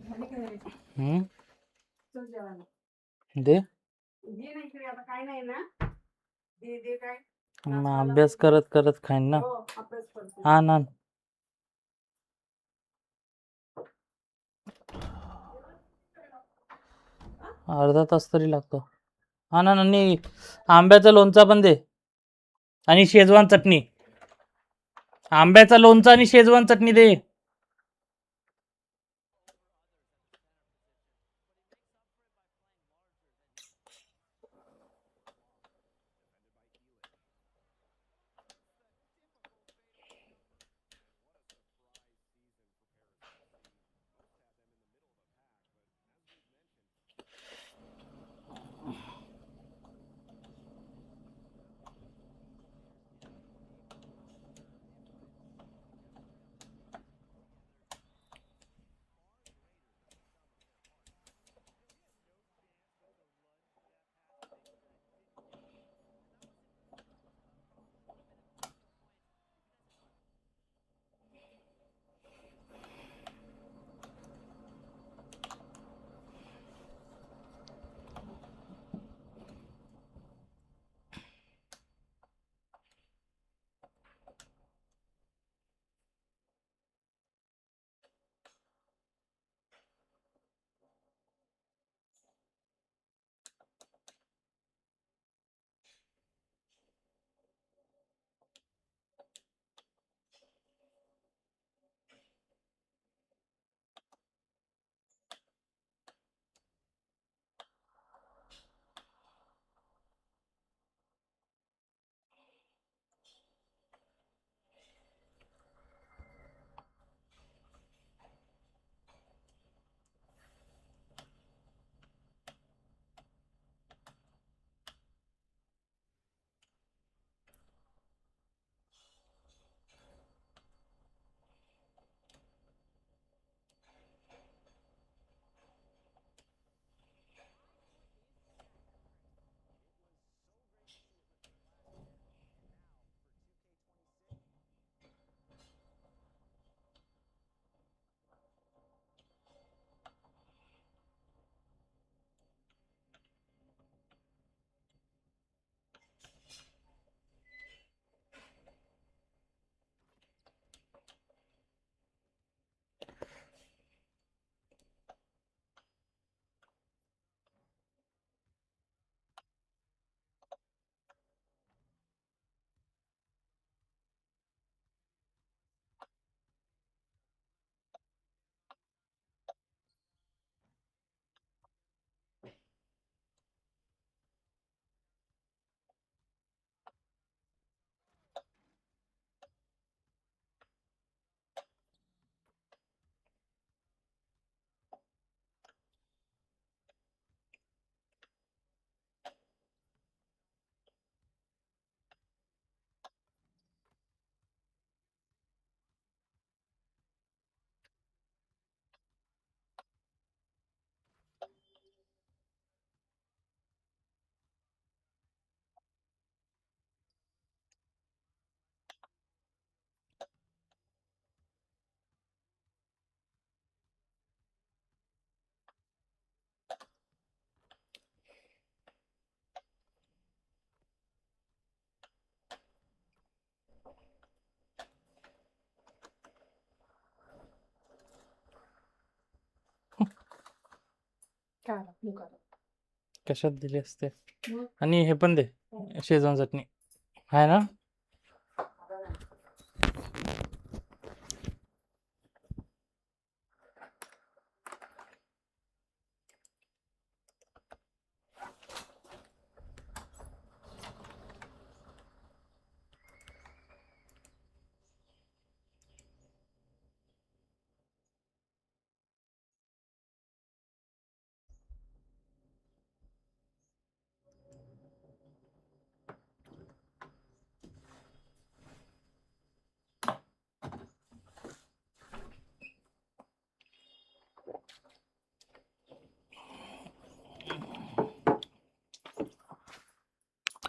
झाली का नाही? हम्म चल जेवायला. दे दे ना इकडे, आता काय नाही ना. दे दे काय. मग अभ्यास करत करत खाईन ना. हो, अभ्यास करते. हा ना. अर्धा तास तरी लागतो. हा ना. आणि आंब्याचा लोणचा पण दे आणि शेजवान चटणी. आंब्याचा लोणचा आणि शेजवान चटणी दे. कशात दिले असते मग? आणि हे पण दे शेजवान चटणी आहे ना.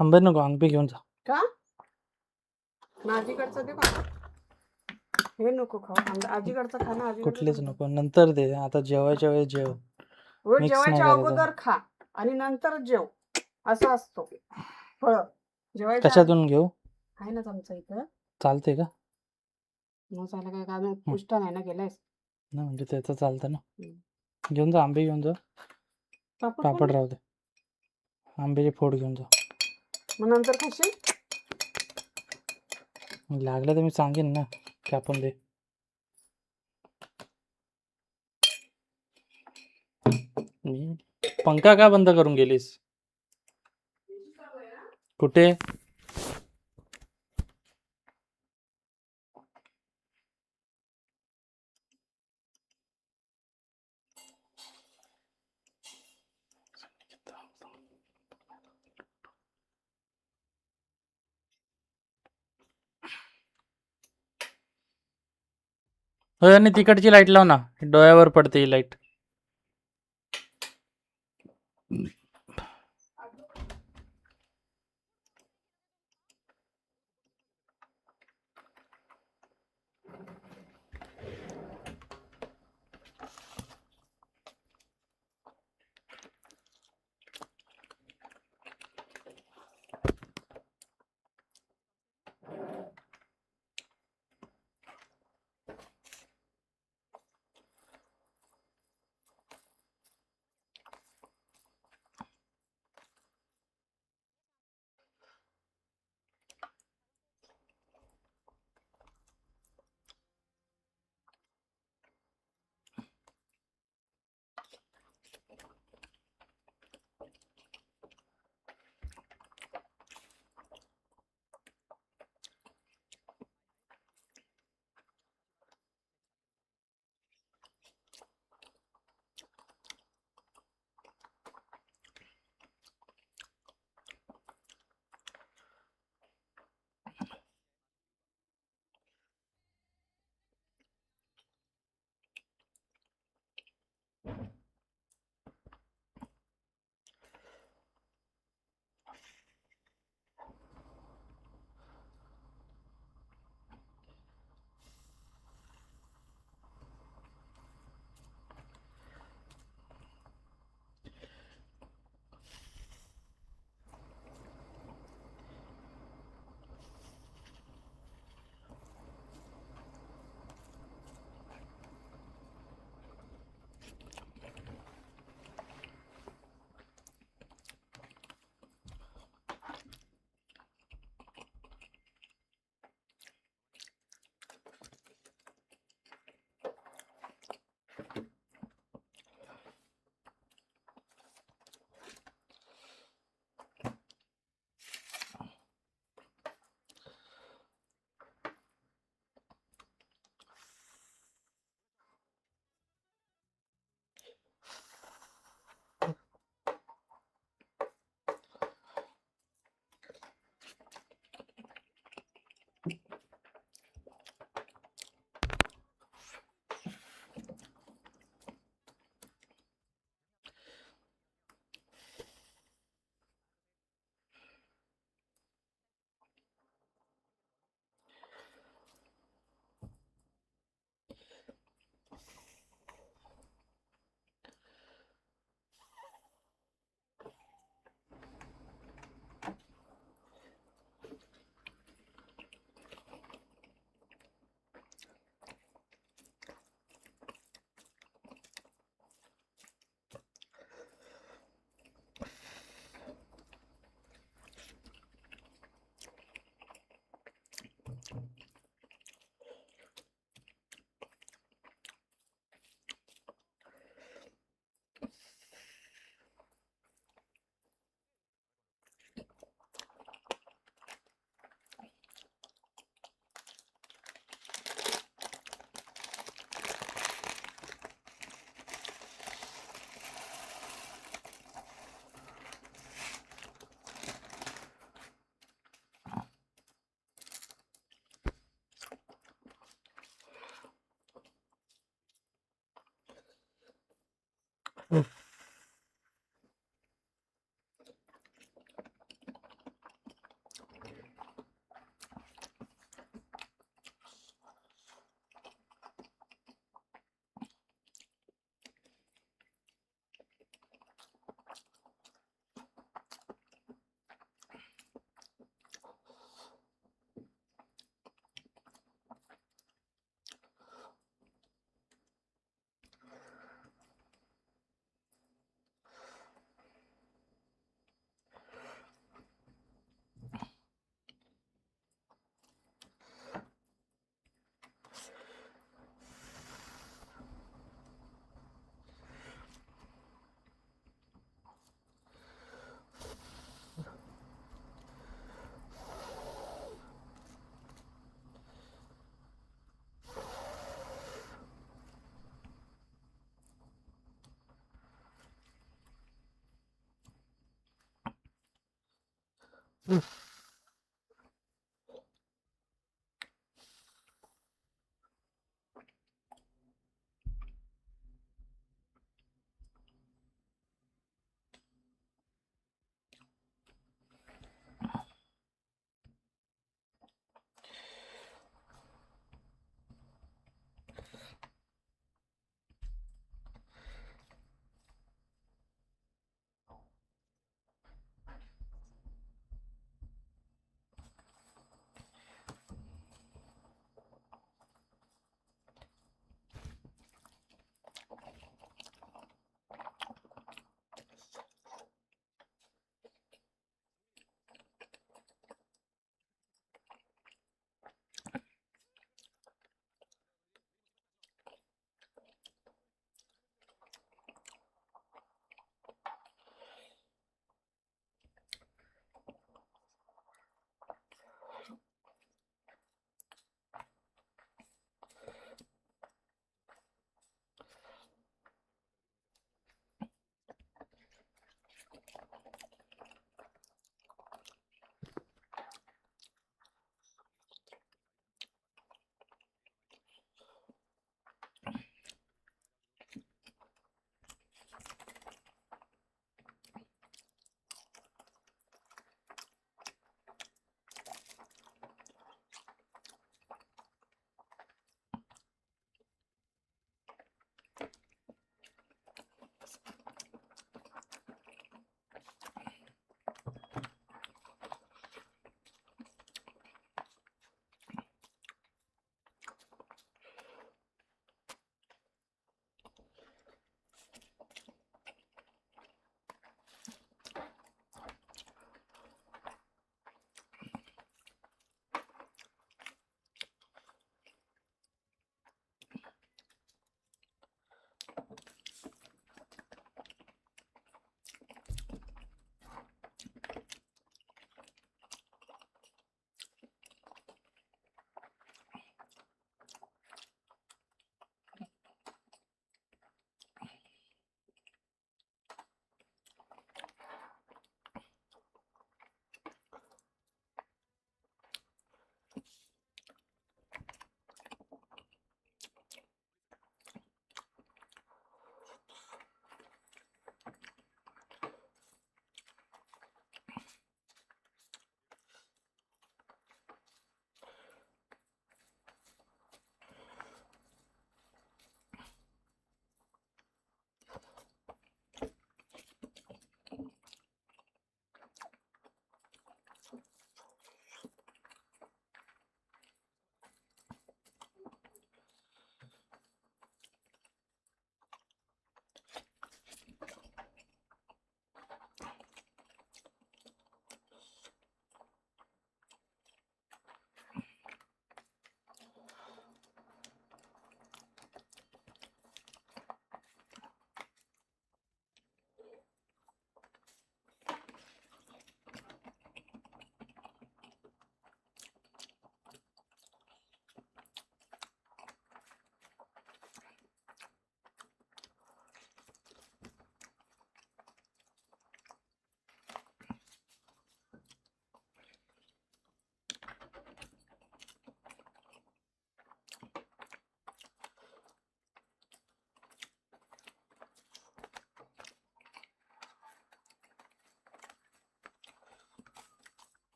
आंबे नको आंबे घेऊन जा. का आजीकडचं दे बा. हे नको खाऊ आजीकडचं खा ना. कुठलेच नको नंतर दे आता जेवायच्या वेळेस जेव. रोज मिक्स नाही जेवायच्या करायचं. अगोदर खा आणि नंतर जेव असं असतो फळ जेवायच्या कशातून घेऊ आहे ना चमचा इथं. चालते का मग चालेल काय काय पुष्टा नाही ना केलायस. ना म्हणजे त्याचं चालतं ना. घेऊन जा आंबे घेऊन जा. पापड राहू दे. आंब्याचे फोड घेऊन जा. मग नंतर खाशील. लागलं तर मी सांगेन ना की आपण दे. पंखा का बंद करून गेलीस कुठे. आणि तिकडची लाईट लाव ना डोळ्यावर पडते ही लाईट.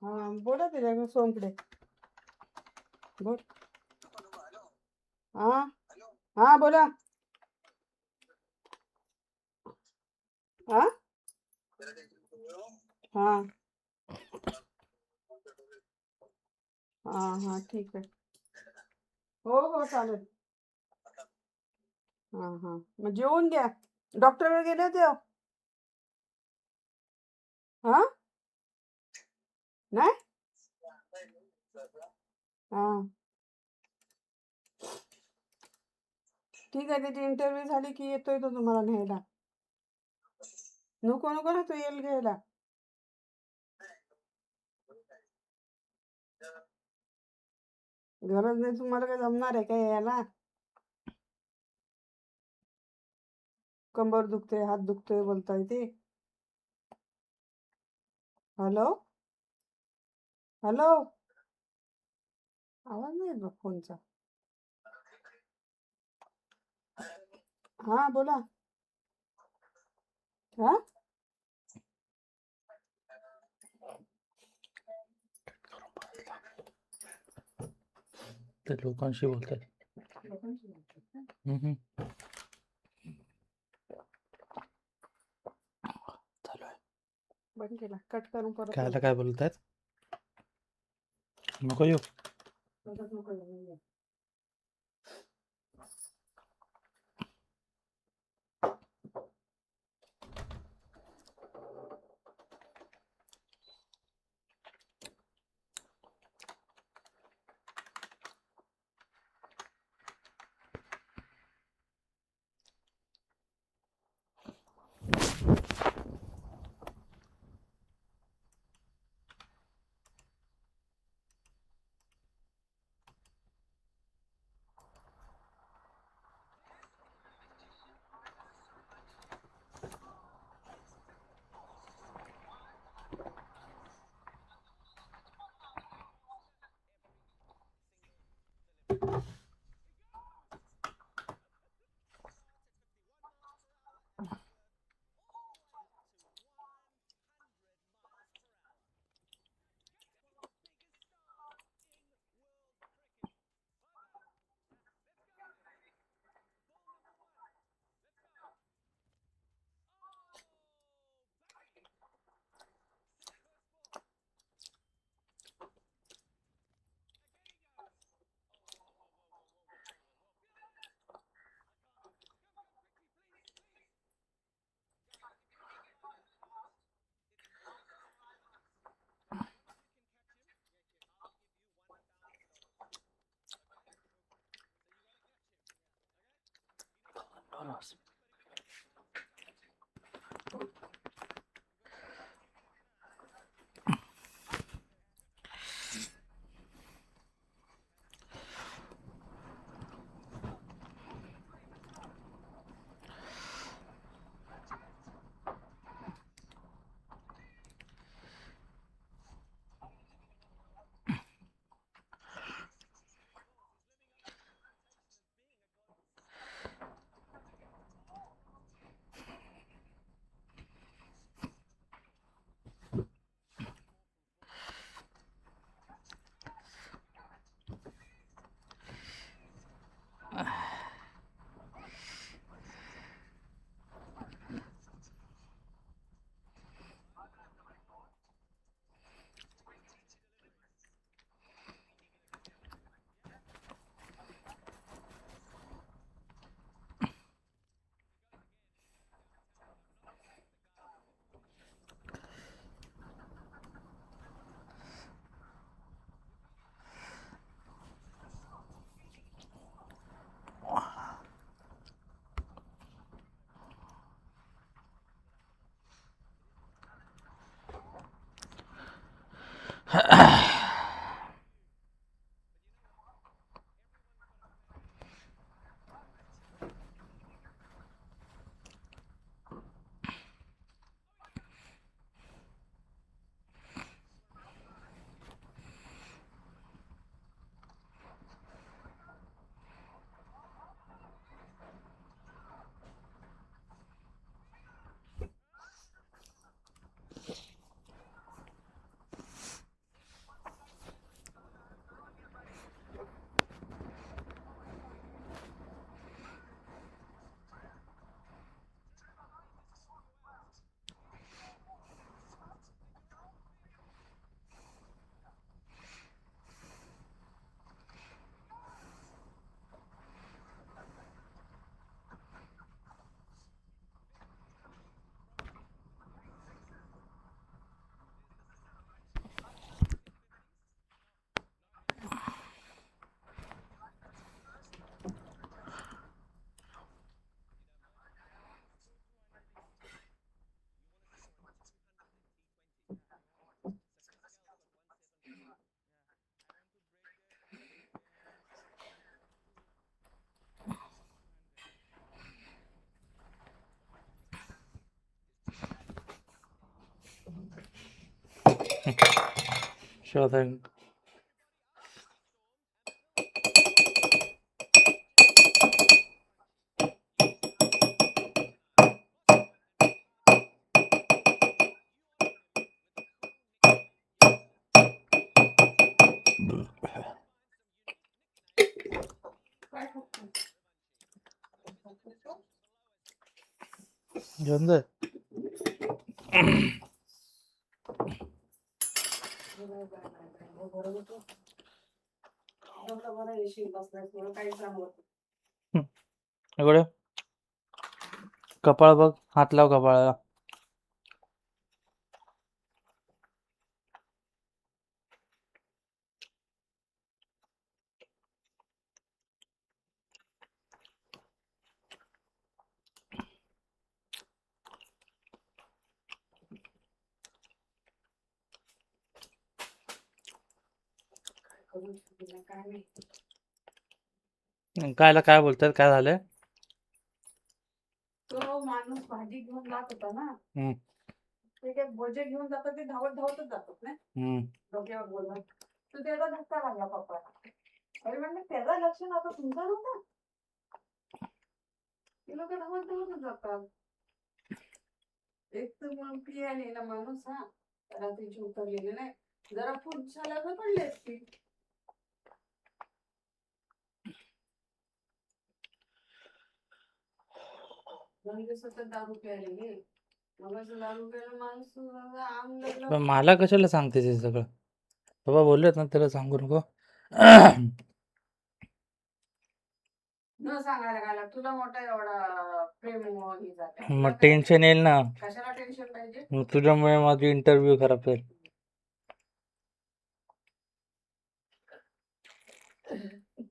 हा बोला त्याच्या सोनकडे बोल. हा हा बोला. हा हा हा ठीक आहे. हो हो चालेल. हा हा मग जेवून घ्या. डॉक्टरकडे गेले होते हो? हा नाही हा ठीक आहे. त्याची इंटरव्ह्यू झाली की येतोय तो तुम्हाला न्यायला. नको नको ना तो येईल घ्यायला. गरज नाही तुम्हाला काय जमणार आहे काय यायला? कंबर दुखते हात दुखतोय बोलताय ते. हॅलो हॅलो आवाज नाही येत बघ फोनचा. हा बोला. हा ते लोकांशी बोलतात. लोकांशी बोलतात का? हम्म. बंद केला कट करून परत कायला लावते. काय बोलतायत? नको येऊ. परत नको लावू. Sure thing. घेऊन दे. बरं येशील बसलाय तुला काही सांगत. इकडे कपाळ बघ, हात लाव कपाळाला. काय नाही. कायला काय बोलतात, काय झालंय? तो माणूस भाजी घेऊन जात होता ना, हम्म, ते काय भजे घेऊन जातात ते धावत धावतच जातात ना हम्म. डोक्यावर बोलत. तर त्याला धक्का लागला पप्पाला. अरे म्हणलं त्याचा लक्ष नव्हतं, तुमचा नव्हता. ते लोक धावत धावतच जातात. एक तर मग पियाने ना माणूस, हा रात्रीची उतरलेले नाही, जरा पुढच्या झाल्यावर पडले असते. दोन दिवसात दारू प्यायले, मग असं दारू प्यायला माणूस अंग पण मला कशाला सांगतेस हे सगळं? बाबा बोललेत ना, त्याला सांगू नको. न सांगायला काय तुला मोठा एवढा प्रेम हे झालं. मग टेन्शन येईल ना. कशाला टेन्शन पाहिजे? मग तुझ्यामुळे माझी इंटरव्ह्यू खराब होईल.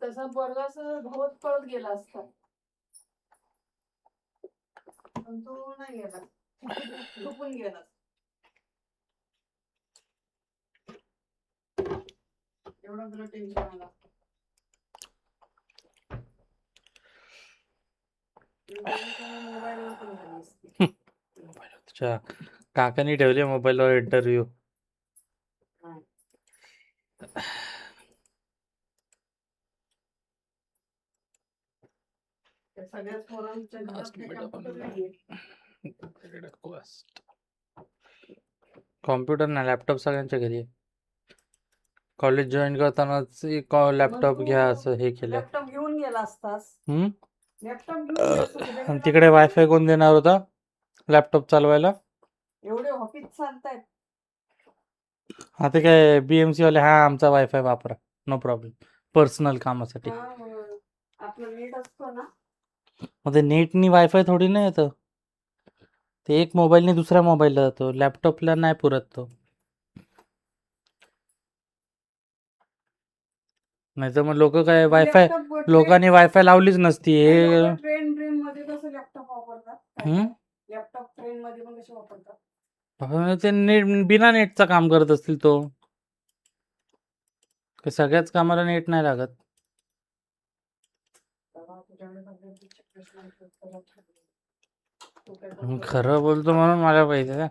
तसा बरगास धावत पळत गेला असता, पण तो नाही गेला, झोपून गेला. एवढं तुला टेन्शन आला. मोबाईलवर पण झाली असती. अच्छा, काकांनी ठेवले मोबाईलवर इंटरव्ह्यू. त्या सगळ्याच पोरांच्या घरात ते कॉम्प्युटर नाहीये. कॉम्प्युटर ना लॅपटॉप सगळ्यांच्या घरी आहे. कॉलेज जॉईन करतानाच लॅपटॉप घ्या असं हे केलं. लॅपटॉप घेऊन गेला असतास. हम्म. लॅपटॉप घेऊन गेला असतास. आणि तिकडे वायफाय कोण देणार होता लॅपटॉप चालवायला? एवढे ऑफिस चालतायत. आता काय BMC वाले, हा आमचा वायफाय वापरा, नो प्रॉब्लेम, पर्सनल कामासाठी. आपलं नेट असतो ना, मग ते नेटनी वायफाय थोडी नाही येतं. ते एक मोबाईलने दुसऱ्या मोबाईलला जातो, लॅपटॉपला नाही पुरत तो. नाही तर मग लोक काय वायफाय, लोकांनी वायफाय लावलीच नसती. हे ट्रेन मध्ये कसं लॅपटॉप वापरतात? लॅपटॉप ट्रेन मध्ये पण कसे वापरतात? ते नेट बिना नेटचं काम करत असतील. तो सगळ्याच कामाला नेट नाही लागत. खरं बोलतो म्हणून मला पाहिजे.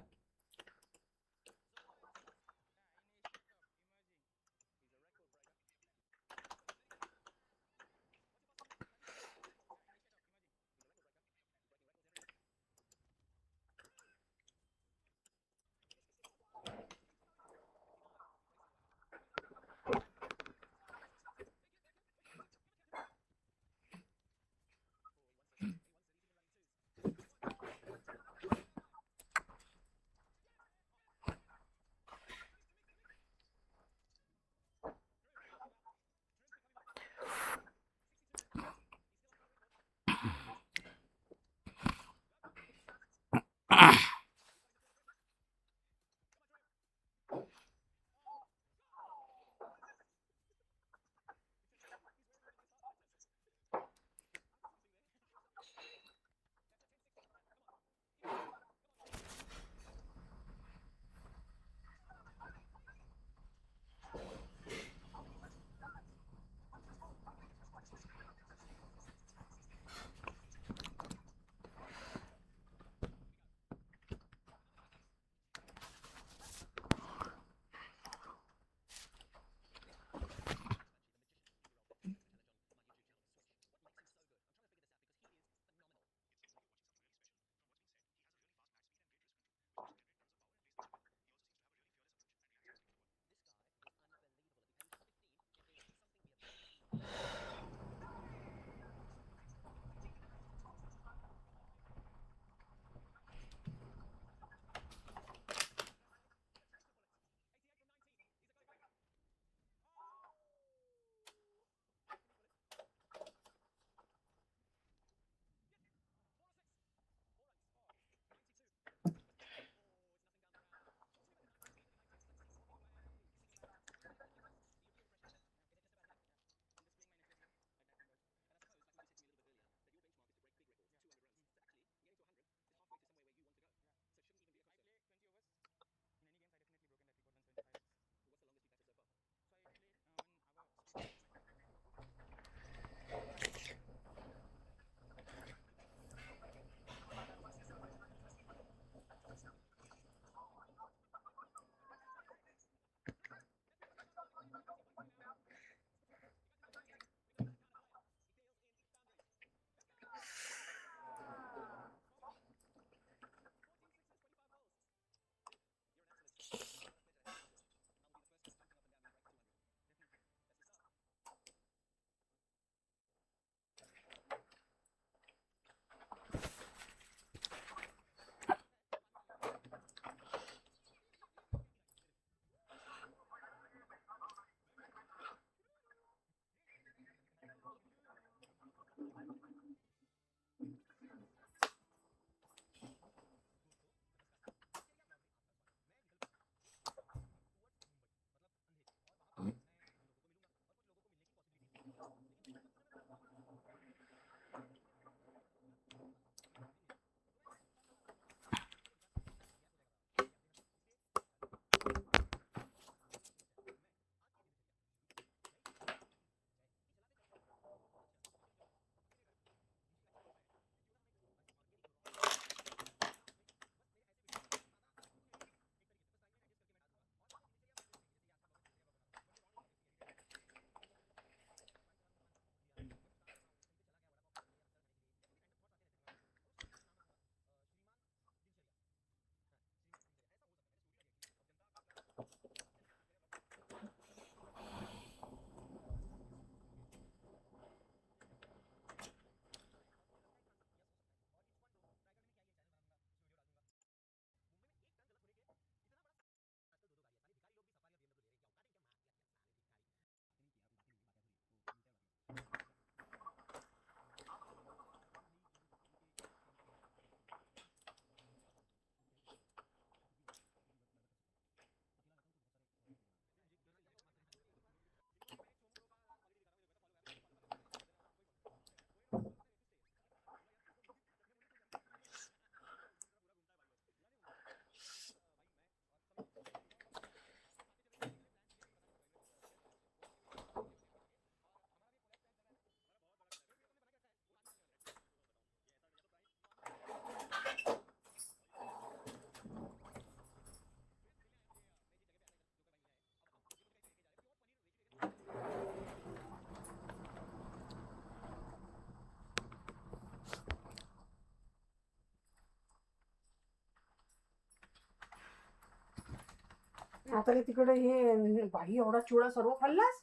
आता तिकडे हे बाई एवढा चिवडा सर्व खाल्लास?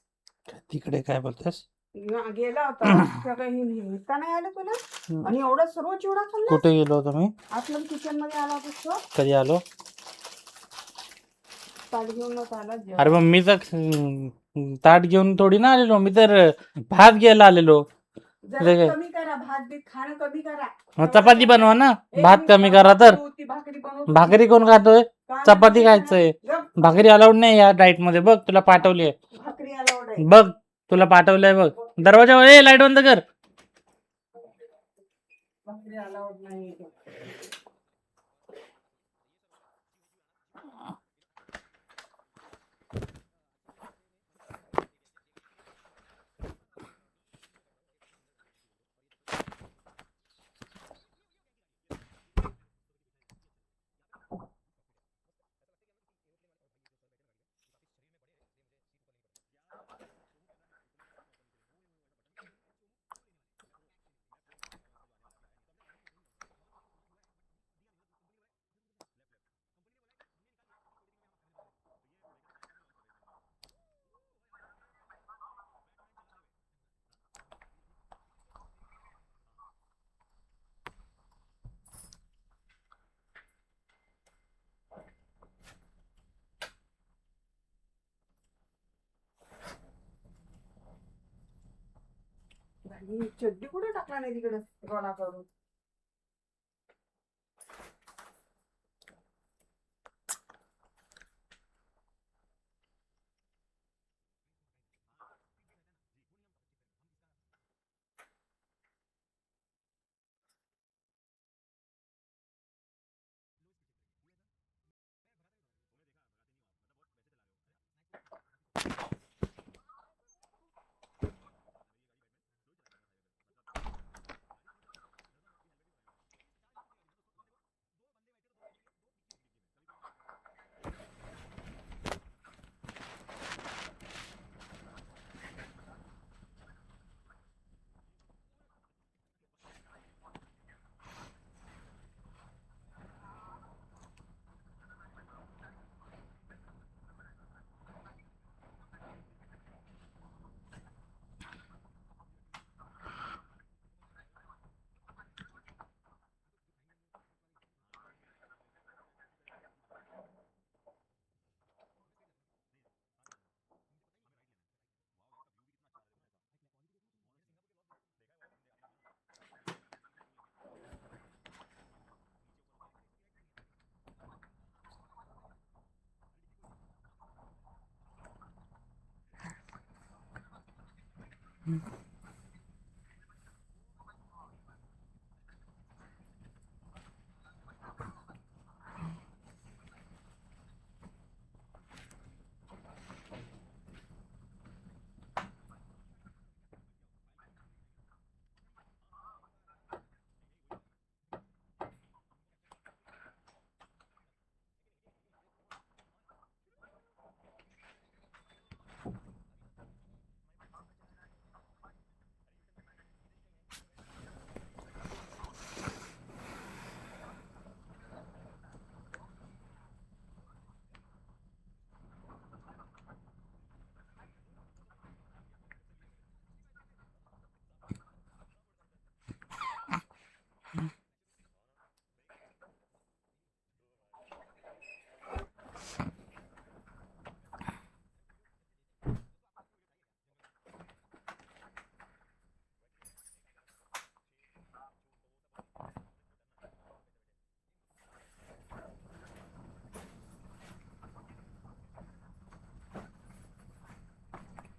तिकडे काय बोलतेस? गेला होता काही हिता नाही आलं तुला आणि एवढा सर्व चिवडा खाल्ला? कुठे गेलो होतो मी? आतलं किचन मध्ये आला होतास तो? कधी आलो? ताट घेऊन आला अरे मग मी तर ताट घेऊन थोडी ना आलेलो, मी तर भात घ्यायला आलेलो. जरा कमी करा, भात बीत खाणं कमी करा. मग चपाती बनवा ना, भात कमी करा तर. भाकरी कोण खातोय? चपाती खायचंय. भाकरी अलाउड नाही या डाएट मध्ये. बघ तुला पाठवलीये, भाकरी अलाउड आहे. बघ तुला पाठवलंय बघ. दरवाजा ए लाईट बंद कर. भाकरी अलाउड नाही. चड्डी कुठे टाकला नाही तिकडे रोडा करून?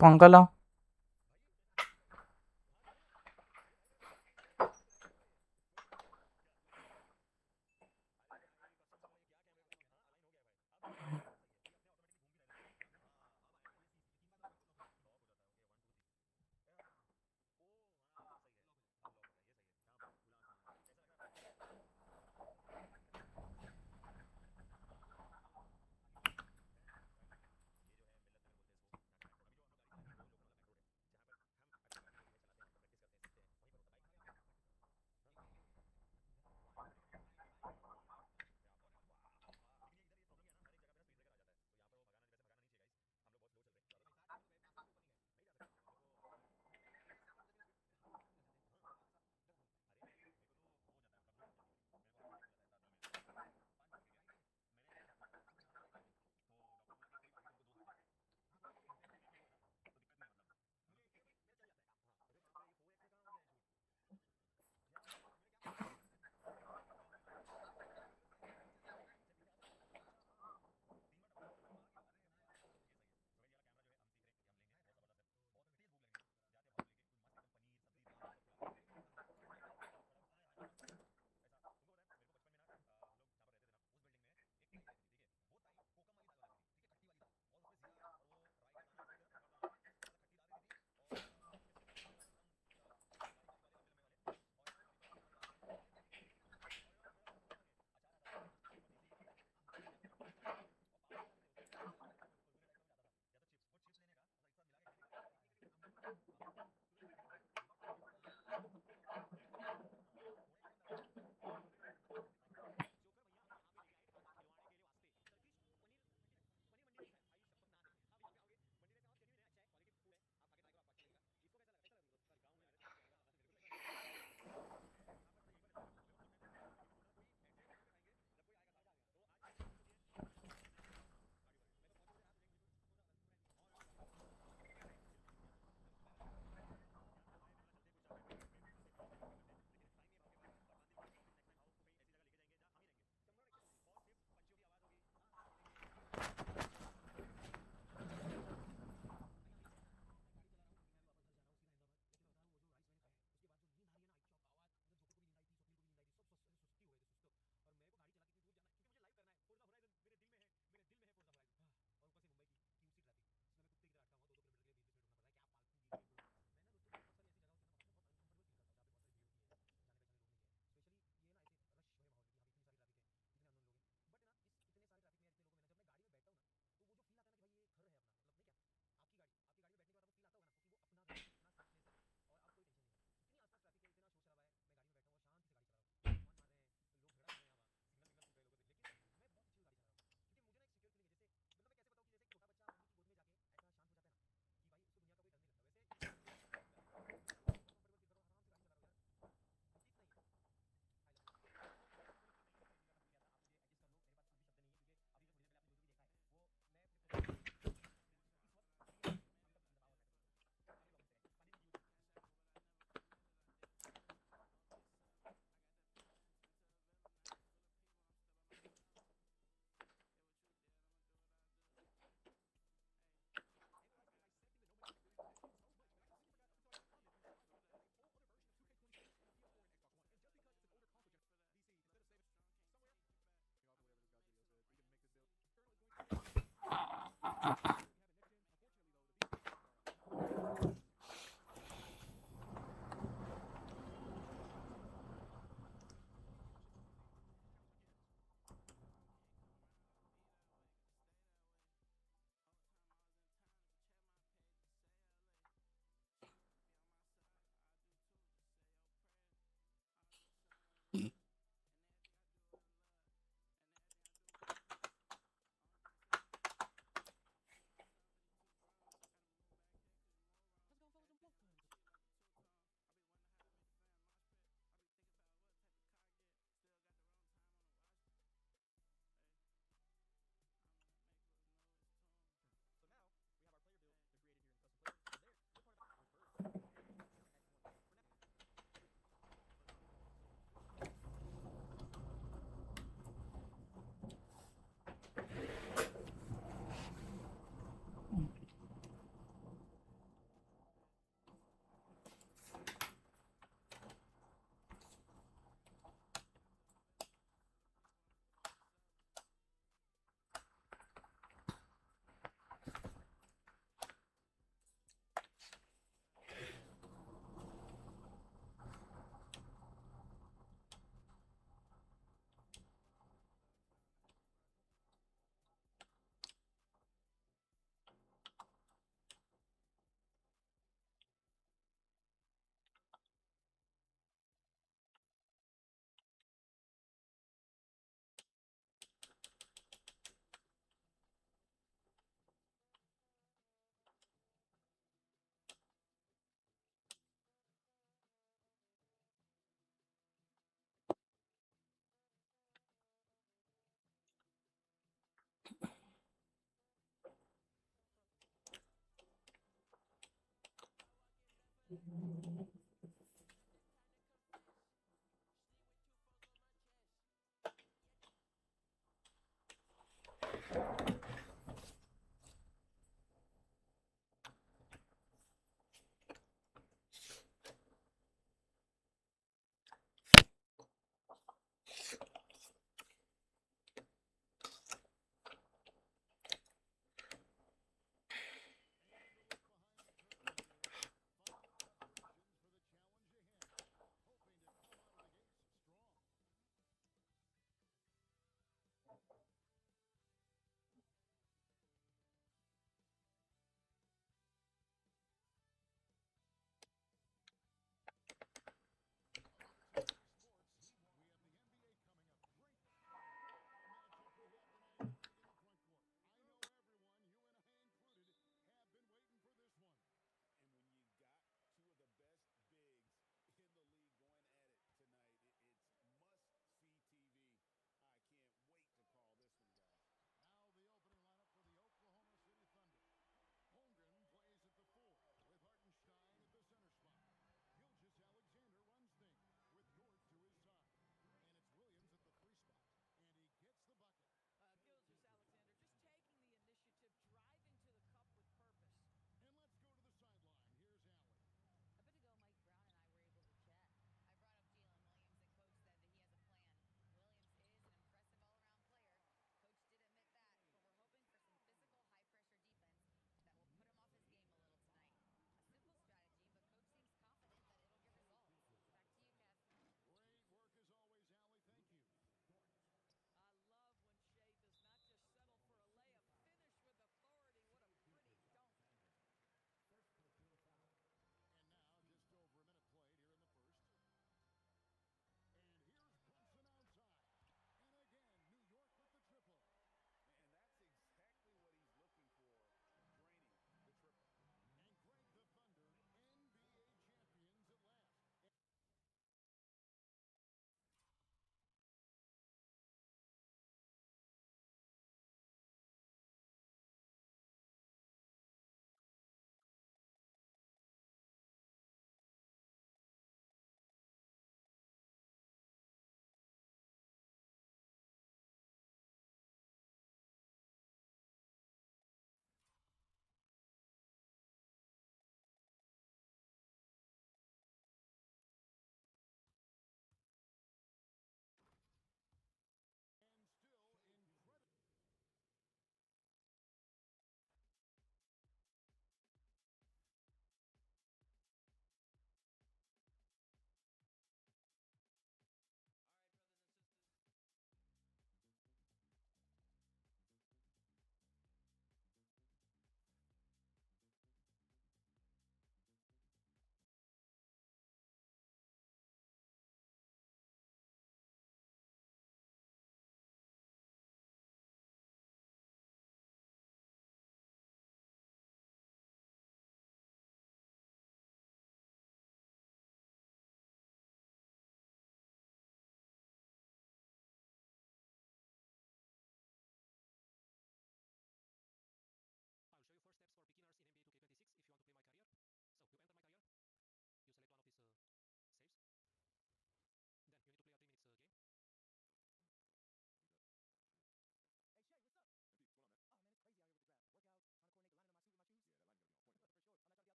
पंखा लाव.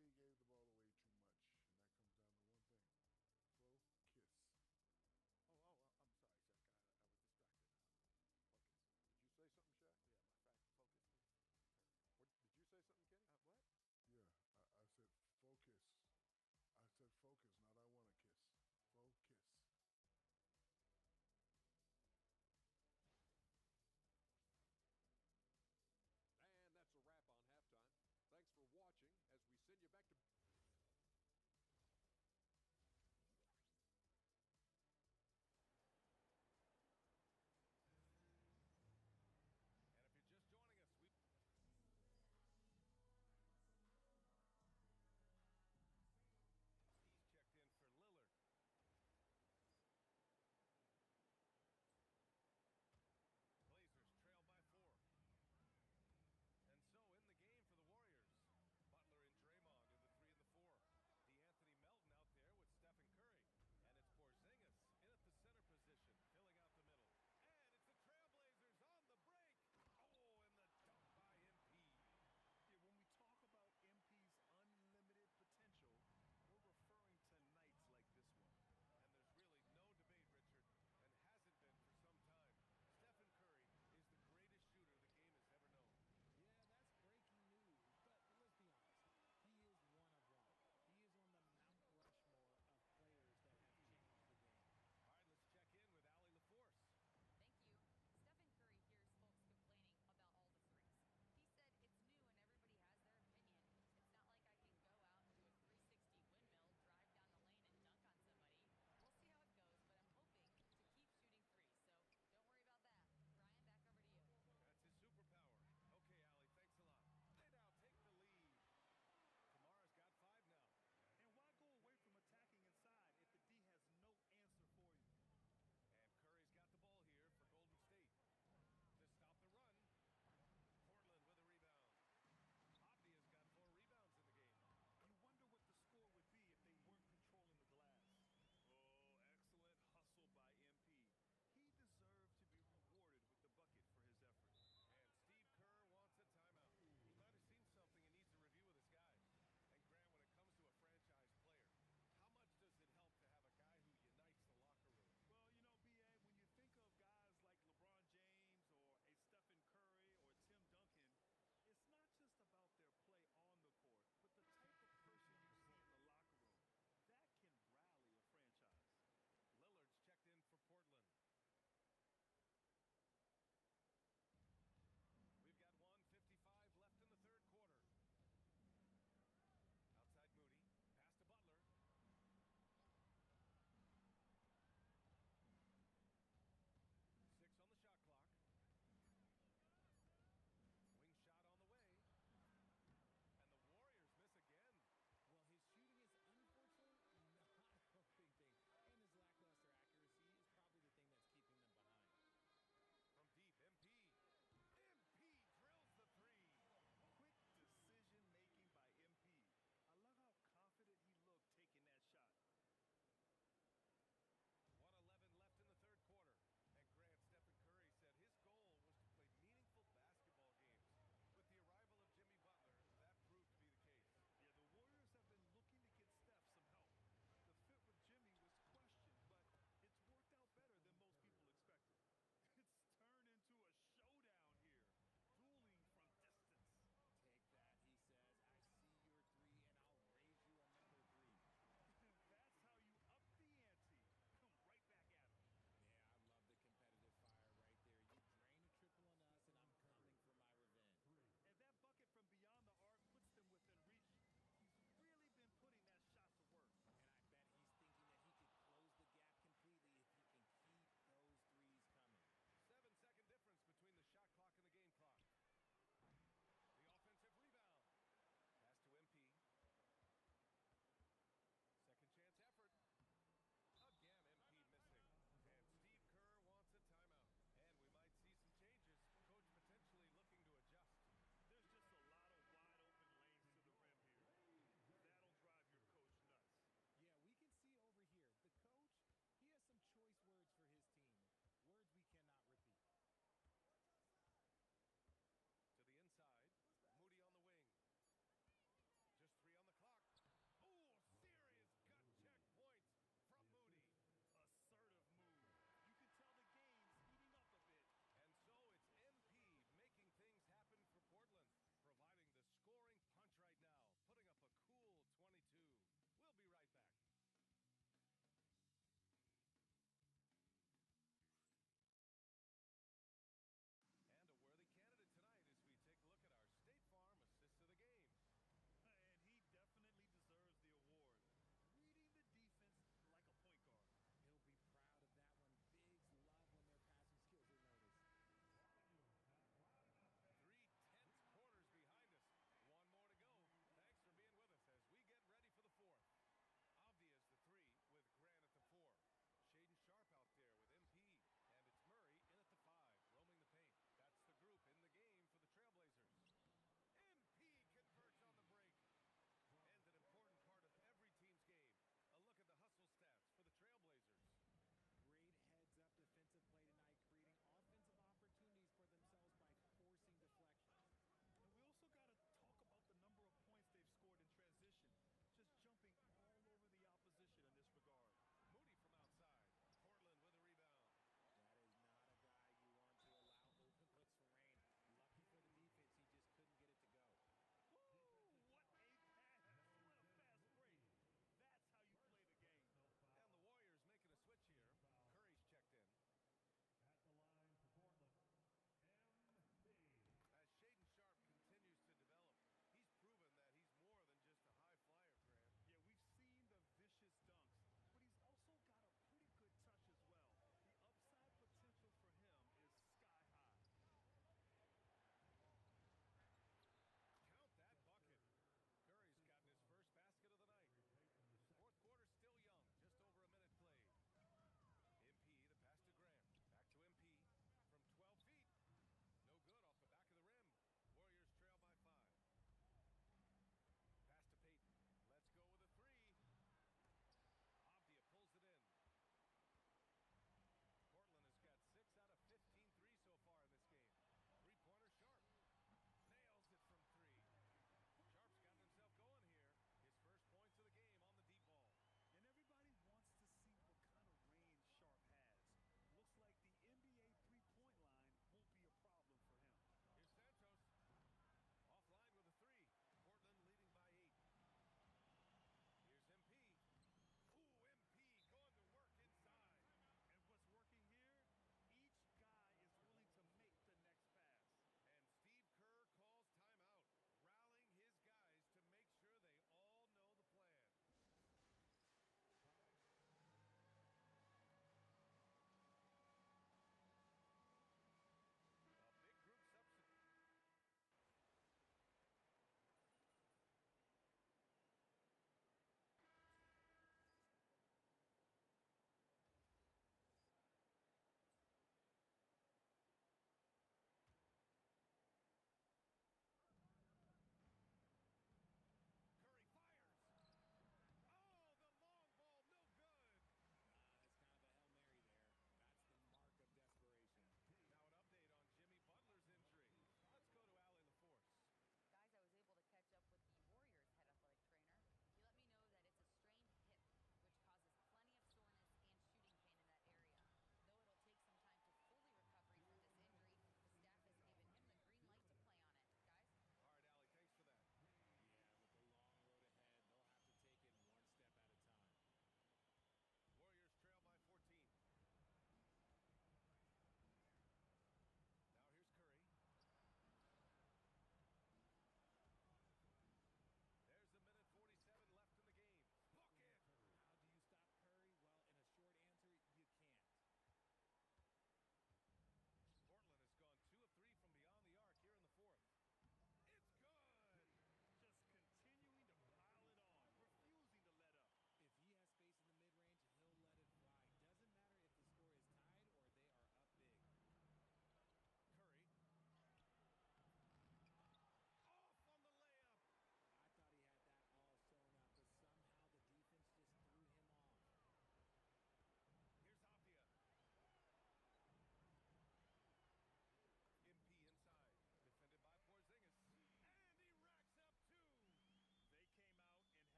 He gave the ball away too much, and that comes down to one thing. Focus. Oh, I'm sorry, Shaq. I was distracted. Focus. Did you say something, Shaq? Yeah, my focus was terrible. What, did you say something, Kenny? What? Yeah, I said focus. I said focus, not I want to kiss. Focus. And that's a wrap on halftime. Thanks for watching as we send you back to...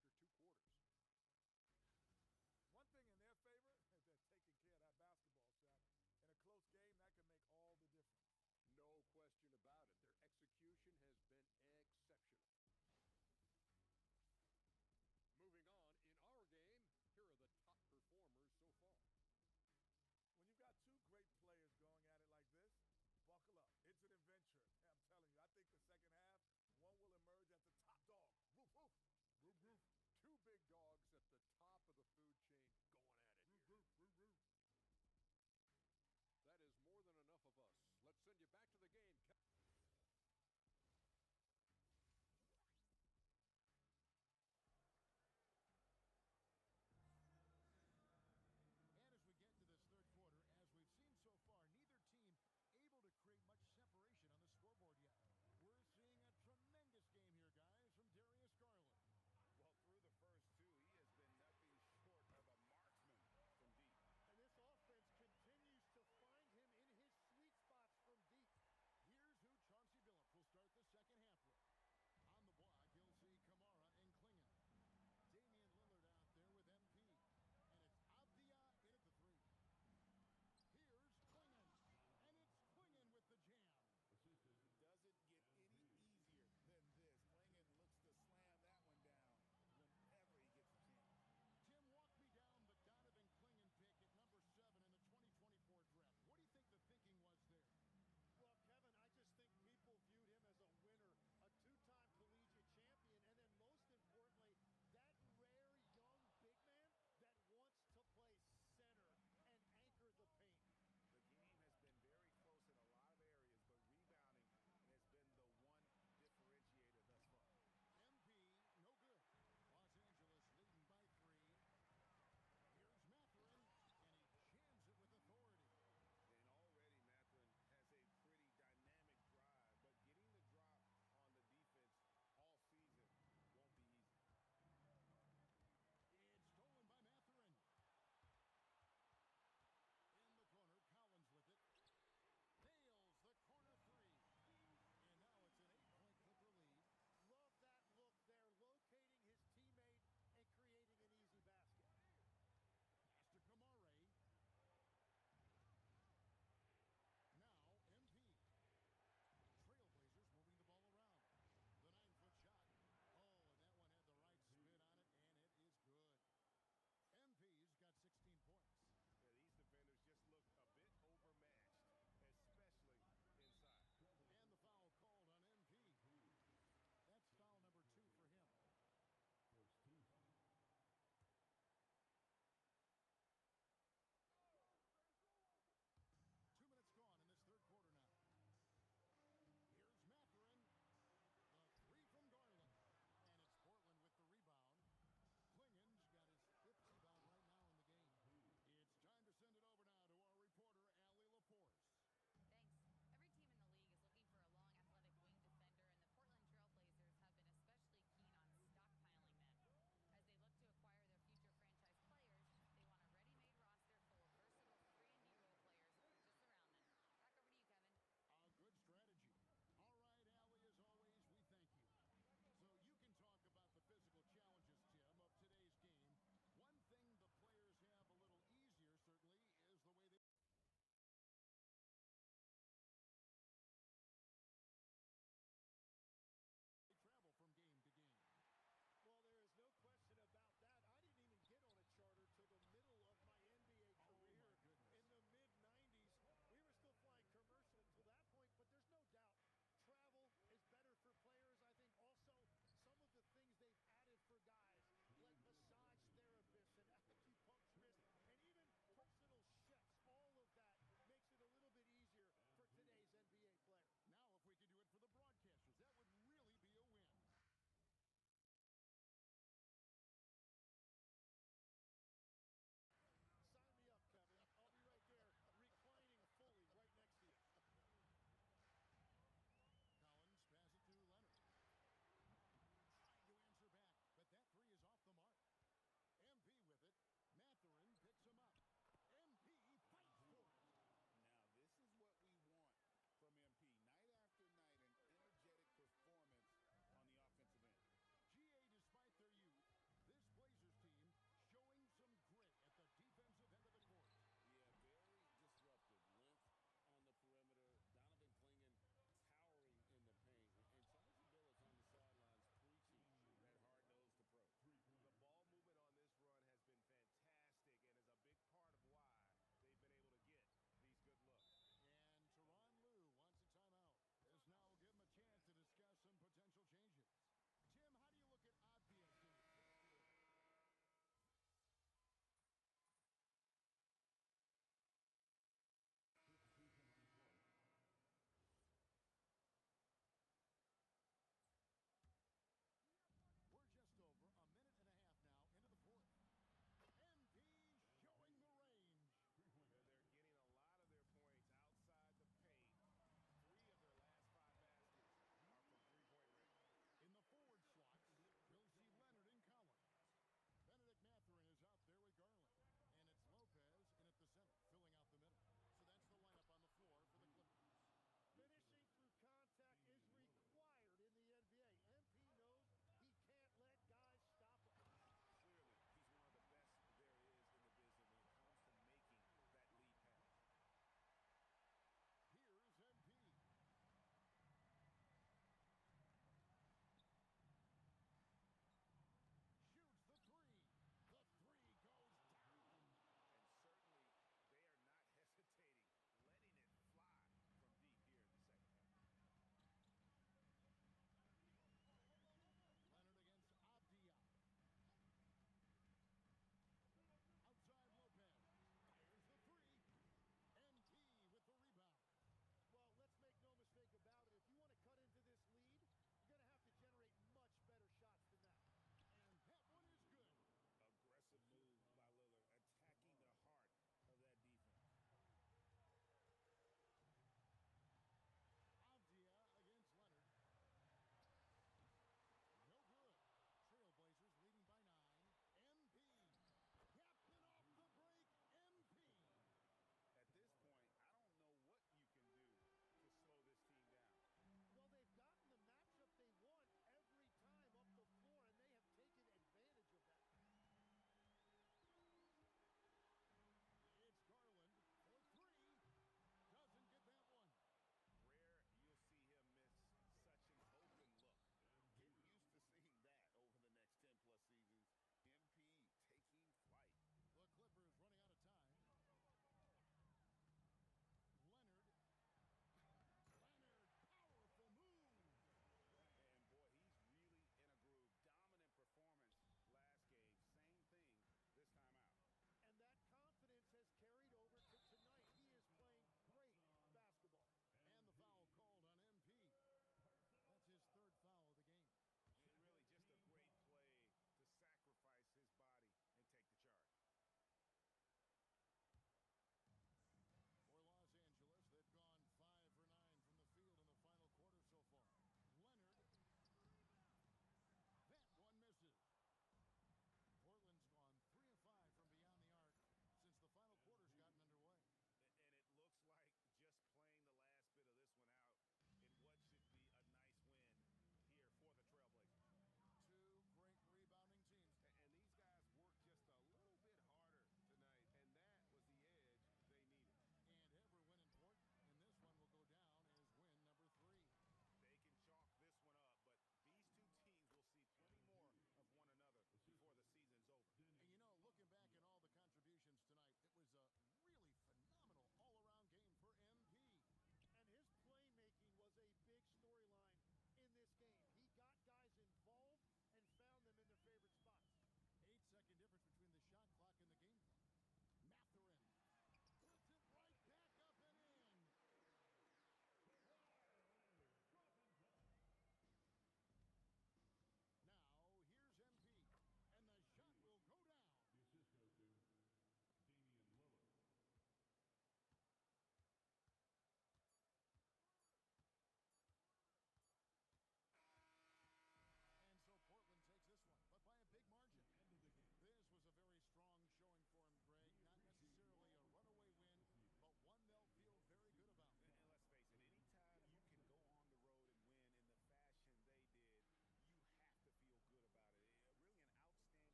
after 2 quarters. One thing in their favor, they're taking care of that basketball, Shaq. In a close game, that can make all the difference. No question about it. Their execution has been exceptional. Moving on, in our game, here are the top performers so far. When you've got 2 great players going at it like this, buckle up. It's an adventure. I'm telling you, I think the second half, one will emerge as the top dog. Woof, woof. Whoop, whoop. 2 big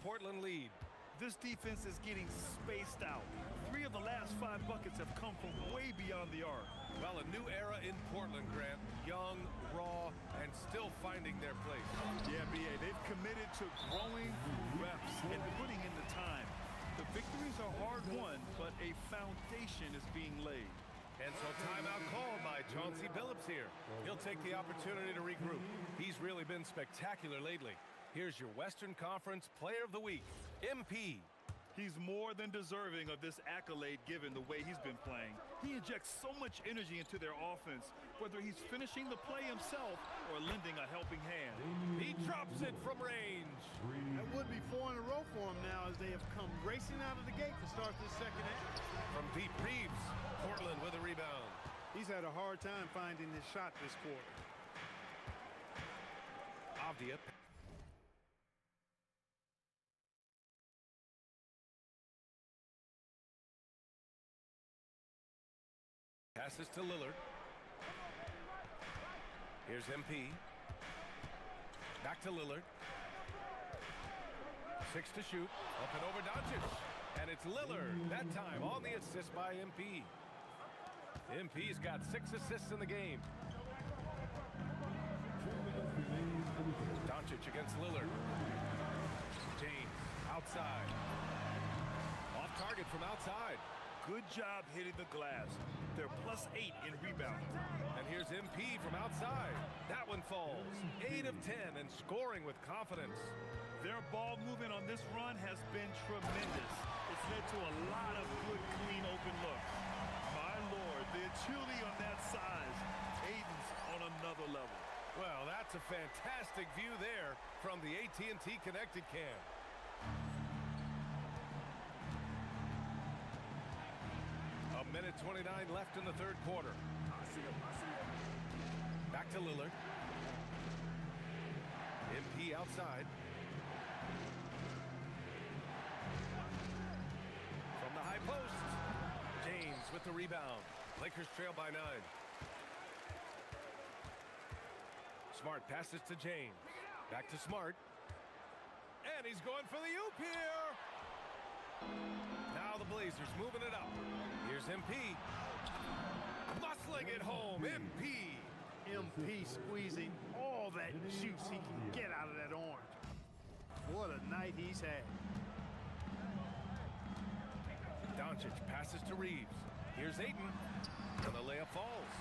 Portland lead. This defense is getting spaced out. 3 of the last 5 buckets have come from way beyond the arc. Well, a new era in Portland, Grant. Young, raw, and still finding their place. Yeah, B.A., they've committed to growing reps and putting in the time. The victories are hard won, but a foundation is being laid. And so timeout called by Chauncey Billups here. He'll take the opportunity to regroup. He's really been spectacular lately. Here's your Western Conference Player of the Week, MP. He's more than deserving of this accolade given the way he's been playing. He injects so much energy into their offense, whether he's finishing the play himself or lending a helping hand. He drops it from range. That would be 4 in a row for him now as they have come racing out of the gate to start this second half. From deep, Reeves. Portland with a rebound. He's had a hard time finding his shot this quarter. Avdia. Passes to Lillard. Here's MP. Back to Lillard. 6 to shoot. Up and over Doncic. And it's Lillard. That time on the assist by MP. MP's got 6 assists in the game. Doncic against Lillard. James outside. Off target from outside. Good job hitting the glass. They're +8 in rebounding. And here's MP from outside. That one falls. 8 of 10 and scoring with confidence. Their ball movement on this run has been tremendous. It's led to a lot of good, clean, open looks. My Lord, the agility on that size. Aiden's on another level. Well, that's a fantastic view there from the AT&T Connected Cam. A minute 29 left in the third quarter. Back to Lillard. MP outside. From the high post. James with the rebound. Lakers trail by 9. Smart passes to James. Back to Smart. And he's going for the oop here. Now the Blazers moving it up. Here's MP. Muscling it home. MP. MP squeezing all that juice he can get out of that orange. What a night he's had. Doncic passes to Reeves. Here's Ayton. And the layup falls.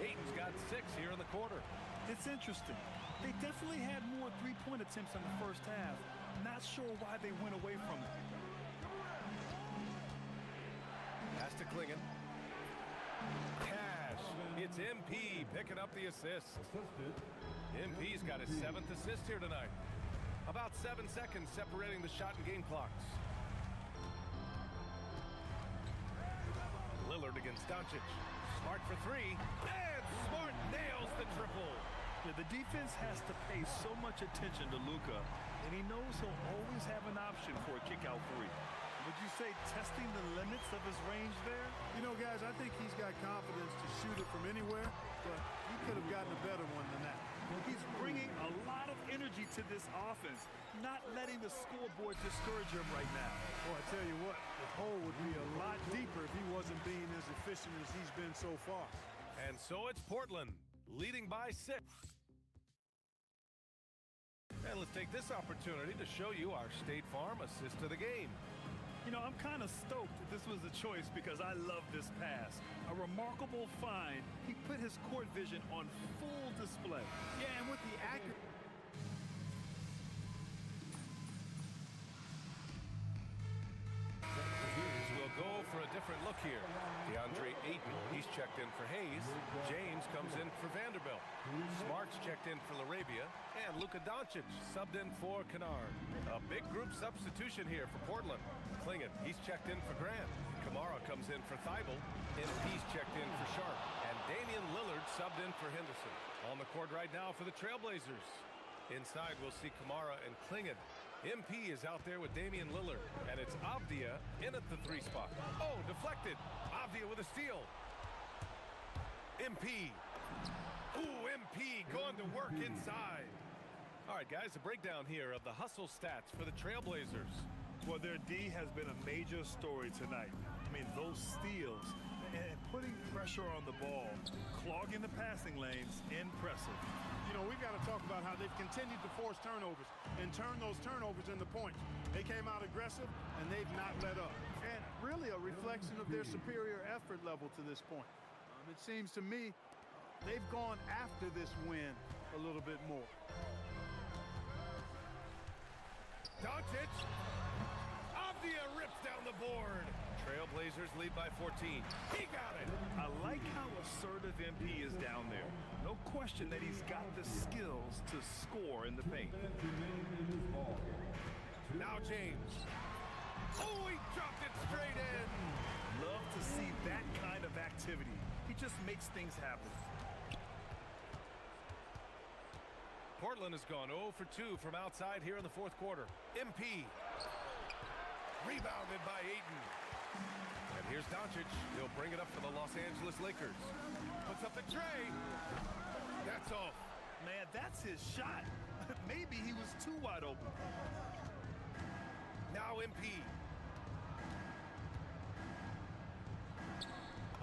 Ayton's got 6 here in the quarter. It's interesting. They definitely had more three-point attempts in the first half. Not sure why they went away from it. Pass to Klingon. Cash. It's MP picking up the assist. MP's got his 7th assist here tonight. About 7 seconds separating the shot and game clocks. Lillard against Doncic. Smart for 3. And Smart nails the triple. Yeah, the defense has to pay so much attention to Luka, and he knows he'll always have an option for a kick-out 3. Would you say testing the limits of his range there? You know, guys, I think he's got confidence to shoot it from anywhere, but he could have gotten a better one than that. He's bringing a lot of energy to this offense, not letting the scoreboard discourage him right now. Well, I tell you what, the hole would be a lot deeper if he wasn't being as efficient as he's been so far. And so it's Portland, leading by 6. And let's take this opportunity to show you our State Farm assist of the game. You know, I'm kind of stoked that this was a choice because I love this pass. A remarkable find. He put his court vision on full display. Yeah, and with the accuracy. We'll go for a different look here. DeAndre Ayton, he's checked in for Hayes. James comes in for Vanderbilt. Smart's checked in for LaRabia. And Luka Doncic subbed in for Kennard. A big group substitution here for Portland. Klingon, he's checked in for Grant. Kamara comes in for Thibault. MP's checked in for Sharp. And Damian Lillard subbed in for Henderson. On the court right now for the Trailblazers. Inside, we'll see Kamara and Klingon. MP is out there with Damian Lillard, and it's Avdia in at the 3 spot. Oh, deflected. Avdia with a steal. MP. Ooh, MP going to work inside. All right, guys, a breakdown here of the hustle stats for the Trailblazers. Well, their D has been a major story tonight. I mean, those steals and putting pressure on the ball, clogging the passing lanes, impressive. You know, we've got to talk about how they've continued to force turnovers and turn those turnovers into points. They came out aggressive, and they've not let up. And really a reflection of their superior effort level to this point. It seems to me they've gone after this win a little bit more. Doncic. Avdia rips down the board. Trailblazers lead by 14. He got it. I like how assertive MP is down there. No question that he's got the skills to score in the paint. Now James. Oh, he dropped it straight in. Love to see that kind of activity. He just makes things happen. Portland has gone 0 for 2 from outside here in the 4th quarter. MP. Rebounded by Ayton. And here's Doncic. He'll bring it up for the Los Angeles Lakers. Puts up the tray. That's off. Man, that's his shot. Maybe he was too wide open. Now MP.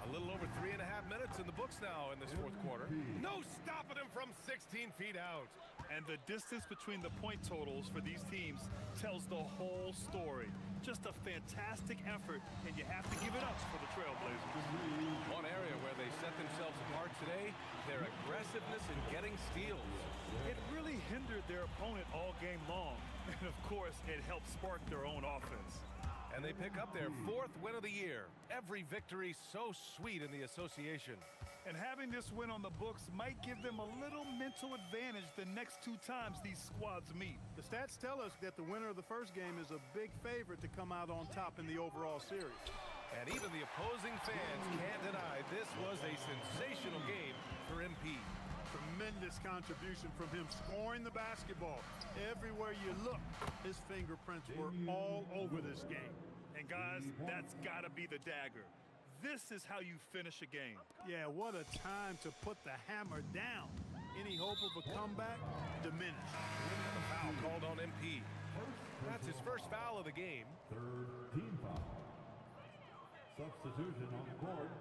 A little over 3.5 minutes in the books now in this 4th quarter. No stopping him from 16 feet out. And the distance between the point totals for these teams tells the whole story. Just a fantastic effort, and you have to give it up for the Trailblazers. One area where they set themselves apart today, their aggressiveness in getting steals. It really hindered their opponent all game long. And of course, it helped spark their own offense. And they pick up their 4th win of the year. Every victory so sweet in the association. And having this win on the books might give them a little mental advantage the next 2 times these squads meet. The stats tell us that the winner of the first game is a big favorite to come out on top in the overall series. And even the opposing fans can't deny this was a sensational game for MP. Tremendous contribution from him scoring the basketball. Everywhere you look, his fingerprints were all over this game. And guys, that's got to be the dagger. This is how you finish a game. Yeah, what a time to put the hammer down. Any hope of a comeback diminished. A foul called on MP. That's his first foul of the game. 3rd team foul. Substitution on the court.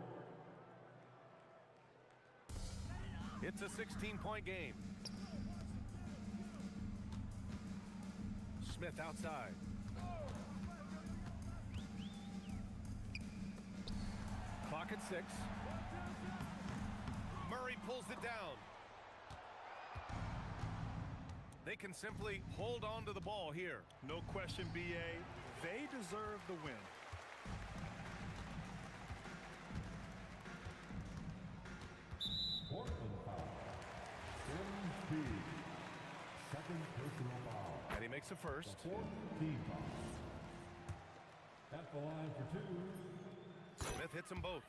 It's a 16-point game. Smith outside. Clock at 6. Murray pulls it down. They can simply hold on to the ball here. No question, BA. They deserve the win. Portland foul. Speed. 2nd personal foul. And he makes a first. 4th team foul. At the line for 2. Smith hits them both.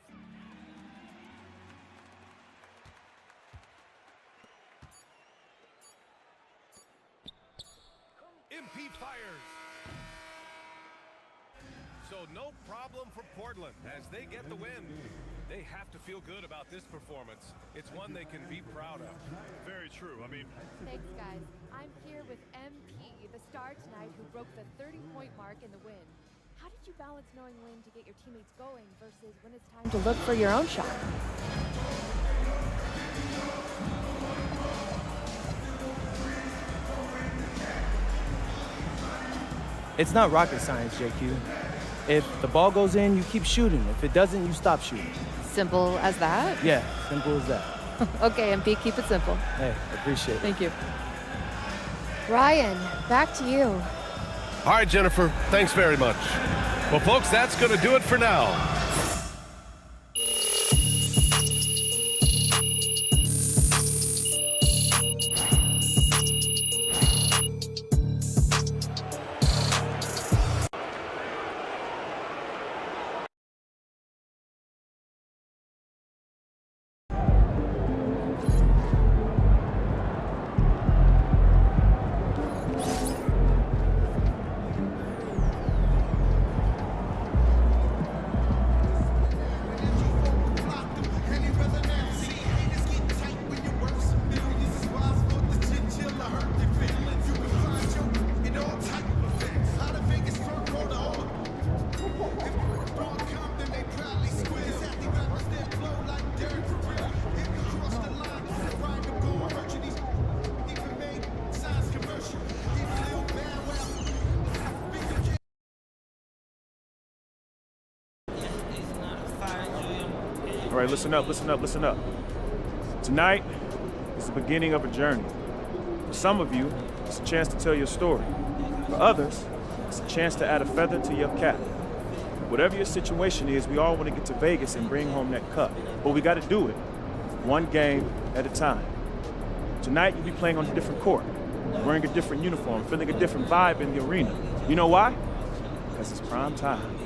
MP fires. So no problem for Portland as they get the win. They have to feel good about this performance. It's one they can be proud of. Very true. I mean, thanks, guys. I'm here with MP, the star tonight who broke the 30-point mark in the win. How did you balance knowing when to get your teammates going versus when it's time to look for your own shot? It's not rocket science, JQ. If the ball goes in, you keep shooting. If it doesn't, you stop shooting. Simple as that? Yeah, simple as that. Okay, MP, keep it simple. Hey, appreciate it. Thank you. Ryan, back to you. All right, Jennifer, thanks very much. Well, folks, that's going to do it for now. All right, listen up, listen up, listen up. Tonight is the beginning of a journey. For some of you, it's a chance to tell your story. For others, it's a chance to add a feather to your cap. Whatever your situation is, we all want to get to Vegas and bring home that cup. But we got to do it one game at a time. Tonight, you'll be playing on a different court, wearing a different uniform, feeling a different vibe in the arena. You know why? Because it's prime time.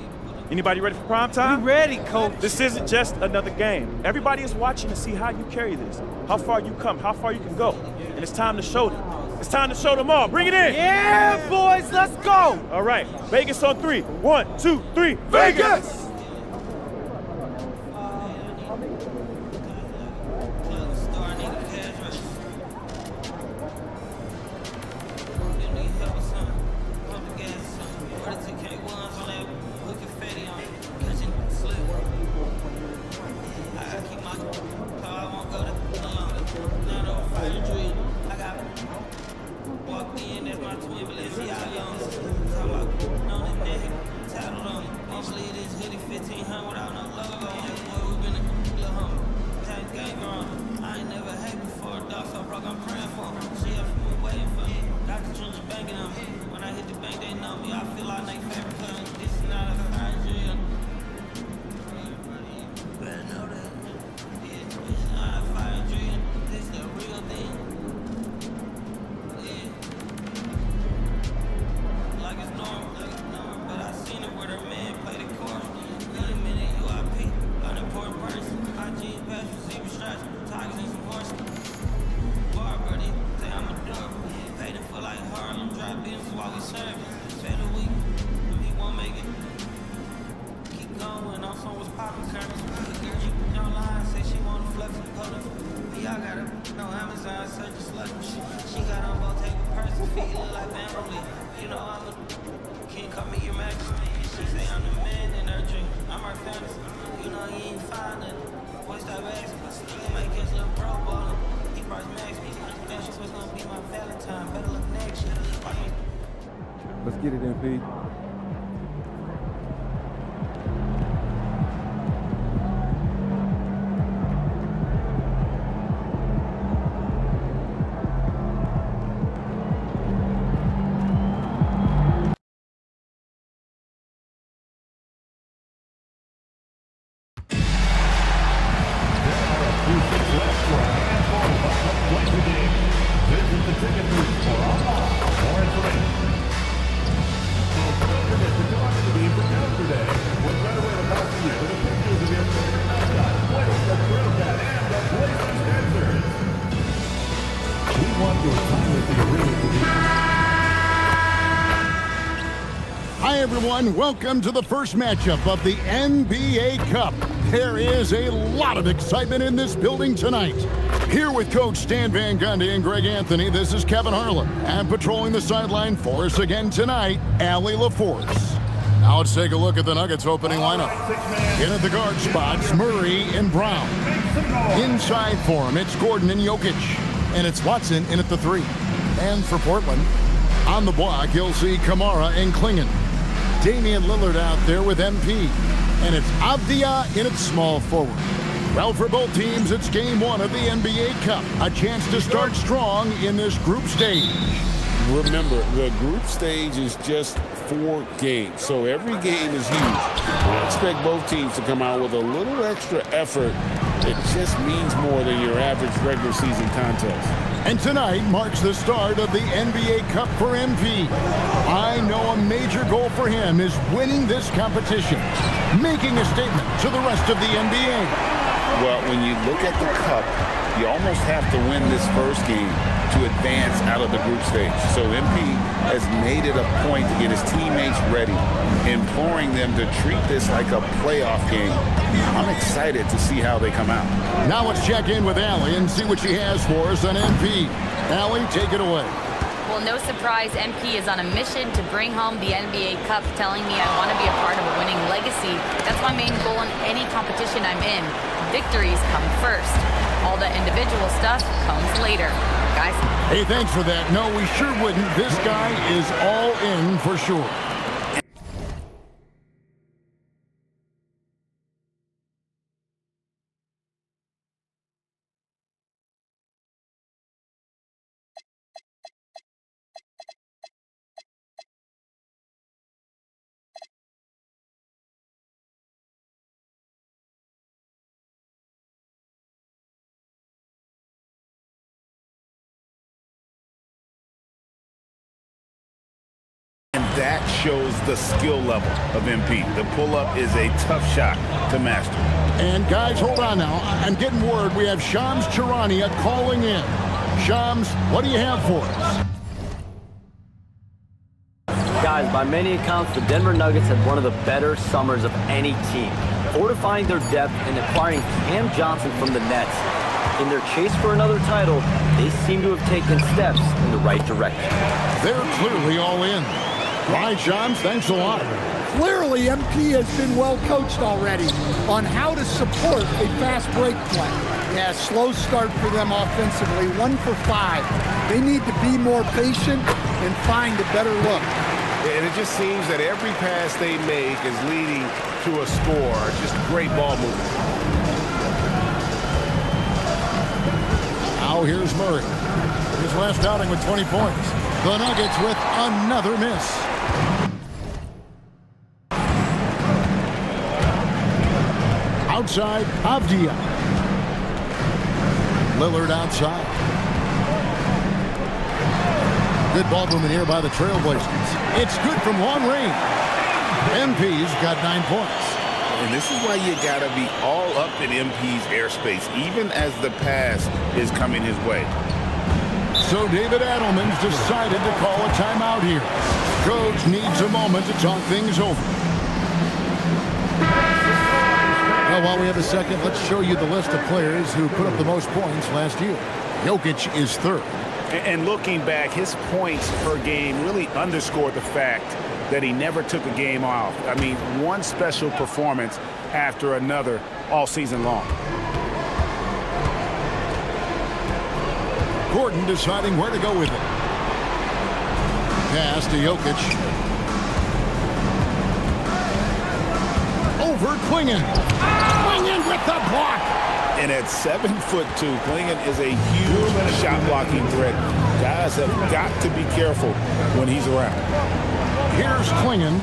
Anybody ready for prime time? We ready, coach. This isn't just another game. Everybody is watching to see how you carry this, how far you come, how far you can go. And it's time to show them. It's time to show them all. Bring it in. Yeah, boys, let's go. All right, Vegas on 3. 1, 2, 3, Vegas! Let's get it, MP. Hi, everyone. Welcome to the first matchup of the NBA Cup. There is a lot of excitement in this building tonight. Here with Coach Stan Van Gundy and Greg Anthony, this is Kevin Harlan. And patrolling the sideline for us again tonight, Allie LaForce. Now let's take a look at the Nuggets opening lineup. In at the guard spots, Murray and Brown. Inside for him, it's Gordon and Jokic. And it's Watson in at the 3. And for Portland, on the block, you'll see Kamara and Klingon. Damian Lillard out there with MP. And it's Avdia in its small forward. Well, for both teams, it's game 1 of the NBA Cup. A chance to start strong in this group stage. Remember, the group stage is just 4 games, so every game is huge. I expect both teams to come out with a little extra effort. It just means more than your average regular season contest. And tonight marks the start of the NBA Cup for MP. I know a major goal for him is winning this competition, making a statement to the rest of the NBA. Well, when you look at the Cup, you almost have to win this first game to advance out of the group stage. So MP has made it a point to get his teammates ready, imploring them to treat this like a playoff game. I'm excited to see how they come out. Now let's check in with Allie and see what she has for us on MP. Allie, take it away. Well, no surprise, MP is on a mission to bring home the NBA Cup, telling me I want to be a part of a winning legacy. That's my main goal in any competition I'm in. Victories come first. All the individual stuff comes later. Guys? Hey, thanks for that. No, we sure wouldn't. This guy is all in for sure. that shows the skill level of MP. The pull-up is a tough shot to master. And guys, hold on now. I'm getting word we have Shams Charania calling in. Shams, what do you have for us? Guys, by many accounts, the Denver Nuggets had one of the better summers of any team, fortifying their depth and acquiring Cam Johnson from the Nets. In their chase for another title, they seem to have taken steps in the right direction. They're clearly all in. Right, Shams, thanks a lot. Clearly, MP has been well coached already on how to support a fast break play. Yeah, slow start for them offensively, 1 for 5. They need to be more patient and find a better look. And it just seems that every pass they make is leading to a score. Just great ball movement. Now here's Murray. His last outing with 20 points. The Nuggets with another miss. Outside, Avdia. Lillard outside. Good ball movement here by the Trailblazers. It's good from long range. MP's got 9 points. And this is why you gotta be all up in MP's airspace, even as the pass is coming his way. So David Adelman's decided to call a timeout here. Coach needs a moment to talk things over. Now, while we have a second, let's show you the list of players who put up the most points last year. Jokic is third. And looking back, his points per game really underscored the fact that he never took a game off. I mean, one special performance after another all season long. Gordon deciding where to go with it. Pass to Jokic. Over Klingon. Klingon with the block. And at 7'2", Klingon is a huge shot-blocking threat. Guys have got to be careful when he's around. Here's Klingon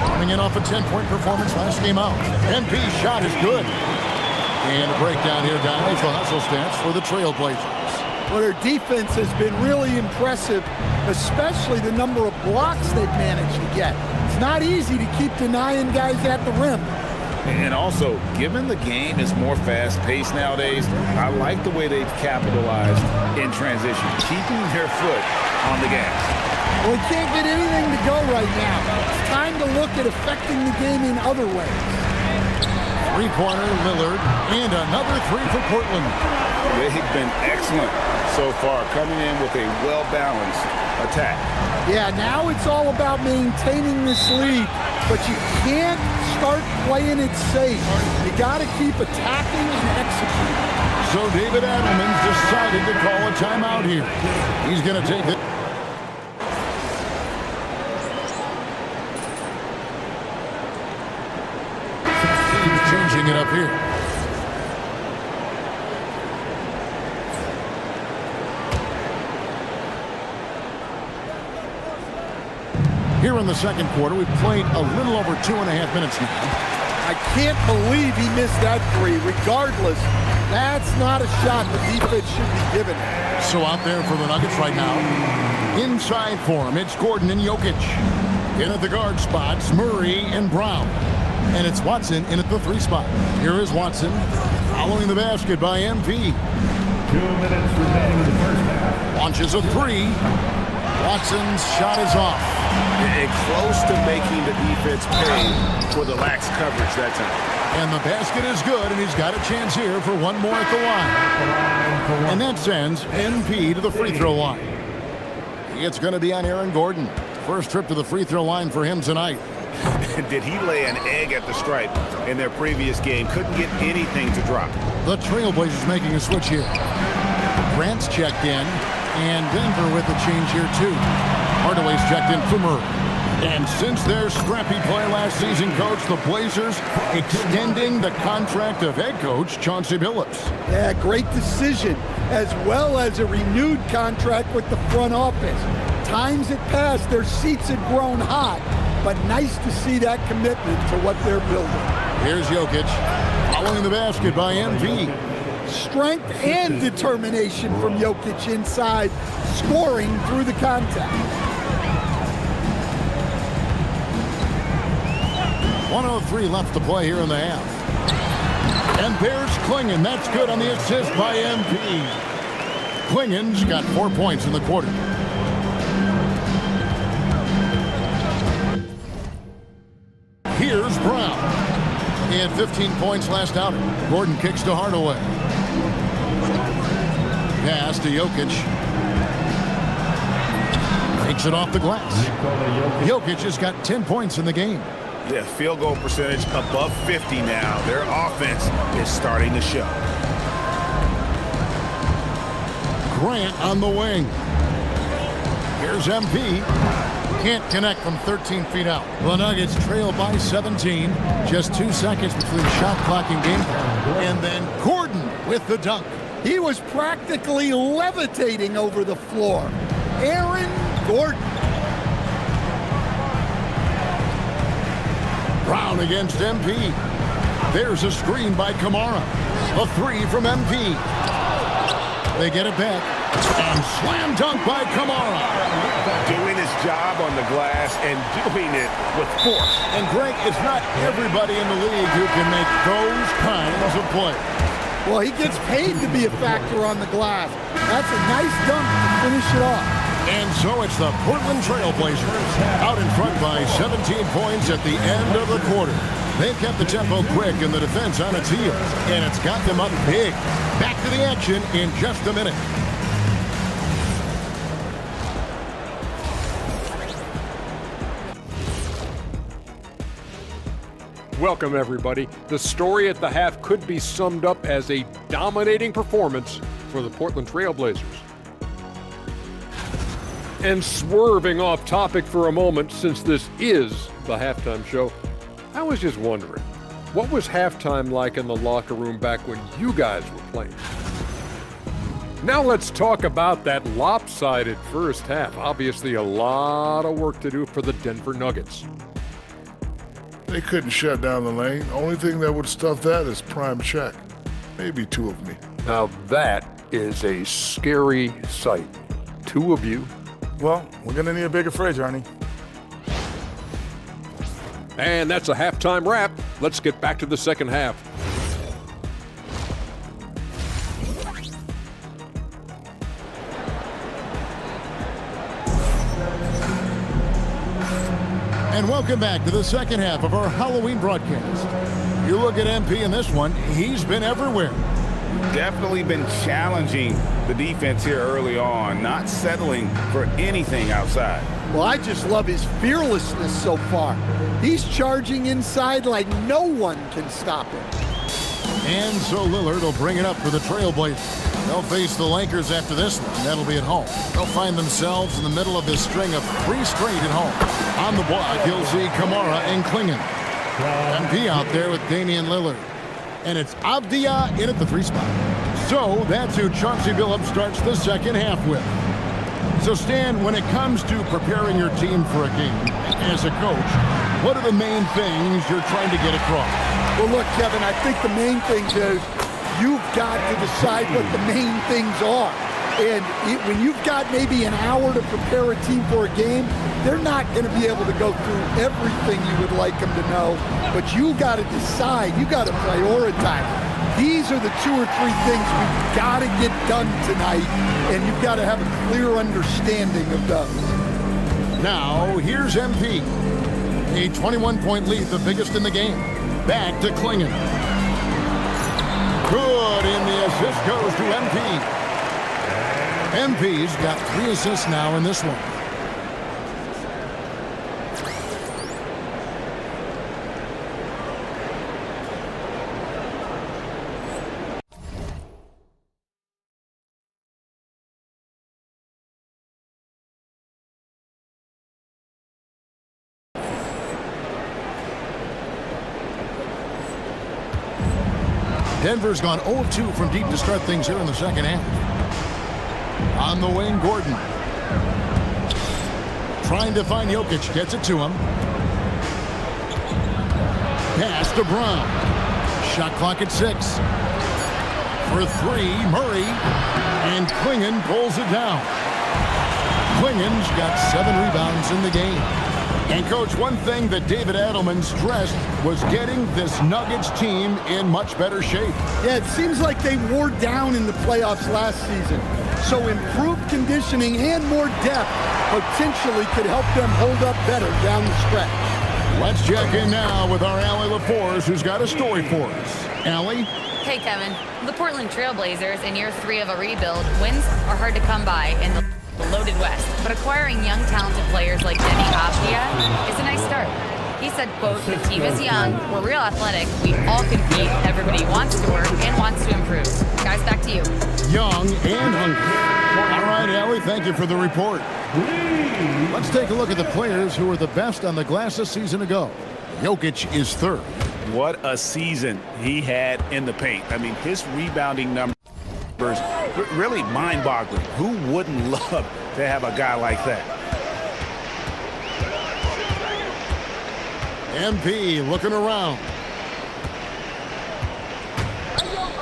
coming in off a 10-point performance last game out. MP's shot is good. And a breakdown here, guys. The hustle stats for the Trailblazers. Well, their defense has been really impressive, especially the number of blocks they've managed to get. It's not easy to keep denying guys at the rim. And also, given the game is more fast-paced nowadays, I like the way they've capitalized in transition, keeping their foot on the gas. Well, we can't get anything to go right now. It's time to look at affecting the game in other ways. Three-pointer, Lillard, and another three for Portland. They've been excellent so far, coming in with a well-balanced attack. Yeah, now it's all about maintaining this lead, but you can't start playing it safe. You got to keep attacking and executing. So David Adelman's decided to call a timeout here. He's going to take it. He's changing it up here. Here in the second quarter, we've played a little over 2.5 minutes now. I can't believe he missed that three. Regardless, that's not a shot the defense should be given. So out there for the Nuggets right now. Inside for him, it's Gordon and Jokic. In at the guard spots, Murray and Brown. And it's Watson in at the 3 spot. Here is Watson following the basket by MP. 2 minutes remaining in the first half. Launches a 3. Watson's shot is off. And close to making the defense pay for the lax coverage that time. And the basket is good, and he's got a chance here for one more at the line. And that sends MP to the free throw line. It's going to be on Aaron Gordon. First trip to the free throw line for him tonight. Did he lay an egg at the stripe in their previous game? Couldn't get anything to drop. The Trailblazers making a switch here. Grant's checked in, and Denver with a change here too. Hardaway's checked in for Murray. And since their scrappy play last season, Coach, the Blazers extending the contract of head coach Chauncey Billups. Yeah, great decision, as well as a renewed contract with the front office. Times had passed, their seats had grown hot, but nice to see that commitment to what they're building. Here's Jokic, following the basket by MP. Strength and determination from Jokic inside, scoring through the contact. 1:03 left to play here in the half. And there's Klingon. That's good on the assist by MP. Klingon's got 4 points in the quarter. Here's Brown. He had 15 points last outing. Gordon kicks to Hardaway. Pass to Jokic. Takes it off the glass. Jokic has got 10 points in the game. Yeah, field goal percentage above 50 now. Their offense is starting to show. Grant on the wing. Here's MP. Can't connect from 13 feet out. The Nuggets trail by 17. Just 2 seconds between shot clock and game time. And then Gordon with the dunk. He was practically levitating over the floor. Aaron Gordon. Brown against MP. There's a screen by Kamara. A three from MP. They get it back. And slam dunk by Kamara. Doing his job on the glass and doing it with force. And Greg, it's not everybody in the league who can make those kinds of plays. Well, he gets paid to be a factor on the glass. That's a nice dunk to finish it off. And so it's the Portland Trail Blazers out in front by 17 points at the end of the quarter. They've kept the tempo quick and the defense on its heels, and it's got them up big. Back to the action in just a minute. Welcome, everybody. The story at the half could be summed up as a dominating performance for the Portland Trail Blazers. And swerving off topic for a moment, since this is the halftime show, I was just wondering, what was halftime like in the locker room back when you guys were playing? Now let's talk about that lopsided first half. Obviously, a lot of work to do for the Denver Nuggets. They couldn't shut down the lane. Only thing that would stuff that is prime check. Maybe two of me. Now that is a scary sight. Two of you. Well, we're going to need a bigger fridge, Arnie. And that's a halftime wrap. Let's get back to the second half. And welcome back to the second half of our Halloween broadcast. You look at MP in this one, he's been everywhere. Definitely been challenging the defense here early on, not settling for anything outside. Well, I just love his fearlessness so far. He's charging inside like no one can stop him. And so Lillard will bring it up for the Trailblazers. They'll face the Lakers after this one. That'll be at home. They'll find themselves in the middle of this string of 3 straight at home. On the block, you'll see Kamara and Klingon. MP out there with Damian Lillard. And it's Avdia in at the 3 spot. So that's who Chauncey Billups starts the second half with. So Stan, when it comes to preparing your team for a game, as a coach, what are the main things you're trying to get across? Well, look, Kevin, I think the main thing is you've got to decide what the main things are. And when you've got maybe an hour to prepare a team for a game, they're not going to be able to go through everything you would like them to know. But you got to decide. You got to prioritize. These are the 2 or 3 things we've got to get done tonight, and you've got to have a clear understanding of those. Now, here's MP. A 21-point lead, the biggest in the game. Back to Klingon. Good, and the assist goes to MP. MP's got 3 assists now in this one. Denver's gone 0-2 from deep to start things here in the second half. On the wing, Gordon. Trying to find Jokic. Gets it to him. Pass to Brown. Shot clock at 6. For 3, Murray. And Klingon pulls it down. Klingen's got 7 rebounds in the game. And, Coach, one thing that David Adelman stressed was getting this Nuggets team in much better shape. Yeah, it seems like they wore down in the playoffs last season. So improved conditioning and more depth potentially could help them hold up better down the stretch. Let's check in now with our Allie LaForce, who's got a story for us. Allie? Hey, Kevin. The Portland Trailblazers, in year 3 of a rebuild, wins are hard to come by in the loaded West. But acquiring young, talented players like Denny Avdia is a nice start. He said, quote, "The team is young, we're real athletic, we all compete, everybody wants to work and wants to improve." Guys, back to you. Young and hungry. All right, Allie, thank you for the report. Let's take a look at the players who were the best on the glass a season ago. Jokic is third. What a season he had in the paint. I mean, his rebounding numbers really mind-boggling. Who wouldn't love to have a guy like that? MP looking around.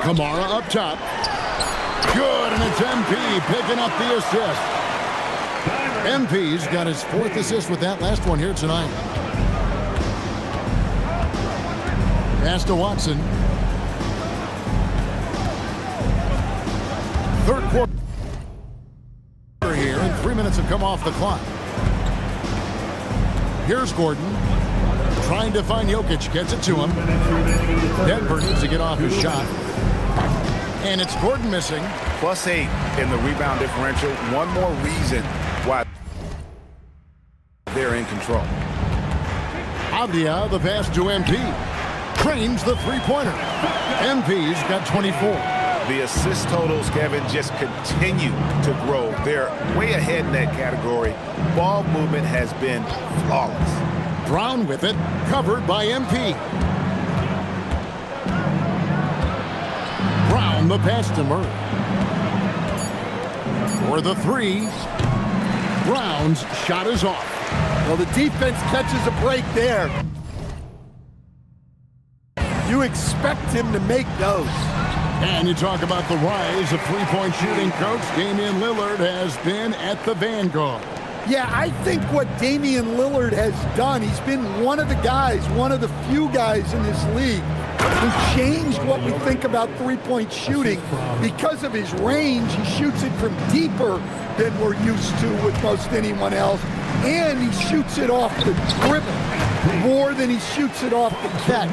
Kamara up top. Good, and it's MP picking up the assist. MP's got his 4th assist with that last one here tonight. Pass to Watson. Third quarter here, and 3 minutes have come off the clock. Here's Gordon. Trying to find Jokic, gets it to him. Denver needs to get off his shot. And it's Gordon missing. +8 in the rebound differential. One more reason why they're in control. Avdia, the pass to MP. Trains the three-pointer. MP's got 24. The assist totals, Kevin, just continue to grow. They're way ahead in that category. Ball movement has been flawless. Brown with it, covered by MP. Brown the pass to Murray. For the three. Brown's shot is off. Well, the defense catches a break there. You expect him to make those. And you talk about the rise of three-point shooting, Coach. Damian Lillard has been at the vanguard. Yeah, I think what Damian Lillard has done, he's been one of the guys, one of the few guys in this league who changed what we think about three-point shooting. Because of his range, he shoots it from deeper than we're used to with most anyone else. And he shoots it off the dribble more than he shoots it off the catch.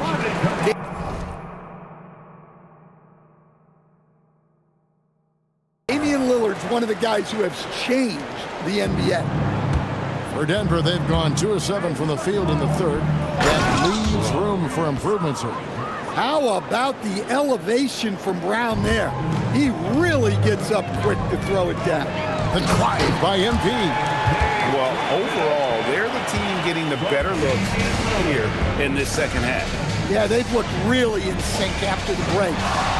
Damian Lillard's one of the guys who has changed the NBA. For Denver, they've gone 2 of 7 from the field in the third. That leaves room for improvements here. How about the elevation from Brown there? He really gets up quick to throw it down. The drive by MP. Well, overall, they're the team getting the better looks here in this second half. Yeah, they've looked really in sync after the break.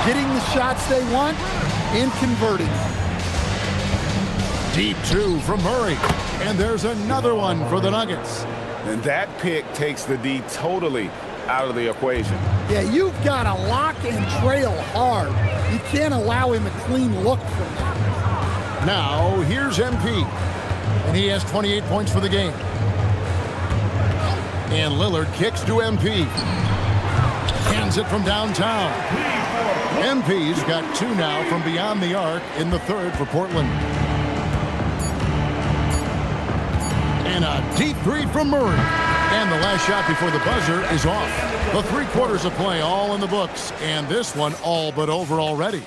Getting the shots they want and converting. Deep 2 from Murray. And there's another one for the Nuggets. And that pick takes the D totally out of the equation. Yeah, you've got to lock and trail hard. You can't allow him a clean look from that. Now, here's MP. And he has 28 points for the game. And Lillard kicks to MP. Hands it from downtown. MP's got 2 now from beyond the arc in the third for Portland. And a deep 3 from Murray. And the last shot before the buzzer is off. The 3 quarters of play all in the books. And this one all but over already.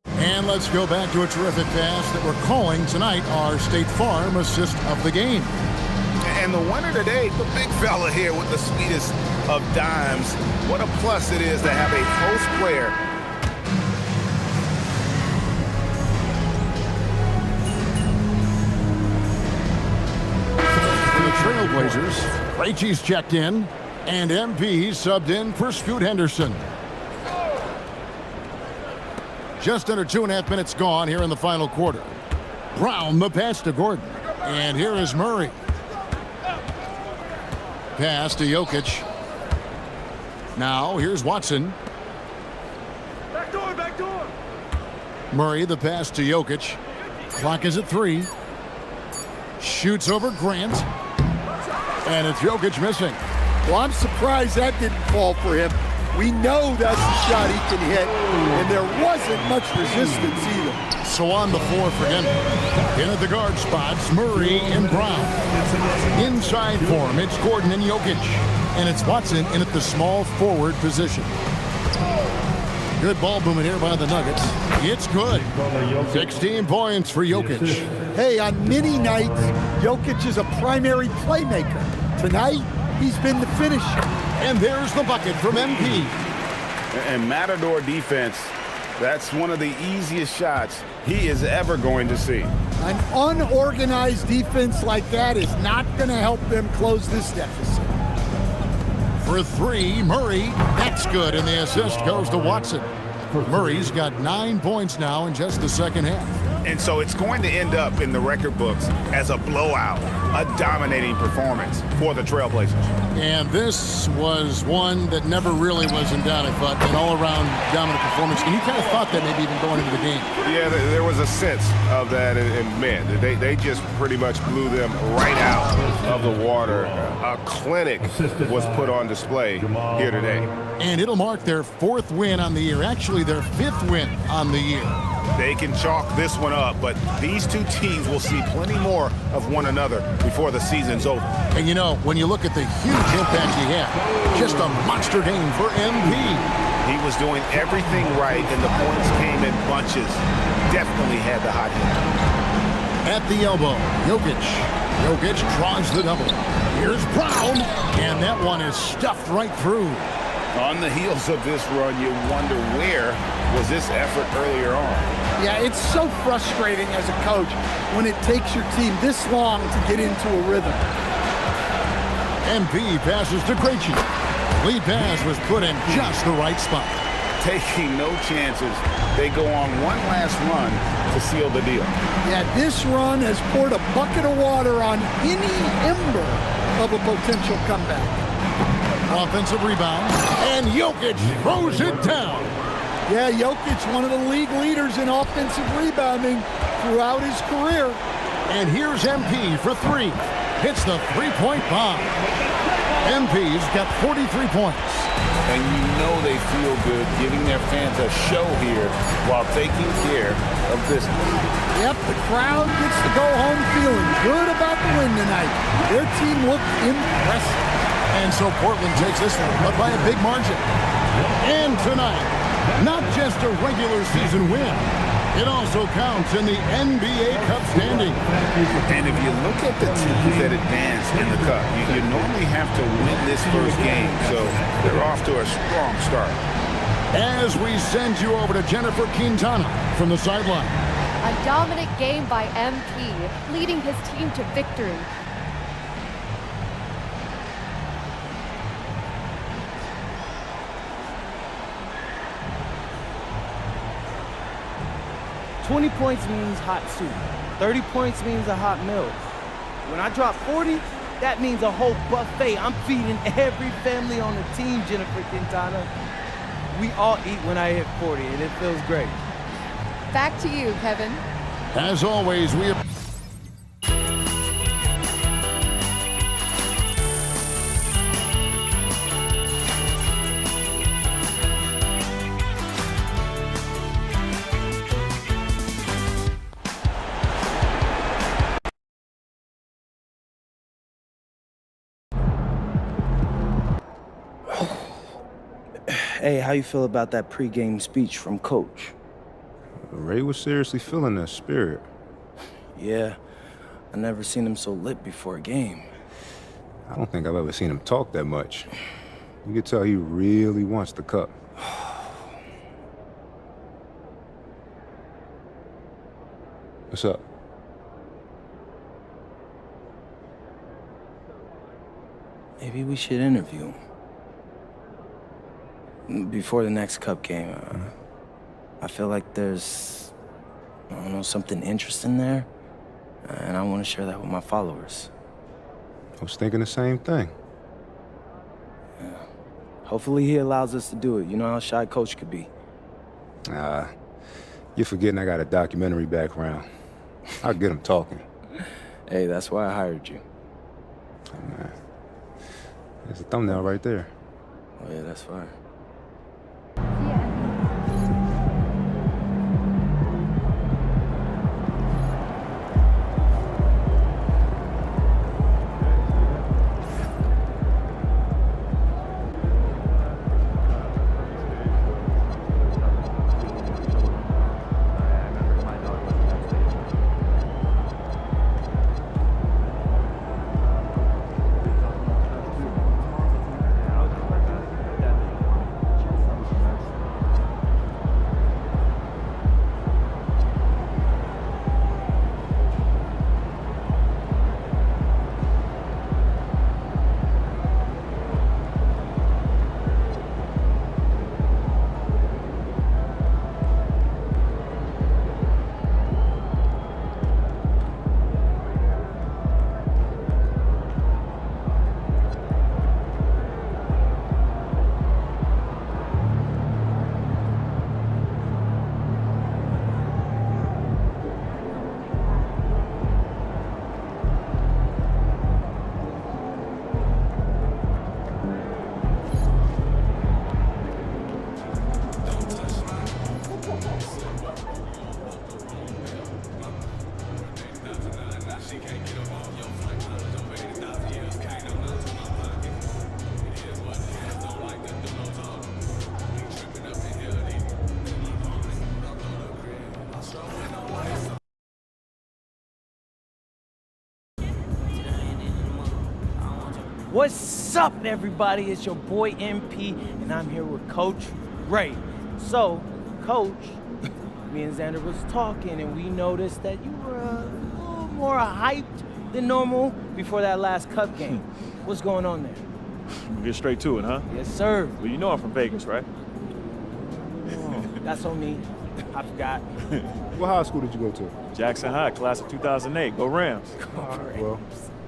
And let's go back to a terrific pass that we're calling tonight our State Farm assist of the game. And the winner today, the big fella here with the sweetest of dimes. What a plus it is to have a post player. For the Trailblazers, Krejci's checked in, and MP subbed in for Scoot Henderson. Just under 2.5 minutes gone here in the final quarter. Brown the pass to Gordon. And here is Murray. Pass to Jokic. Now here's Watson. Back door, back door. Murray, the pass to Jokic. Clock is at 3. Shoots over Grant. And it's Jokic missing. Well, I'm surprised that didn't fall for him. We know that's the shot he can hit, and there wasn't much resistance either. So on the floor for him. In at the guard spots, Murray and Brown. Inside for him, it's Gordon and Jokic. And it's Watson in at the small forward position. Good ball movement here by the Nuggets. It's good. 16 points for Jokic. Hey, on many nights, Jokic is a primary playmaker. Tonight, he's been the finisher. And there's the bucket from MP. And Matador defense, that's one of the easiest shots he is ever going to see. An unorganized defense like that is not going to help them close this deficit. For 3, Murray. That's good, and the assist goes to Watson. Murray's got 9 points now in just the second half. And so it's going to end up in the record books as a blowout, a dominating performance for the Trailblazers. And this was one that never really was in doubt, I thought, an all-around dominant performance. And you kind of thought that maybe even going into the game. Yeah, there was a sense of that, and man, they just pretty much blew them right out of the water. A clinic was put on display here today. And it'll mark their 4th win on the year, actually their 5th win on the year. They can chalk this one up, but these two teams will see plenty more of one another before the season's over. And you know, when you look at the huge impact he had, just a monster game for MP. He was doing everything right, and the points came in bunches. Definitely had the hot hand. At the elbow, Jokic. Jokic draws the double. Here's Brown, and that one is stuffed right through. On the heels of this run, you wonder where was this effort earlier on. Yeah, it's so frustrating as a coach when it takes your team this long to get into a rhythm. MP passes to Krejci. Lead pass was put in just the right spot. Taking no chances, they go on one last run to seal the deal. Yeah, this run has poured a bucket of water on any ember of a potential comeback. Offensive rebound, and Jokic throws it down. Yeah, Jokic, one of the league leaders in offensive rebounding throughout his career. And here's MP for 3. Hits the three-point bomb. MP's got 43 points. And you know they feel good giving their fans a show here while taking care of business. Yep, the crowd gets to go home feeling good about the win tonight. Their team looked impressive. And so Portland takes this one, but by a big margin. And tonight, not just a regular season win, it also counts in the NBA Cup standing. And if you look at the teams that advance in the Cup, you normally have to win this first game, so they're off to a strong start. As we send you over to Jennifer Quintana from the sideline. A dominant game by MP, leading his team to victory. $20 points means hot soup. 30 points means a hot meal. When I drop 40, that means a whole buffet. I'm feeding every family on the team, Jennifer Quintana. We all eat when I hit 40, and it feels great. Back to you, Kevin. As always, we Hey, how you feel about that pregame speech from Coach? Ray was seriously feeling that spirit. Yeah, I never seen him so lit before a game. I don't think I've ever seen him talk that much. You could tell he really wants the cup. What's up? Maybe we should interview him. Before the next cup game. I feel like there's, I don't know, something interesting there. And I want to share that with my followers. I was thinking the same thing. Yeah. Hopefully he allows us to do it. You know how shy Coach could be. You're forgetting I got a documentary background. I'll get them talking. Hey, that's why I hired you. Oh, man. There's a thumbnail right there. Oh, yeah, that's fine. What's up, everybody? It's your boy MP, and I'm here with Coach Ray. So, Coach, me and Xander was talking, and we noticed that you were a little more hyped than normal before that last Cup game. What's going on there? We'll get straight to it, huh? Yes, sir. Well, you know I'm from Vegas, right? Oh, that's on me. I forgot. What high school did you go to? Jackson High, class of 2008. Go Rams. All right. Well,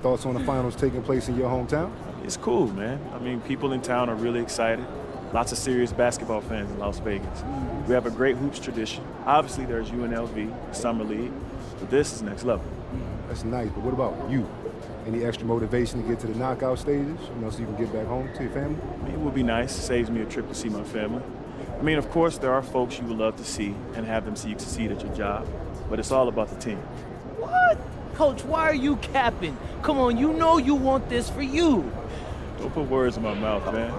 thoughts on the finals taking place in your hometown? It's cool, man. I mean, people in town are really excited. Lots of serious basketball fans in Las Vegas. We have a great hoops tradition. Obviously, there's UNLV, Summer League, but this is next level. That's nice, but what about you? Any extra motivation to get to the knockout stages, so you can get back home to your family? I mean, it would be nice. Saves me a trip to see my family. I mean, of course, there are folks you would love to see and have them see you succeed at your job, but it's all about the team. What? Coach, why are you capping? Come on, you know you want this for you. Don't put words in my mouth, man.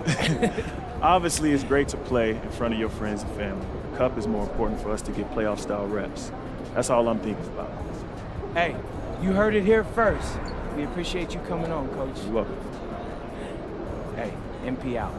Obviously, it's great to play in front of your friends and family. The Cup is more important for us to get playoff-style reps. That's all I'm thinking about. Hey, you heard it here first. We appreciate you coming on, Coach. You're welcome. Hey, MP out.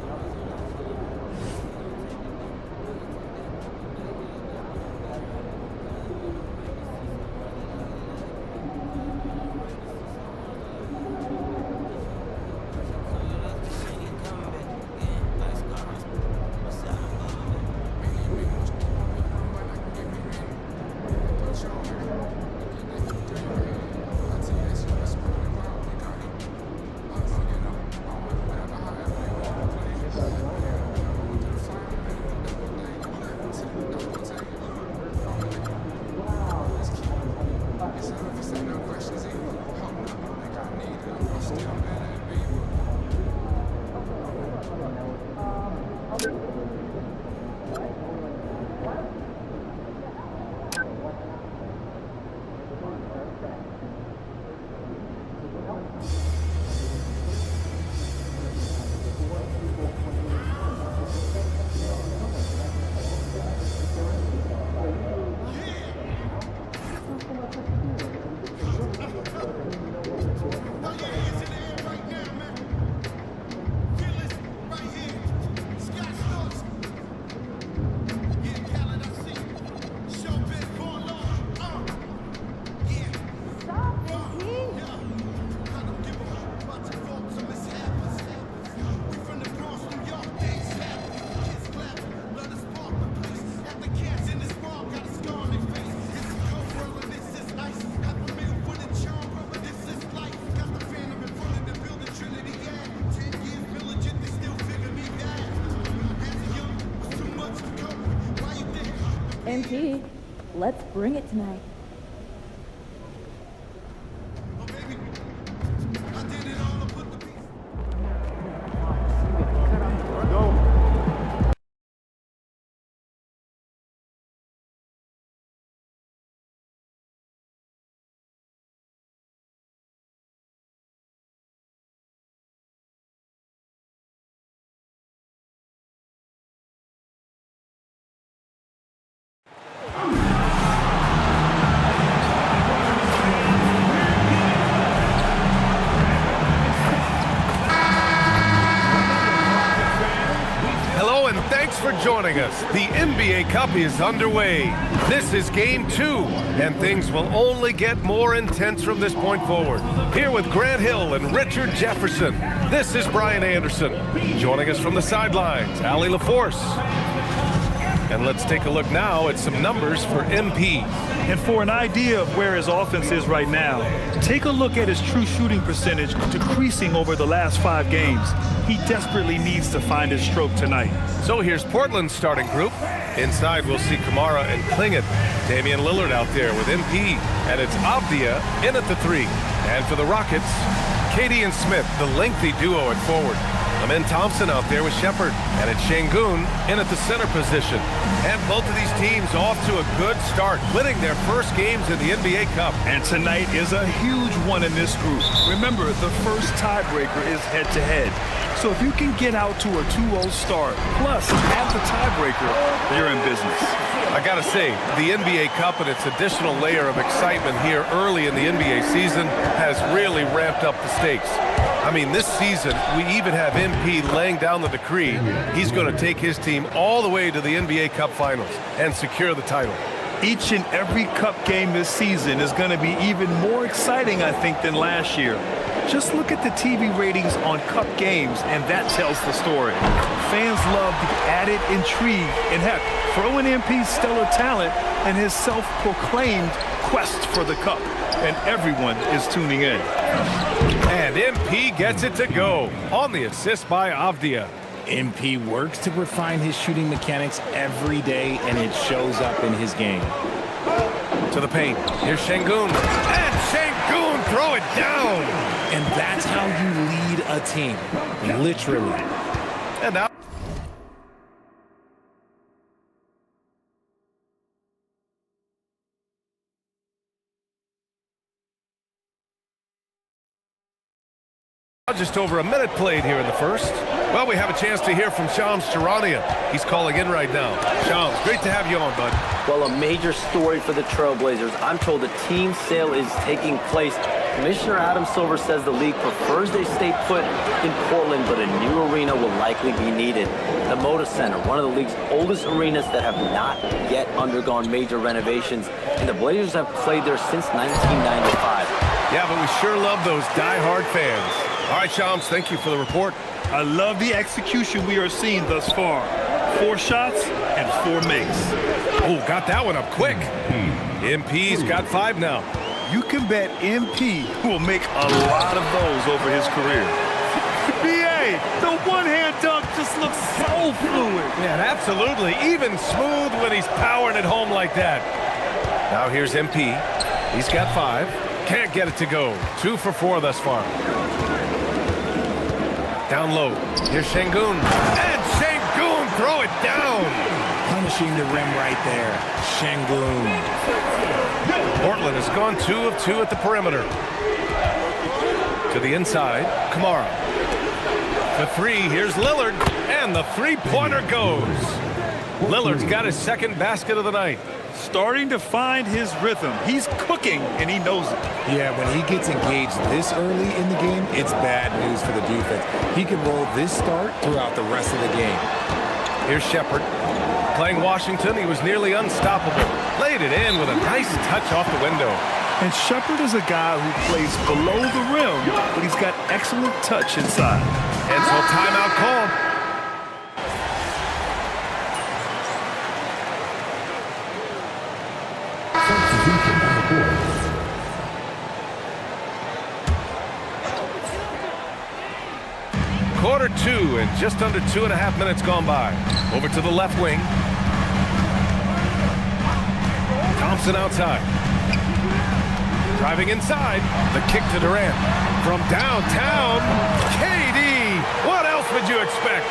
MP, Let's bring it tonight. Hello and thanks for joining us. The NBA Cup is underway. This is game 2, and things will only get more intense from this point forward. Here with Grant Hill and Richard Jefferson, this is Brian Anderson. Joining us from the sidelines, Allie LaForce. And let's take a look now at some numbers for MP. And for an idea of where his offense is right now, take a look at his true shooting percentage decreasing over the last 5 games. He desperately needs to find his stroke tonight. So here's Portland's starting group. Inside, we'll see Kamara and Klingon. Damian Lillard out there with MP. And it's Avdia in at the 3. And for the Rockets, Katie and Smith, the lengthy duo at forward. Amin Thompson out there with Shepard. And it's Şengün in at the center position. And both of these teams off to a good start, winning their first games in the NBA Cup. And tonight is a huge one in this group. Remember, the first tiebreaker is head-to-head. So if you can get out to a 2-0 start, plus add the tiebreaker, you're in business. I gotta say, the NBA Cup and its additional layer of excitement here early in the NBA season has really ramped up the stakes. I mean, this season, we even have MP laying down the decree. He's going to take his team all the way to the NBA Cup Finals and secure the title. Each and every Cup game this season is going to be even more exciting, I think, than last year. Just look at the TV ratings on Cup games, and that tells the story. Fans love the added intrigue, and heck, throw in MP's stellar talent and his self-proclaimed quest for the Cup, and everyone is tuning in. And MP gets it to go on the assist by Avdia. MP works to refine his shooting mechanics every day, and it shows up in his game. To the paint. Here's Şengün. And Şengün, throw it down. And that's how you lead a team, literally. And now. Just over a minute played here in the first. Well, we have a chance to hear from Shams Charania. He's calling in right now. Shams, great to have you on, bud. Well, a major story for the Trailblazers. I'm told the team sale is taking place. Commissioner Adam Silver says the league prefers they stay put in Portland, but a new arena will likely be needed. The Moda Center, one of the league's oldest arenas that have not yet undergone major renovations, and the Blazers have played there since 1995. Yeah, but we sure love those die-hard fans. All right, Shams, thank you for the report. I love the execution we are seeing thus far. 4 shots and 4 makes. Oh, got that one up quick. MP's got 5 now. You can bet MP will make a lot of those over his career. BA, the one-hand dunk just looks so fluid. Yeah, absolutely. Even smooth when he's powering it home like that. Now here's MP. He's got 5. Can't get it to go. 2 for 4 thus far. Down low. Here's Şengün. And Şengün, throw it down. Punishing the rim right there. Şengün. Portland has gone 2 of 2 at the perimeter. To the inside, Kamara. For 3, here's Lillard. And the three-pointer goes. Lillard's got his second basket of the night. Starting to find his rhythm. He's cooking, and he knows it. Yeah, when he gets engaged this early in the game, it's bad news for the defense. He can roll this start throughout the rest of the game. Here's Shepard. Playing Washington, he was nearly unstoppable. Laid it in with a nice touch off the window. And Shepard is a guy who plays below the rim, but he's got excellent touch inside. And so timeout called. Quarter 2 and just under 2.5 minutes gone by. Over to the left wing. Thompson outside. Driving inside, the kick to Durant. From downtown, KD. What else would you expect?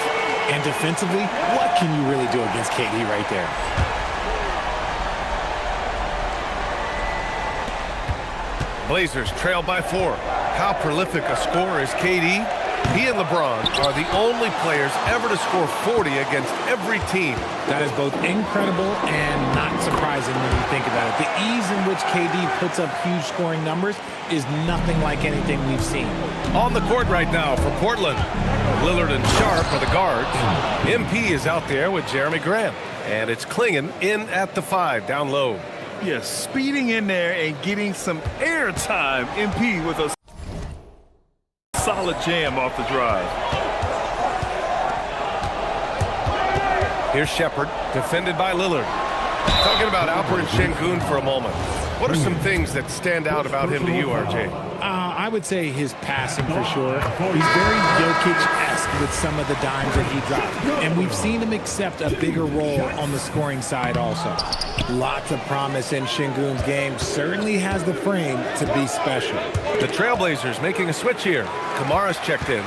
And defensively, what can you really do against KD right there? Blazers trail by 4. How prolific a scorer is KD? He and LeBron are the only players ever to score 40 against every team. That is both incredible and not surprising when you think about it. The ease in which KD puts up huge scoring numbers is nothing like anything we've seen. On the court right now for Portland, Lillard and Sharp are the guards. MP is out there with Jeremy Grant. And it's Klingon in at the 5, down low. Yes, speeding in there and getting some air time. MP with a solid jam off the drive. Here's Shepard, defended by Lillard. Talking about Alperen Sengun for a moment. What are some things that stand out about him to you, RJ? I would say his passing for sure. He's very Jokic-esque with some of the dimes that he drops. And we've seen him accept a bigger role on the scoring side also. Lots of promise in Sengun's game. Certainly has the frame to be special. The Trailblazers making a switch here. Kamara's checked in.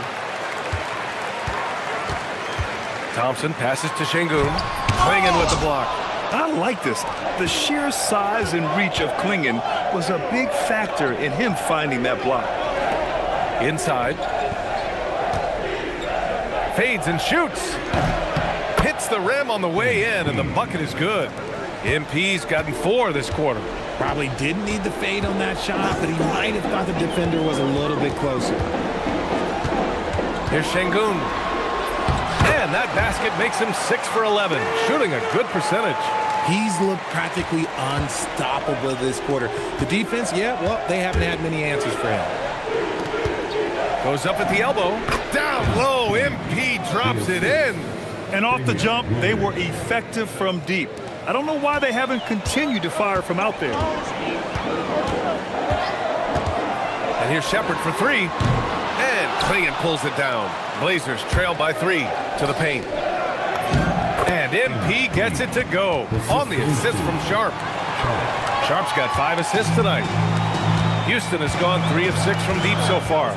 Thompson passes to Sengun. Klingon with the block. I like this. The sheer size and reach of Klingon was a big factor in him finding that block. Inside. Fades and shoots. Hits the rim on the way in, and the bucket is good. MP's gotten 4 this quarter. Probably didn't need the fade on that shot, but he might have thought the defender was a little bit closer. Here's Sengun. And that basket makes him 6 for 11, shooting a good percentage. He's looked practically unstoppable this quarter. The defense, yeah, well, they haven't had many answers for him. Goes up at the elbow. Down low, MP drops it in. And off the jump, they were effective from deep. I don't know why they haven't continued to fire from out there. And here's Shepard for 3. And Klingon pulls it down. Blazers trail by 3 to the paint. And MP gets it to go on the assist from Sharp. Sharp's got 5 assists tonight. Houston has gone 3 of 6 from deep so far.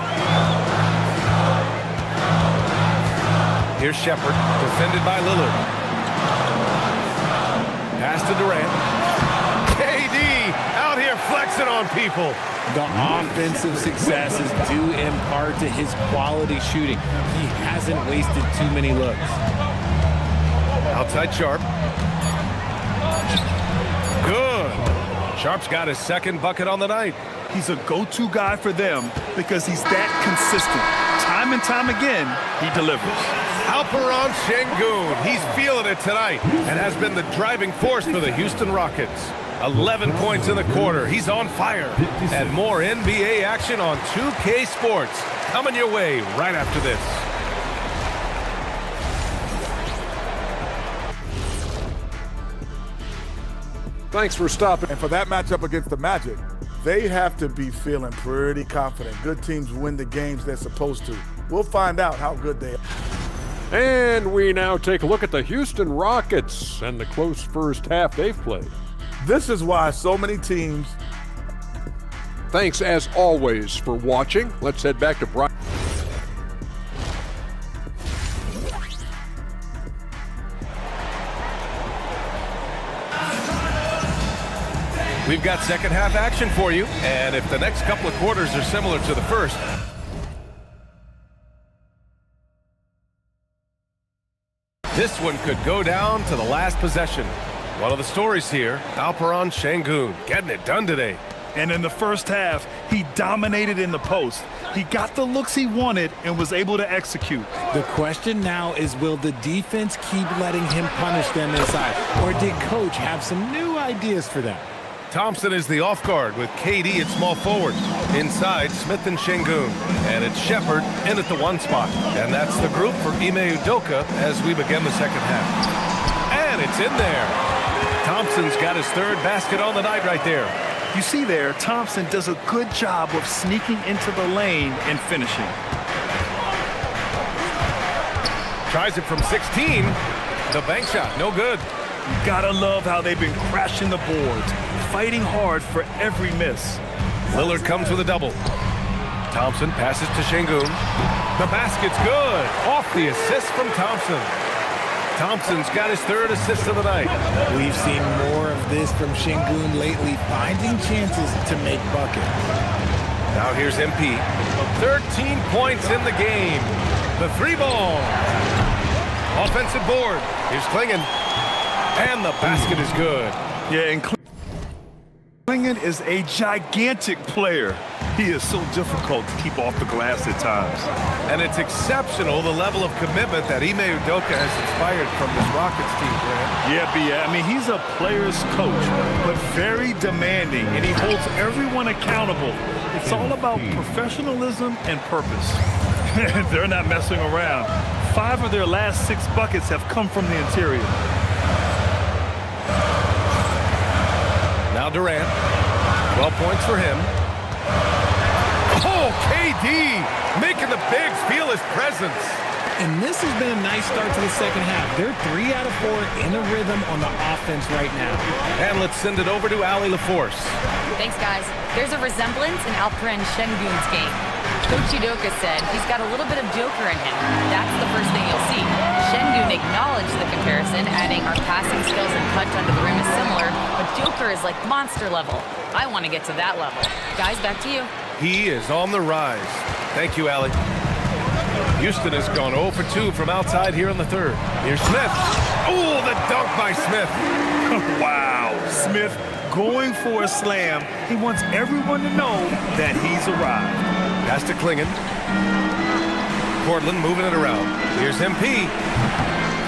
Here's Shepard, defended by Lillard. Pass to Durant. KD out here flexing on people. The offensive success is due in part to his quality shooting. He hasn't wasted too many looks. Outside Sharp. Good. Sharp's got his 2nd bucket on the night. He's a go-to guy for them because he's that consistent. Time and time again, he delivers. Alperen Sengun, he's feeling it tonight and has been the driving force for the Houston Rockets. 11 points in the quarter. He's on fire. And more NBA action on 2K Sports coming your way right after this. Thanks for stopping. And for that matchup against the Magic, they have to be feeling pretty confident. Good teams win the games they're supposed to. We'll find out how good they are. And we now take a look at the Houston Rockets and the close first half they've played. This is why so many teams. Thanks as always for watching. Let's head back to Brian. We've got second half action for you, and if the next couple of quarters are similar to the first, this one could go down to the last possession. One of the stories here, Alperen Sengun getting it done today. And in the first half, he dominated in the post. He got the looks he wanted and was able to execute. The question now is, will the defense keep letting him punish them inside? Or did coach have some new ideas for them? Thompson is the off guard with KD at small forward. Inside, Smith and Sengun. And it's Shepard in at the 1 spot. And that's the group for Ime Udoka as we begin the second half. And it's in there. Thompson's got his 3rd basket on the night right there. You see there, Thompson does a good job of sneaking into the lane and finishing. Tries it from 16. The bank shot, no good. Gotta love how they've been crashing the boards, fighting hard for every miss. Lillard comes with a double. Thompson passes to Şengün. The basket's good. Off the assist from Thompson. Thompson's got his third assist of the night. We've seen more of this from Şengün lately, finding chances to make buckets. Now here's MP. 13 points in the game. The three ball. Offensive board. Here's Klingon. And the basket is good. Yeah, and Klingon is a gigantic player. He is so difficult to keep off the glass at times. And it's exceptional, the level of commitment that Ime Udoka has inspired from this Rockets team, Grant. Yeah, I mean, he's a player's coach, but very demanding, and he holds everyone accountable. It's all about professionalism and purpose. They're not messing around. 5 of their last 6 buckets have come from the interior. Now Durant. 12 points for him. Oh, KD making the Bigs feel his presence. And this has been a nice start to the second half. They're 3 out of 4 in a rhythm on the offense right now. And let's send it over to Allie LaForce. Thanks, guys. There's a resemblance in Alperen Şengün's game. Coach Udoka said he's got a little bit of Joker in him. That's the first thing you'll see. Şengün acknowledged the comparison, adding our passing skills and touch under the rim is similar, but Joker is like monster level. I want to get to that level. Guys, back to you. He is on the rise. Thank you, Allie. Houston has gone 0 for 2 from outside here in the third. Here's Smith. Oh, the dunk by Smith. Wow, Smith going for a slam. He wants everyone to know that he's arrived. Pass to Klingon. Portland moving it around. Here's MP.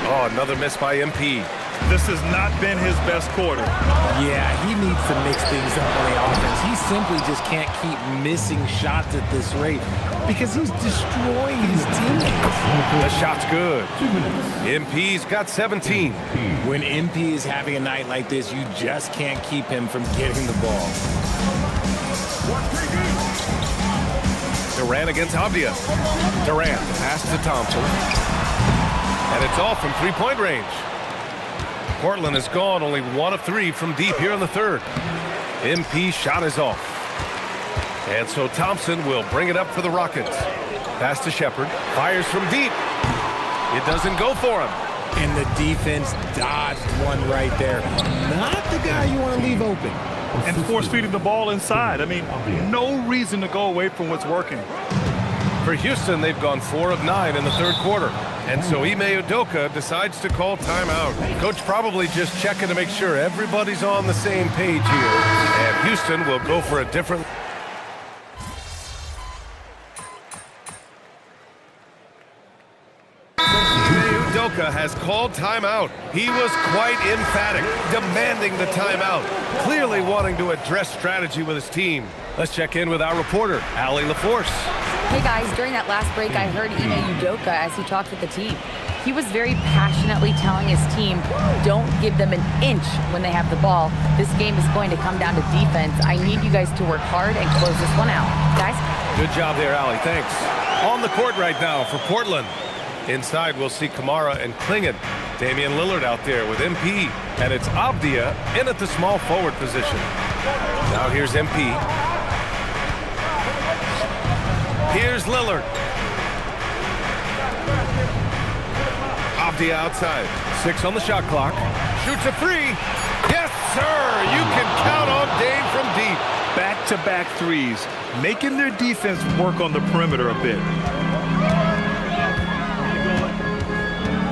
Oh, another miss by MP. This has not been his best quarter. Yeah, he needs to mix things up on the offense. He simply just can't keep missing shots at this rate because he's destroying his teammates. The shot's good. MP's got 17. When MP is having a night like this, you just can't keep him from getting the ball. Durant against Avdia. Durant pass to Thompson. And it's off from three-point range. Portland has gone only 1 of 3 from deep here in the third. MP shot is off. And so Thompson will bring it up for the Rockets. Pass to Shepard. Fires from deep. It doesn't go for him. And the defense dodged one right there. Not the guy you want to leave open. And force-feeding the ball inside. I mean, no reason to go away from what's working. For Houston, they've gone 4 of 9 in the third quarter. And so Ime Udoka decides to call timeout. Coach probably just checking to make sure everybody's on the same page here. And Houston will go for a different... Udoka has called timeout. He was quite emphatic, demanding the timeout, clearly wanting to address strategy with his team. Let's check in with our reporter, Allie LaForce. Hey guys, during that last break, I heard Ime Udoka as he talked with the team. He was very passionately telling his team, don't give them an inch when they have the ball. This game is going to come down to defense. I need you guys to work hard and close this one out. Guys? Good job there, Allie. Thanks. On the court right now for Portland. Inside, we'll see Kamara and Klingon. Damian Lillard out there with MP. And it's Avdia in at the small forward position. Now here's MP. Here's Lillard. Avdia outside. 6 on the shot clock. Shoots a 3. Yes, sir! You can count on Dame from deep. Back-to-back threes, making their defense work on the perimeter a bit.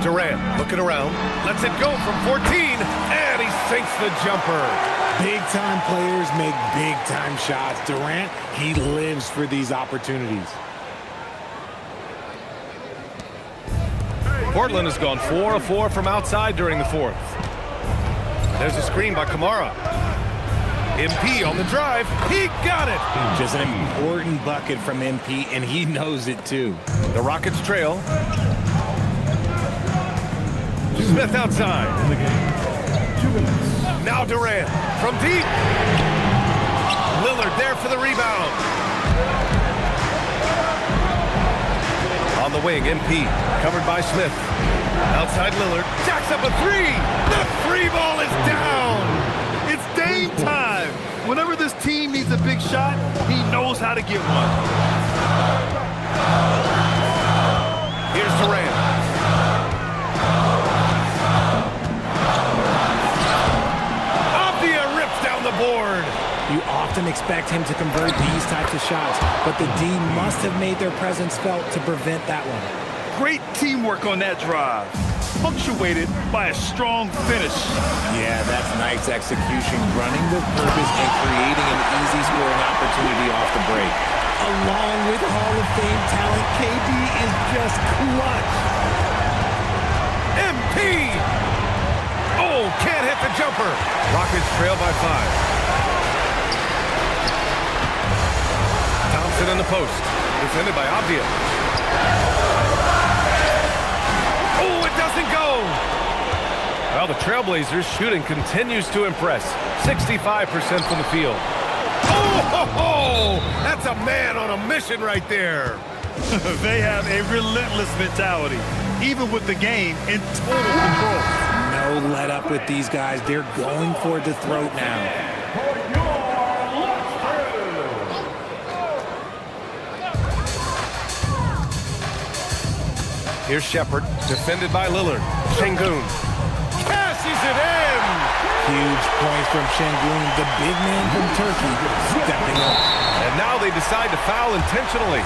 Durant looking around. Lets it go from 14. And he sinks the jumper. Big-time players make big-time shots. Durant, he lives for these opportunities. Portland has gone 4 of 4 from outside during the fourth. There's a screen by Kamara. MP on the drive. He got it. Just an important bucket from MP, and he knows it too. The Rockets trail. Smith outside. Now Durant from deep. Lillard there for the rebound. On the wing, MP covered by Smith. Outside Lillard, jacks up a three. The three ball is down. It's Dame time. Whenever this team needs a big shot, he knows how to get one. Here's Durant. Abdia rips down the board. You often expect him to convert these types of shots, but the D must have made their presence felt to prevent that one. Great teamwork on that drive, punctuated by a strong finish. Yeah, that's nice execution, running with purpose and creating an easy scoring opportunity off the break. Along with Hall of Fame talent, KD is just clutch. MP! Oh, can't hit the jumper. Rockets trail by 5. Thompson in the post, defended by Abdia. Oh, it doesn't go! Well, the Trailblazers shooting continues to impress. 65% from the field. Oh, that's a man on a mission right there. They have a relentless mentality, even with the game in total control. No let up with these guys. They're going for the throat now. Here's Shepard, defended by Lillard. Şengün cashes it in! Huge points from Şengün, the big man from Turkey, stepping up. And now they decide to foul intentionally.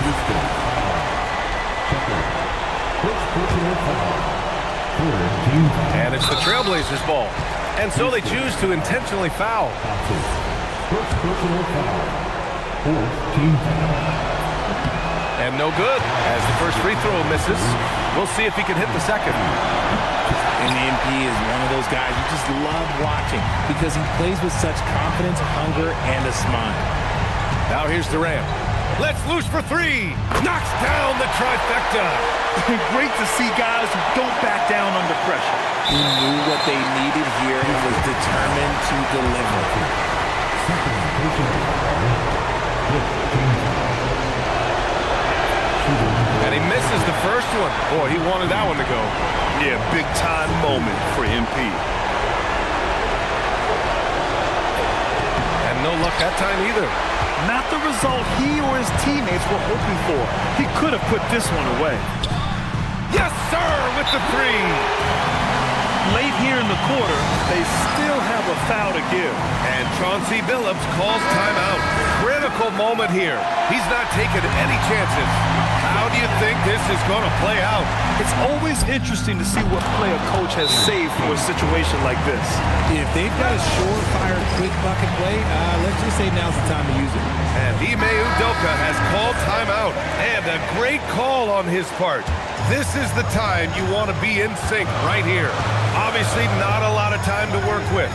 And it's the Trailblazers' ball. And so they choose to intentionally foul. And no good, as the first free throw misses. We'll see if he can hit the second. And MP is one of those guys you just love watching because he plays with such confidence, hunger, and a smile. Now here's Durant. Let's loose for three. Knocks down the trifecta. Great to see guys who don't back down under pressure. He knew what they needed here and was determined to deliver. And he misses the first one. Boy, he wanted that one to go. Yeah, big time moment for MP. And no luck that time either. Not the result he or his teammates were hoping for. He could have put this one away. Yes, sir, with the three. Late here in the quarter, they still have a foul to give. And Chauncey Billups calls timeout. Critical moment here. He's not taking any chances. How do you think this is going to play out? It's always interesting to see what play a coach has saved for a situation like this. If they've got a surefire quick bucket play, let's just say now's the time to use it. And Ime Udoka has called timeout. And a great call on his part. This is the time you want to be in sync right here. Obviously not a lot of time to work with.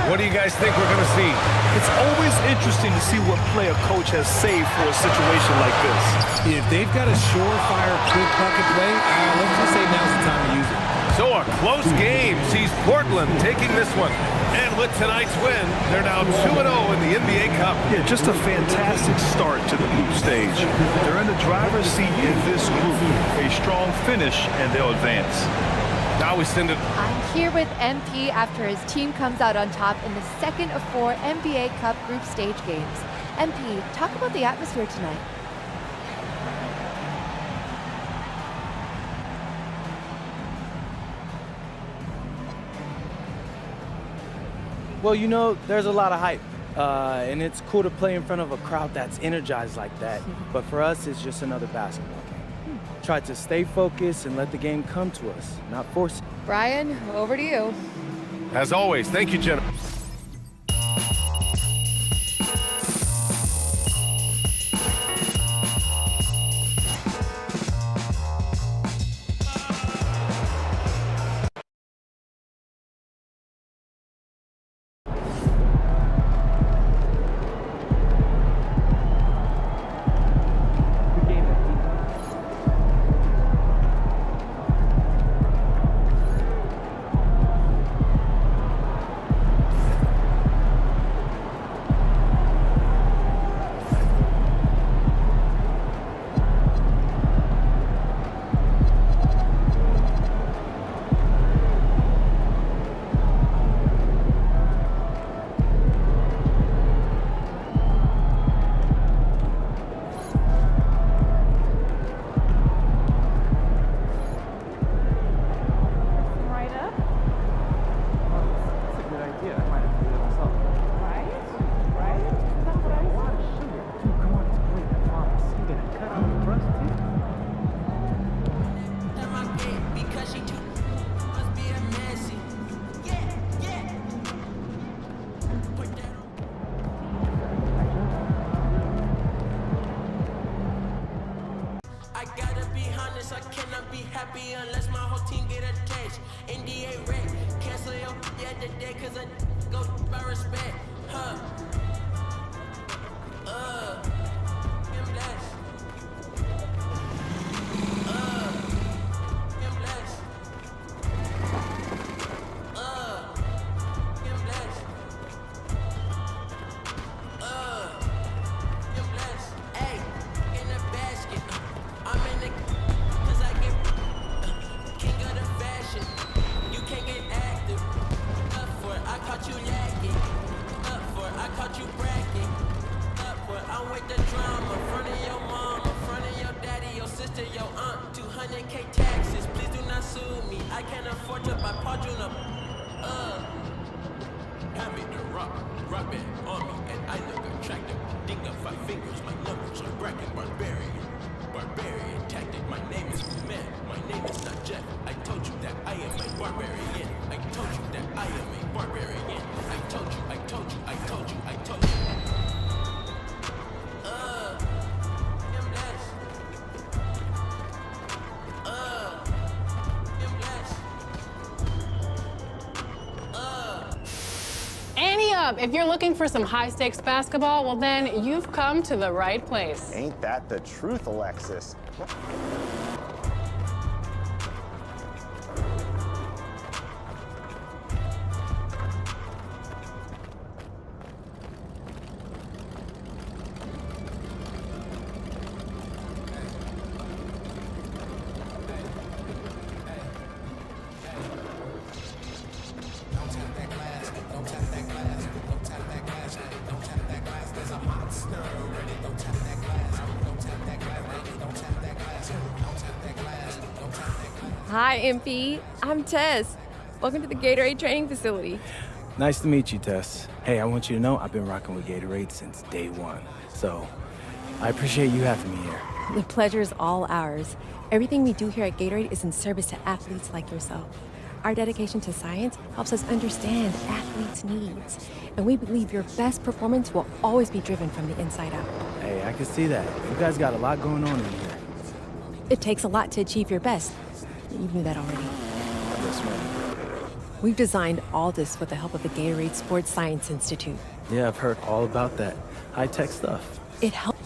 What do you guys think we're going to see? It's always interesting to see what play a coach has saved for a situation like this. If they've got a surefire quick bucket play, let's just say now's the time to use it. So a close game sees Portland taking this one. And with tonight's win, they're now 2-0 in the NBA Cup. Yeah, just a fantastic start to the group stage. They're in the driver's seat in this group. A strong finish, and they'll advance. Now we send it. I'm here with MP after his team comes out on top in the second of 4 NBA Cup group stage games. MP, talk about the atmosphere tonight. Well, you know, there's a lot of hype, and it's cool to play in front of a crowd that's energized like that. But for us, it's just another basketball game. Try to stay focused and let the game come to us, not force it. Brian, over to you. As always, thank you, Jennifer. honest, I cannot be happy unless my whole team get attached. NDA red, cancel your at the day, cause I go by respect. Huh. I'm blessed. I'm blessed. I'm blessed. I'm blessed. Ay, in the basket. I'm in the cause I get king of the fashion. You can't get active. Up for it, I caught you lacking. Up for it, I caught you bragging. Up for it, I'm with the drama. Front of your mom, front of your daddy, your sister, your aunt. 200K taxes, please do not sue me. I can't afford to buy Part2. I made the rock it on me, and I look attractive. Dig up 5 fingers, my numbers are bracket barbarian tactic. My name is man, my name is not Jeff. I told you that I am a barbarian. I told you that I am a barbarian. I told you. I'm blessed. I'm blessed. Ante up! If you're looking for some high-stakes basketball, well then, you've come to the right place. Ain't that the truth, Alexis? Hi, MP. I'm Tess. Welcome to the Gatorade training facility. Nice to meet you, Tess. Hey, I want you to know I've been rocking with Gatorade since day one. So, I appreciate you having me here. The pleasure is all ours. Everything we do here at Gatorade is in service to athletes like yourself. Our dedication to science helps us understand athletes' needs. And we believe your best performance will always be driven from the inside out. Hey, I can see that. You guys got a lot going on in here. It takes a lot to achieve your best. You knew that already. Yes, ma'am. We've designed all this with the help of the Gatorade Sports Science Institute. Yeah, I've heard all about that. High-tech stuff. It helps.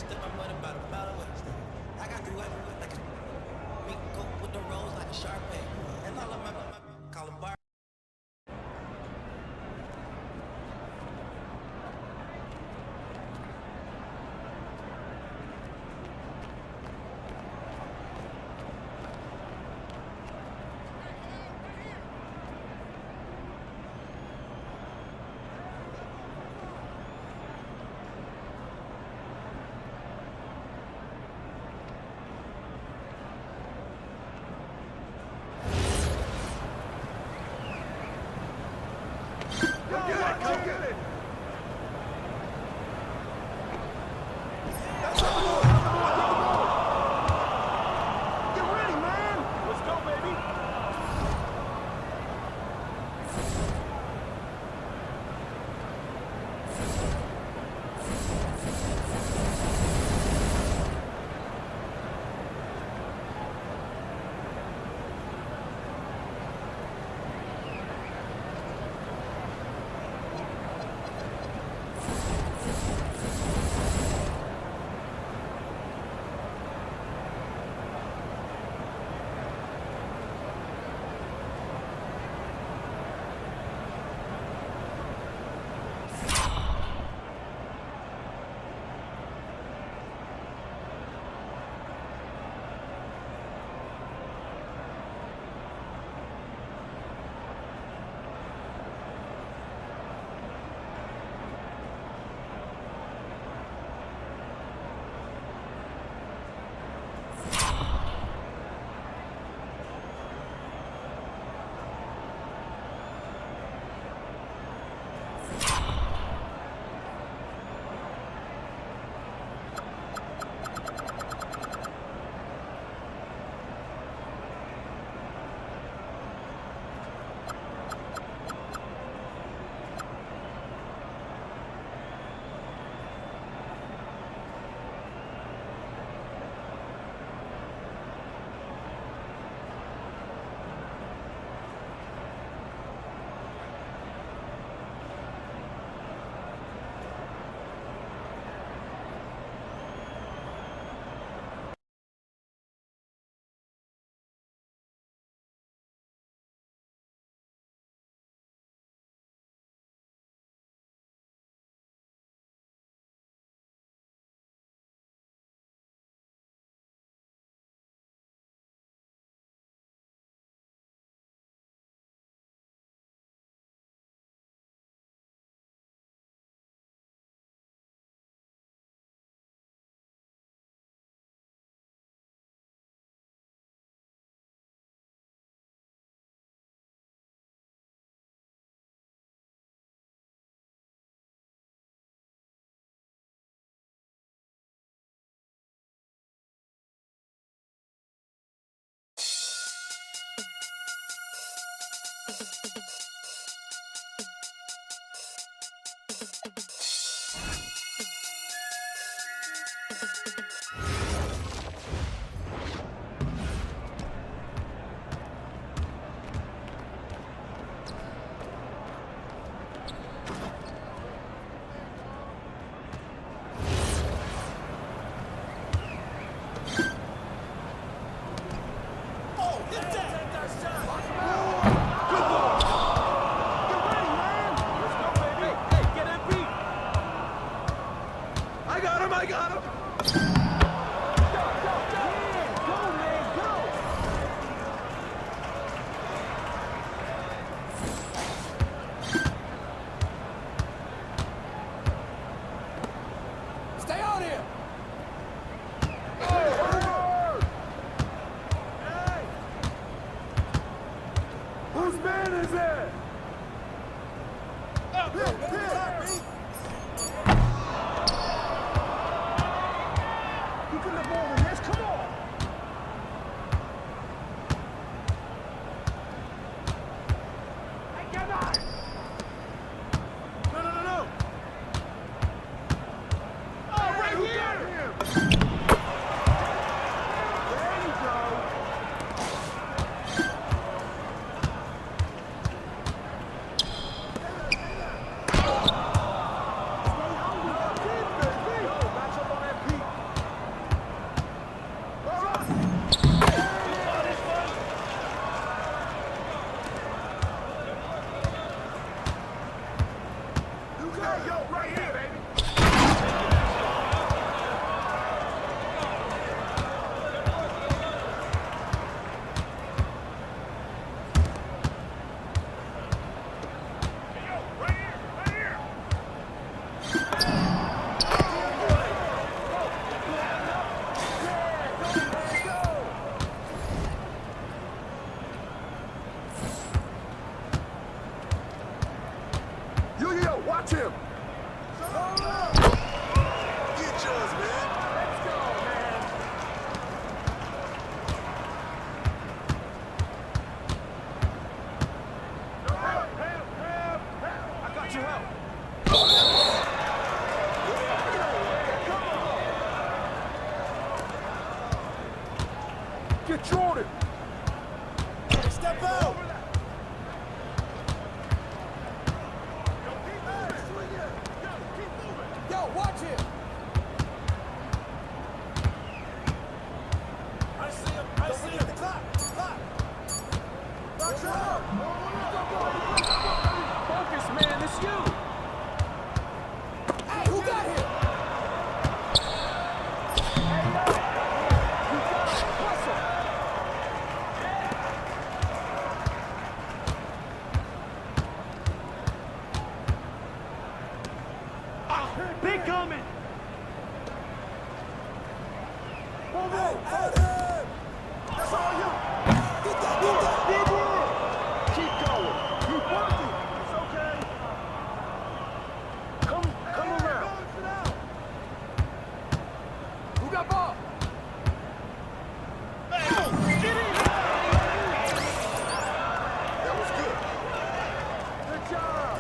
Step my mother by the mile away. I got the weapon like a big coat with the rolls like a Sharpay. And all of my call them bar. Get Jordan. Step out. Yo, watch him. I see him. I see him. Clock. Watch out. Focus, man. It's you. Hey, who got him? Big coming. Move it. Fight him. That's all you. Get that. Good work. Keep going. Keep working. It's okay. Come around. Who got ball? Get in. That was good. Good job.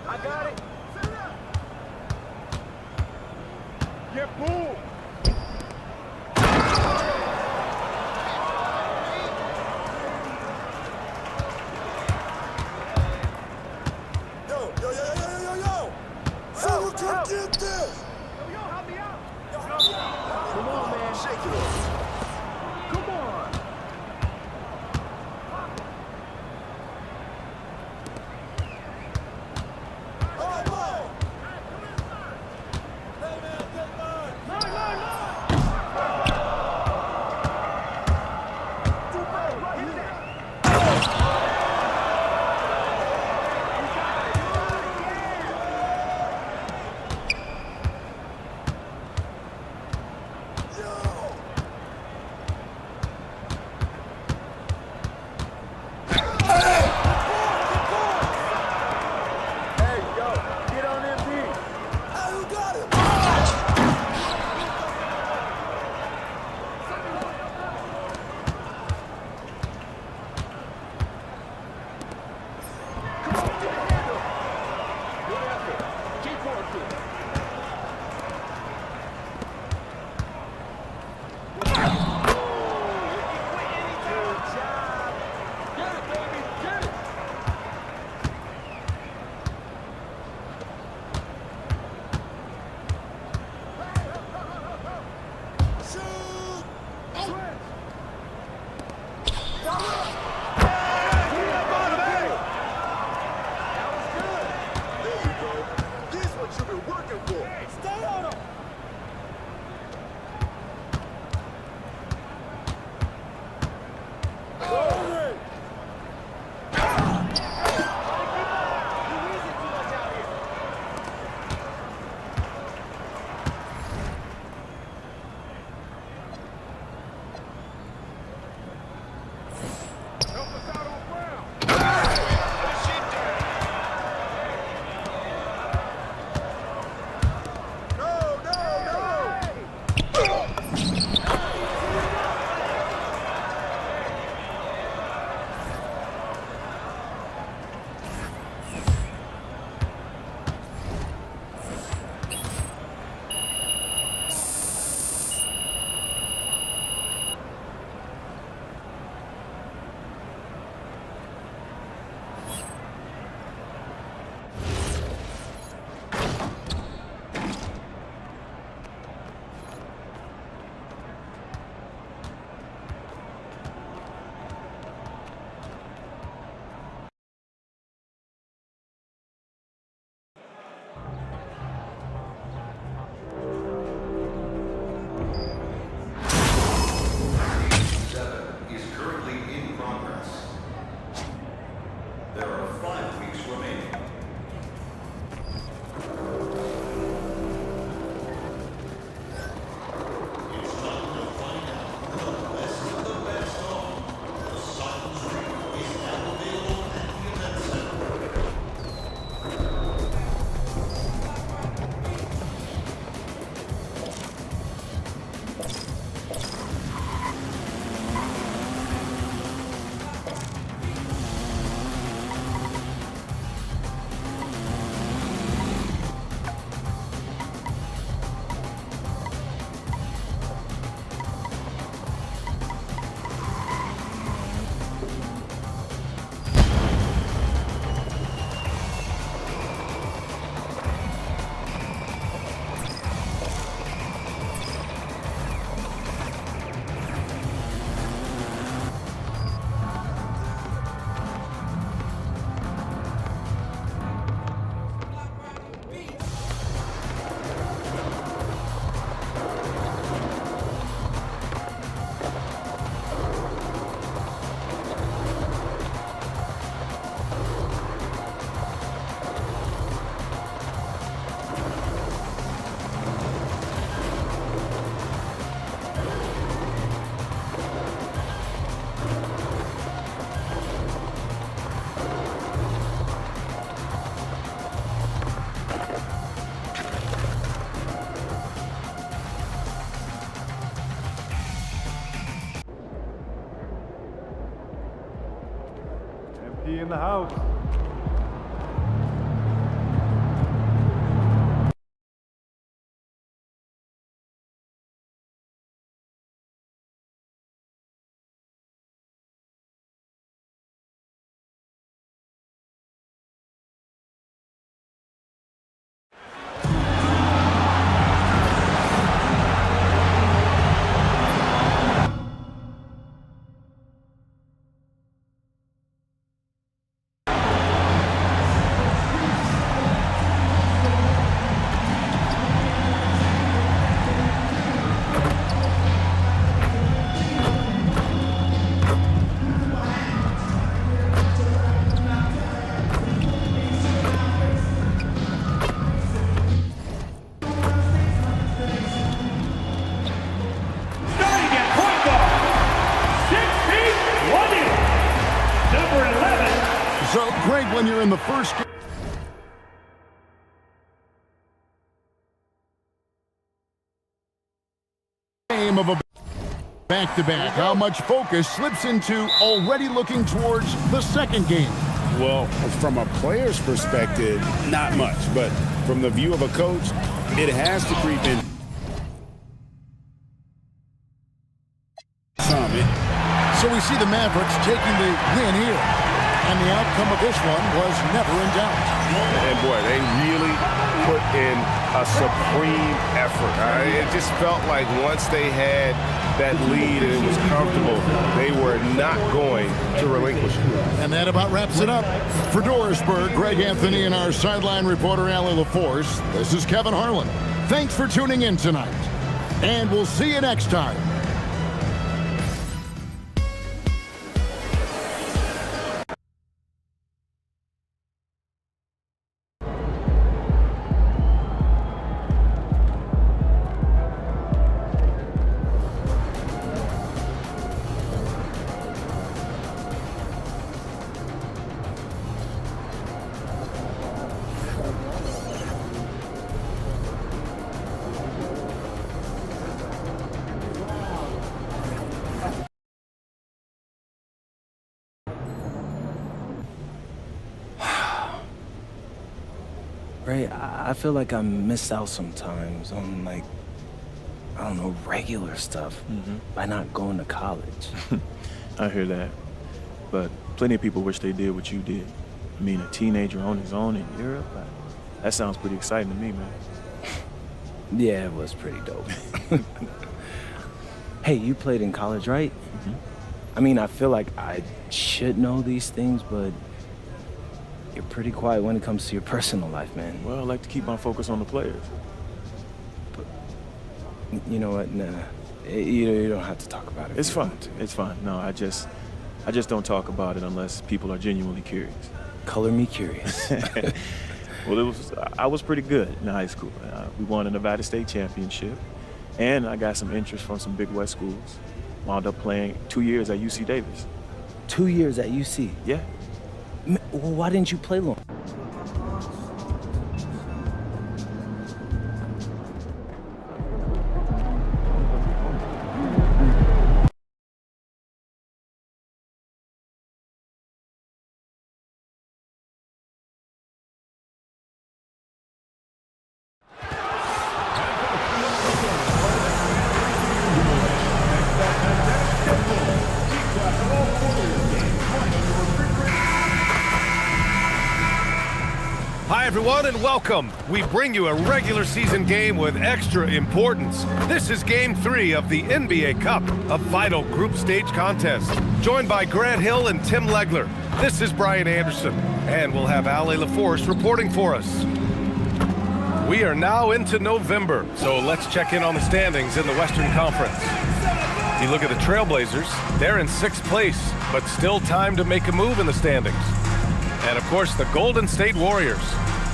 I got it. Get pulled. Yo. Someone come get this. Yo, help me out. Come on, man. Shake it up. Come on. All right, ball. Hey, man, get mine. Hey, yo, get on MD. Hey, who got him? Good effort. Keep working. Good job. Get it, baby. Get it. Shoot. There you go. This is what you've been working for. Stay on him. Glory. Help us out on ground. the house. So, Greg, when you're in the first game of a back-to-back, how much focus slips into already looking towards the second game? Well, from a player's perspective, not much. But from the view of a coach, it has to creep in. So we see the Mavericks taking the win here. And the outcome of this one was never in doubt. And boy, they really put in a supreme effort. It just felt like once they had that lead and it was comfortable, they were not going to relinquish it. And that about wraps it up. For Dorisburg, Greg Anthony and our sideline reporter, Allie LaForce, this is Kevin Harlan. Thanks for tuning in tonight. And we'll see you next time. Ray, I feel like I miss out sometimes on, like, I don't know, regular stuff by not going to college. I hear that. But plenty of people wish they did what you did. I mean, a teenager on his own in Europe, that sounds pretty exciting to me, man. Yeah, it was pretty dope. Hey, you played in college, right? I mean, I feel like I should know these things, but you're pretty quiet when it comes to your personal life, man. Well, I like to keep my focus on the players. But you know what? Nah, you don't have to talk about it. It's fine. It's fine. No, I just don't talk about it unless people are genuinely curious. Color me curious. Well, I was pretty good in high school. We won a Nevada State championship, and I got some interest from some Big West schools. Wound up playing 2 years at UC Davis. 2 years at UC? Yeah. Well, why didn't you play long? Hi, everyone, and welcome. We bring you a regular season game with extra importance. This is Game 3 of the NBA Cup, a vital group stage contest. Joined by Grant Hill and Tim Legler, this is Brian Anderson, and we'll have Allie LaForce reporting for us. We are now into November, so let's check in on the standings in the Western Conference. You look at the Trailblazers, they're in 6th place, but still time to make a move in the standings. And of course, the Golden State Warriors.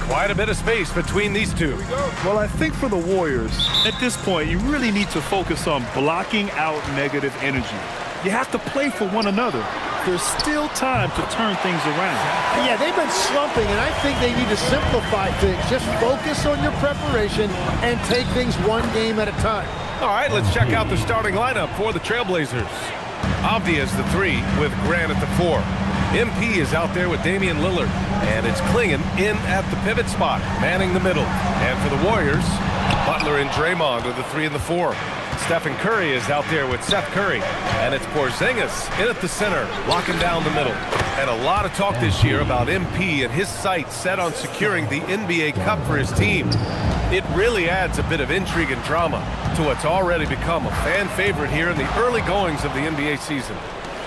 Quite a bit of space between these two. Well, I think for the Warriors, at this point, you really need to focus on blocking out negative energy. You have to play for one another. There's still time to turn things around. Yeah, they've been slumping, and I think they need to simplify things. Just focus on your preparation and take things one game at a time. All right, let's check out the starting lineup for the Trailblazers. Avdia is the 3 with Grant at the 4. MP is out there with Damian Lillard, and it's Klingon in at the pivot spot, manning the middle. And for the Warriors, Butler and Draymond are the 3 and the 4. Stephen Curry is out there with Seth Curry, and it's Porzingis in at the center, locking down the middle. And a lot of talk this year about MP and his sights set on securing the NBA Cup for his team. It really adds a bit of intrigue and drama to what's already become a fan favorite here in the early goings of the NBA season.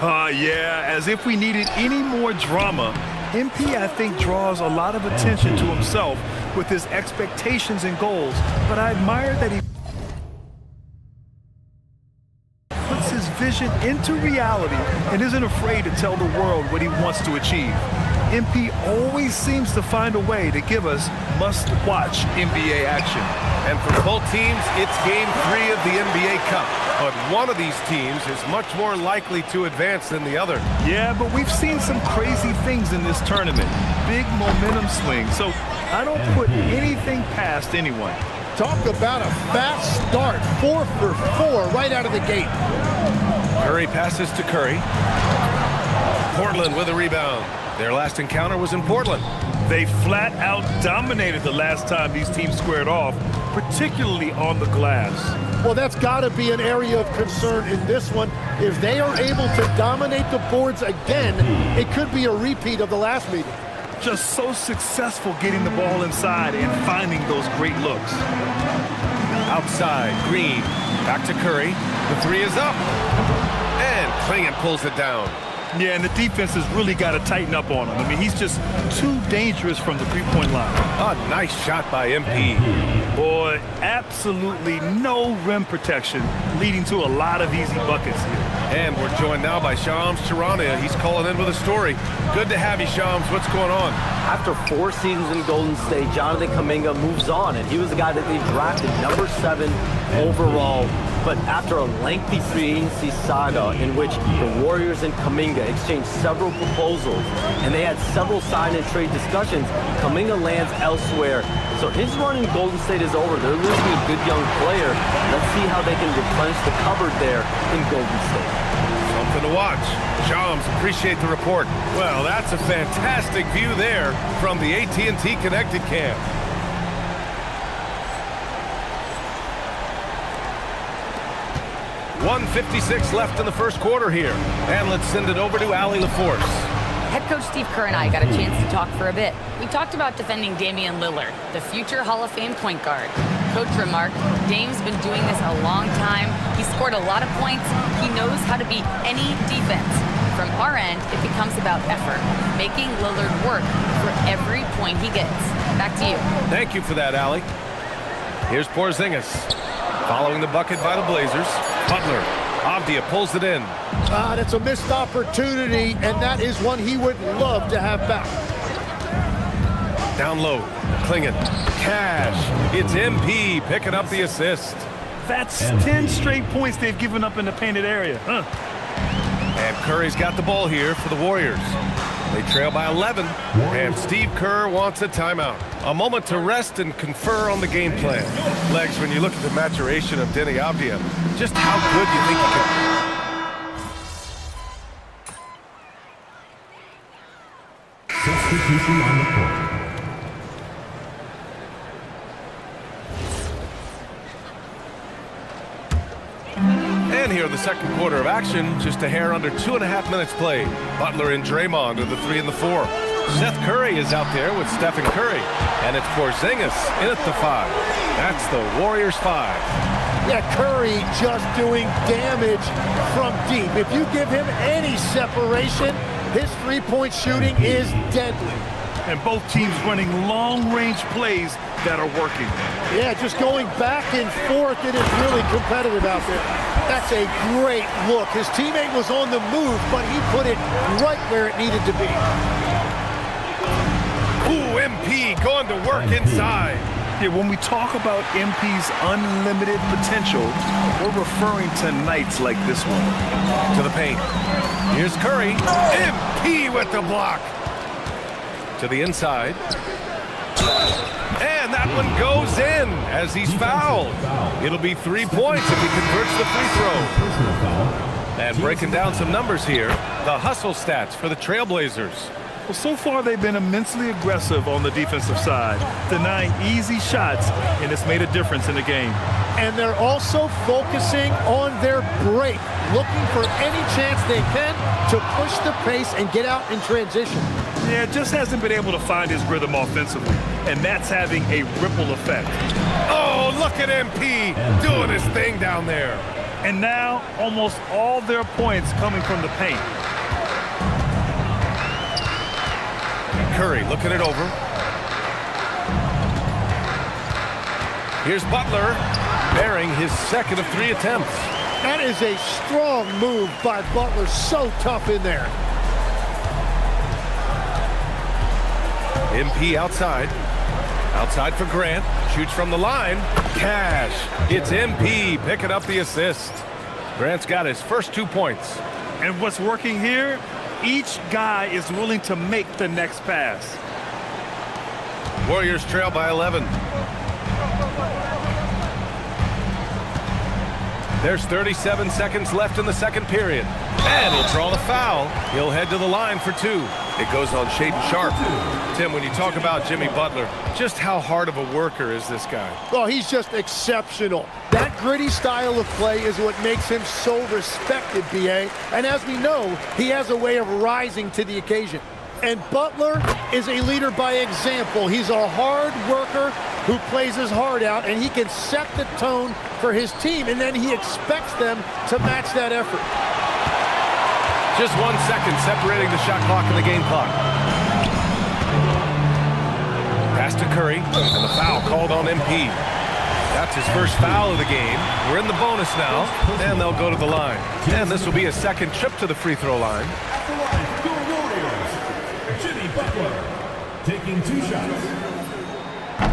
Yeah, as if we needed any more drama. MP, I think, draws a lot of attention to himself with his expectations and goals, but I admire that he puts his vision into reality and isn't afraid to tell the world what he wants to achieve. MP always seems to find a way to give us must-watch NBA action. And for both teams, it's Game 3 of the NBA Cup. But one of these teams is much more likely to advance than the other. Yeah, but we've seen some crazy things in this tournament. Big momentum swing. So I don't put anything past anyone. Talk about a fast start. 4 for 4 right out of the gate. Curry passes to Curry. Portland with a rebound. Their last encounter was in Portland. They flat out dominated the last time these teams squared off, particularly on the glass. Well, that's got to be an area of concern in this one. If they are able to dominate the boards again, it could be a repeat of the last meeting. Just so successful getting the ball inside and finding those great looks. Outside, Green, back to Curry. The 3 is up. And Klingon pulls it down. Yeah, and the defense has really got to tighten up on him. I mean, he's just too dangerous from the three-point line. A nice shot by MP. Boy, absolutely no rim protection, leading to a lot of easy buckets here. And we're joined now by Shams Charania. He's calling in with a story. Good to have you, Shams. What's going on? After 4 seasons in Golden State, Jonathan Kuminga moves on, and he was the guy that they drafted number 7 overall. But after a lengthy free agency saga in which the Warriors and Kuminga exchanged several proposals, and they had several sign and trade discussions, Kuminga lands elsewhere. So his run in Golden State is over. They're losing a good young player. Let's see how they can replenish the cupboard there in Golden State. Something to watch. Shams, appreciate the report. Well, that's a fantastic view there from the AT&T Connected Cam. .156 left in the first quarter here. And let's send it over to Allie LaForce. Head coach Steve Kerr and I got a chance to talk for a bit. We talked about defending Damian Lillard, the future Hall of Fame point guard. Coach remarked, Dame's been doing this a long time. He scored a lot of points. He knows how to beat any defense. From our end, it becomes about effort, making Lillard work for every point he gets. Back to you. Thank you for that, Allie. Here's Porzingis. Following the bucket by the Blazers, Butler. Avdia pulls it in. That's a missed opportunity, and that is one he would love to have back. Down low, Klingon. Cash. It's MP picking up the assist. That's 10 straight points they've given up in the painted area. And Curry's got the ball here for the Warriors. They trail by 11, and Steve Kerr wants a timeout. A moment to rest and confer on the game plan. Legs, when you look at the maturation of Denny Avdia, just how good do you think he can... Substitution on the court. And here in the second quarter of action, just a hair under 2.5 minutes played. Butler and Draymond are the 3 and the 4. Seth Curry is out there with Stephen Curry. And it's Porzingis in at the 5. That's the Warriors 5. Yeah, Curry just doing damage from deep. If you give him any separation, his three-point shooting is deadly. And both teams running long-range plays that are working. Yeah, just going back and forth. It is really competitive out there. That's a great look. His teammate was on the move, but he put it right where it needed to be. Ooh, MP going to work inside. Yeah, when we talk about MP's unlimited potential, we're referring to nights like this one. To the paint. Here's Curry. MP with the block. To the inside. And that one goes in as he's fouled. It'll be 3 points if he converts the free throw. And breaking down some numbers here, the hustle stats for the Trailblazers. Well, so far they've been immensely aggressive on the defensive side, denying easy shots, and it's made a difference in the game. And they're also focusing on their break, looking for any chance they can to push the pace and get out in transition. Yeah, just hasn't been able to find his rhythm offensively, and that's having a ripple effect. Oh, look at MP doing his thing down there. And now, almost all their points coming from the paint. Curry looking it over. Here's Butler, bearing his second of 3 attempts. That is a strong move by Butler, so tough in there. MP outside. Outside for Grant. Shoots from the line. Cash. It's MP picking up the assist. Grant's got his first 2 points. And what's working here, each guy is willing to make the next pass. Warriors trail by 11. There's 37 seconds left in the second period. And he'll draw the foul. He'll head to the line for 2. It goes on Shaedon Sharpe. Tim, when you talk about Jimmy Butler, just how hard of a worker is this guy? Well, he's just exceptional. That gritty style of play is what makes him so respected, B.A. And as we know, he has a way of rising to the occasion. And Butler is a leader by example. He's a hard worker who plays his heart out, and he can set the tone for his team, and then he expects them to match that effort. Just 1 second separating the shot clock and the game clock. Pass to Curry, and the foul called on MP. That's his first foul of the game. We're in the bonus now, and they'll go to the line. And this will be a second trip to the free throw line. Jimmy Butler taking 2 shots.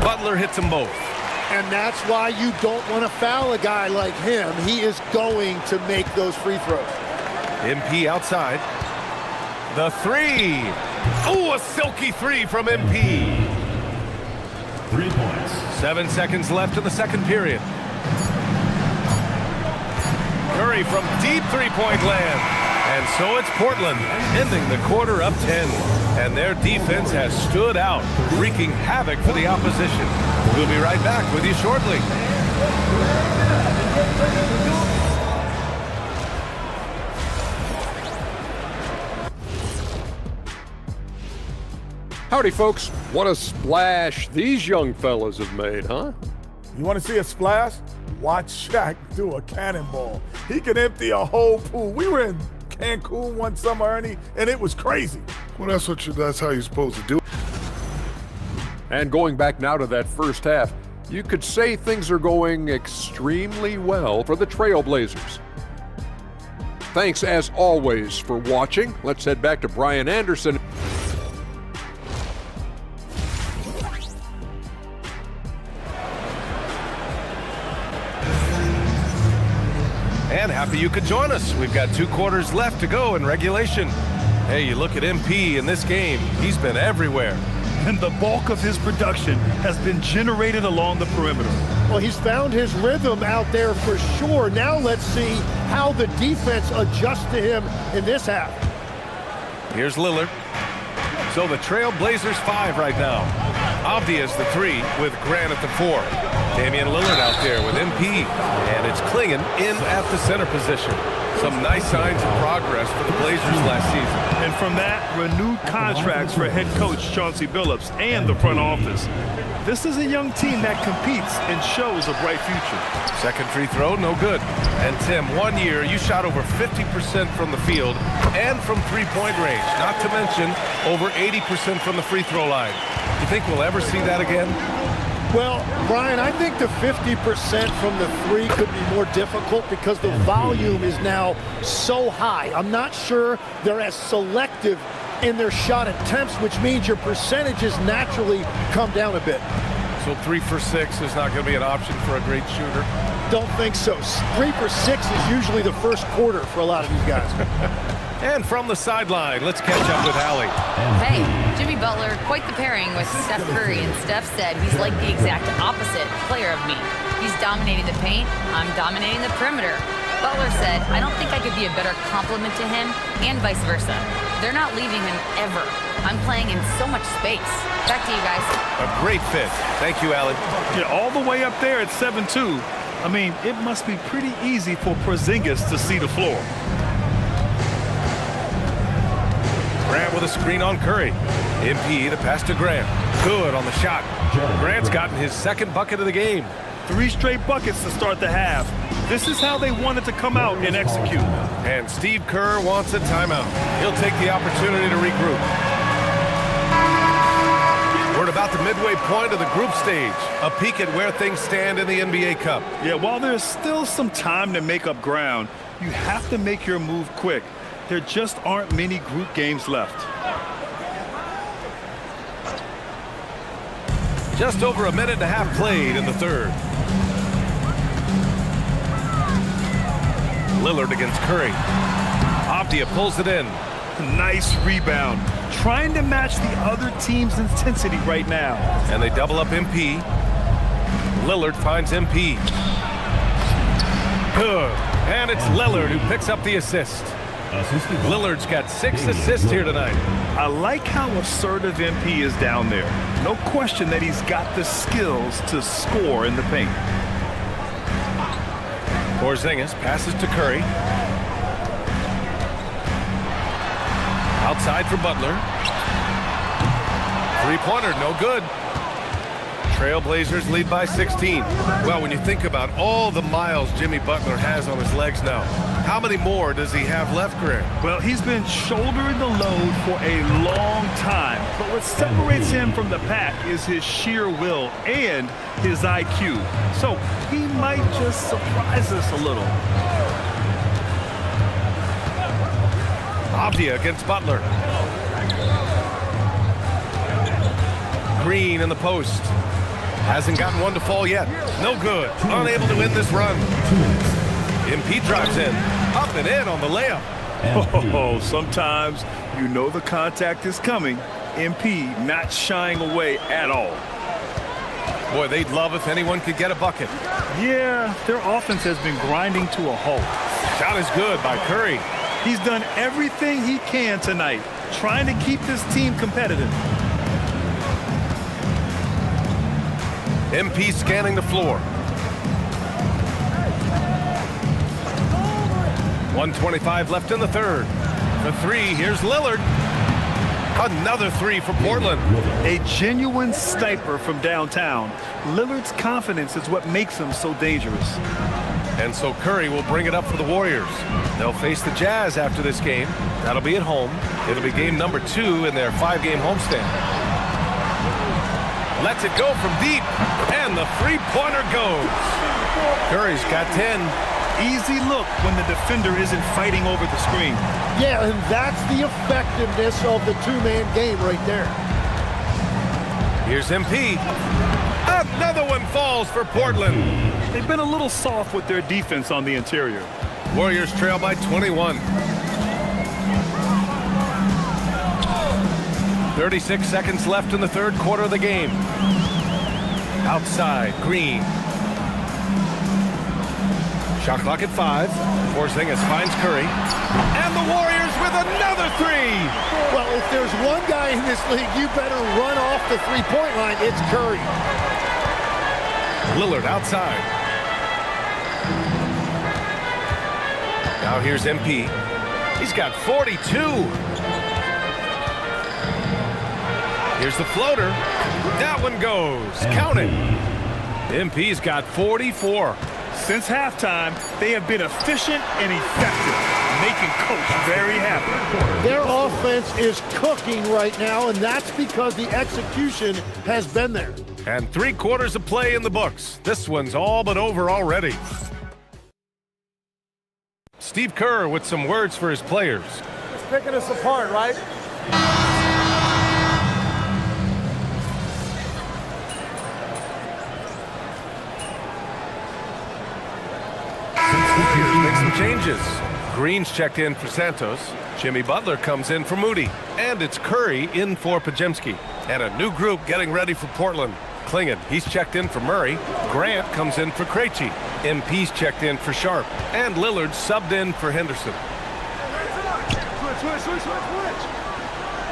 Butler hits them both. And that's why you don't want to foul a guy like him. He is going to make those free throws. MP outside. The 3. Oh, a silky 3 from MP. 3 points. 7 seconds left in the second period. Curry from deep three-point land. And so it's Portland, ending the quarter up 10. And their defense has stood out, wreaking havoc for the opposition. We'll be right back with you shortly. Howdy, folks. What a splash these young fellas have made, huh? You want to see a splash? Watch Shaq do a cannonball. He can empty a whole pool. We were in Cancun one summer, Ernie, and it was crazy. Well, that's how you're supposed to do it. And going back now to that first half, you could say things are going extremely well for the Trailblazers. Thanks, as always, for watching. Let's head back to Brian Anderson. And happy you could join us. We've got 2 quarters left to go in regulation. Hey, you look at MP in this game, he's been everywhere. And the bulk of his production has been generated along the perimeter. Well, he's found his rhythm out there for sure. Now let's see how the defense adjusts to him in this half. Here's Lillard. So the Trailblazers 5 right now. Obvious the 3 with Grant at the 4. Damian Lillard out there with MP. And it's Klingon in at the center position. Some nice signs of progress for the Blazers last season. And from that, renewed contracts for head coach Chauncey Billups and the front office. This is a young team that competes and shows a bright future. Second free throw, no good. And Tim, 1 year, you shot over 50% from the field and from three-point range. Not to mention over 80% from the free throw line. You think we'll ever see that again? Well, Brian, I think the 50% from the 3 could be more difficult because the volume is now so high. I'm not sure they're as selective in their shot attempts, which means your percentages naturally come down a bit. So 3 for 6 is not going to be an option for a great shooter? Don't think so. 3 for 6 is usually the first quarter for a lot of these guys. And from the sideline, let's catch up with Allie. Hey, Jimmy Butler, quite the pairing with Steph Curry, and Steph said he's like the exact opposite player of me. He's dominating the paint, I'm dominating the perimeter. Butler said, I don't think I could be a better compliment to him, and vice versa. They're not leaving him ever. I'm playing in so much space. Back to you guys. A great fit. Thank you, Alan. Yeah, all the way up there at 7'2". I mean, it must be pretty easy for Porzingis to see the floor. Grant with a screen on Curry. MP, the pass to Grant. Good on the shot. Grant's gotten his second bucket of the game. 3 straight buckets to start the half. This is how they wanted to come out and execute. And Steve Kerr wants a timeout. He'll take the opportunity to regroup. We're at about the midway point of the group stage. A peek at where things stand in the NBA Cup. Yeah, while there's still some time to make up ground, you have to make your move quick. There just aren't many group games left. Just over a minute and a half played in the third. Lillard against Curry. Avdia pulls it in. Nice rebound. Trying to match the other team's intensity right now. And they double up MP. Lillard finds MP. Good. And it's Lillard who picks up the assist. Lillard's got 6 assists here tonight. I like how assertive MP is down there. No question that he's got the skills to score in the paint. Porzingis passes to Curry. Outside for Butler. Three-pointer, no good. Trailblazers lead by 16. Well, when you think about all the miles Jimmy Butler has on his legs now, how many more does he have left, Grant? Well, he's been shouldering the load for a long time. But what separates him from the pack is his sheer will and his IQ. So he might just surprise us a little. Avdia against Butler. Green in the post. Hasn't gotten one to fall yet. No good. Unable to win this run. MP drives in. Up and in on the layup. Oh, sometimes you know the contact is coming. MP not shying away at all. Boy, they'd love if anyone could get a bucket. Yeah, their offense has been grinding to a halt. Shot is good by Curry. He's done everything he can tonight, trying to keep this team competitive. MP scanning the floor. 1:25 left in the third. The three, here's Lillard. Another three for Portland. A genuine sniper from downtown. Lillard's confidence is what makes him so dangerous. And so Curry will bring it up for the Warriors. They'll face the Jazz after this game. That'll be at home. It'll be game number 2 in their 5-game homestand. Lets it go from deep, and the three-pointer goes. Curry's got 10. Easy look when the defender isn't fighting over the screen. Yeah, and that's the effectiveness of the two-man game right there. Here's MP. Another one falls for Portland. They've been a little soft with their defense on the interior. Warriors trail by 21. 36 seconds left in the third quarter of the game. Outside, Green. Shot clock at 5. Porzingis finds Curry. And the Warriors with another three. Well, if there's one guy in this league, you better run off the three-point line. It's Curry. Lillard outside. Now here's MP. He's got 42. Here's the floater. That one goes. Count it. MP's got 44. Since halftime, they have been efficient and effective, making Coach very happy. Their offense is cooking right now, and that's because the execution has been there. And 3 quarters of play in the books. This one's all but over already. Steve Kerr with some words for his players. It's picking us apart, right? Make some changes. Green's checked in for Santos. Jimmy Butler comes in for Moody. And it's Curry in for Podziemski. And a new group getting ready for Portland. Klingon, he's checked in for Murray. Grant comes in for Krejci. MP's checked in for Sharp, and Lillard subbed in for Henderson.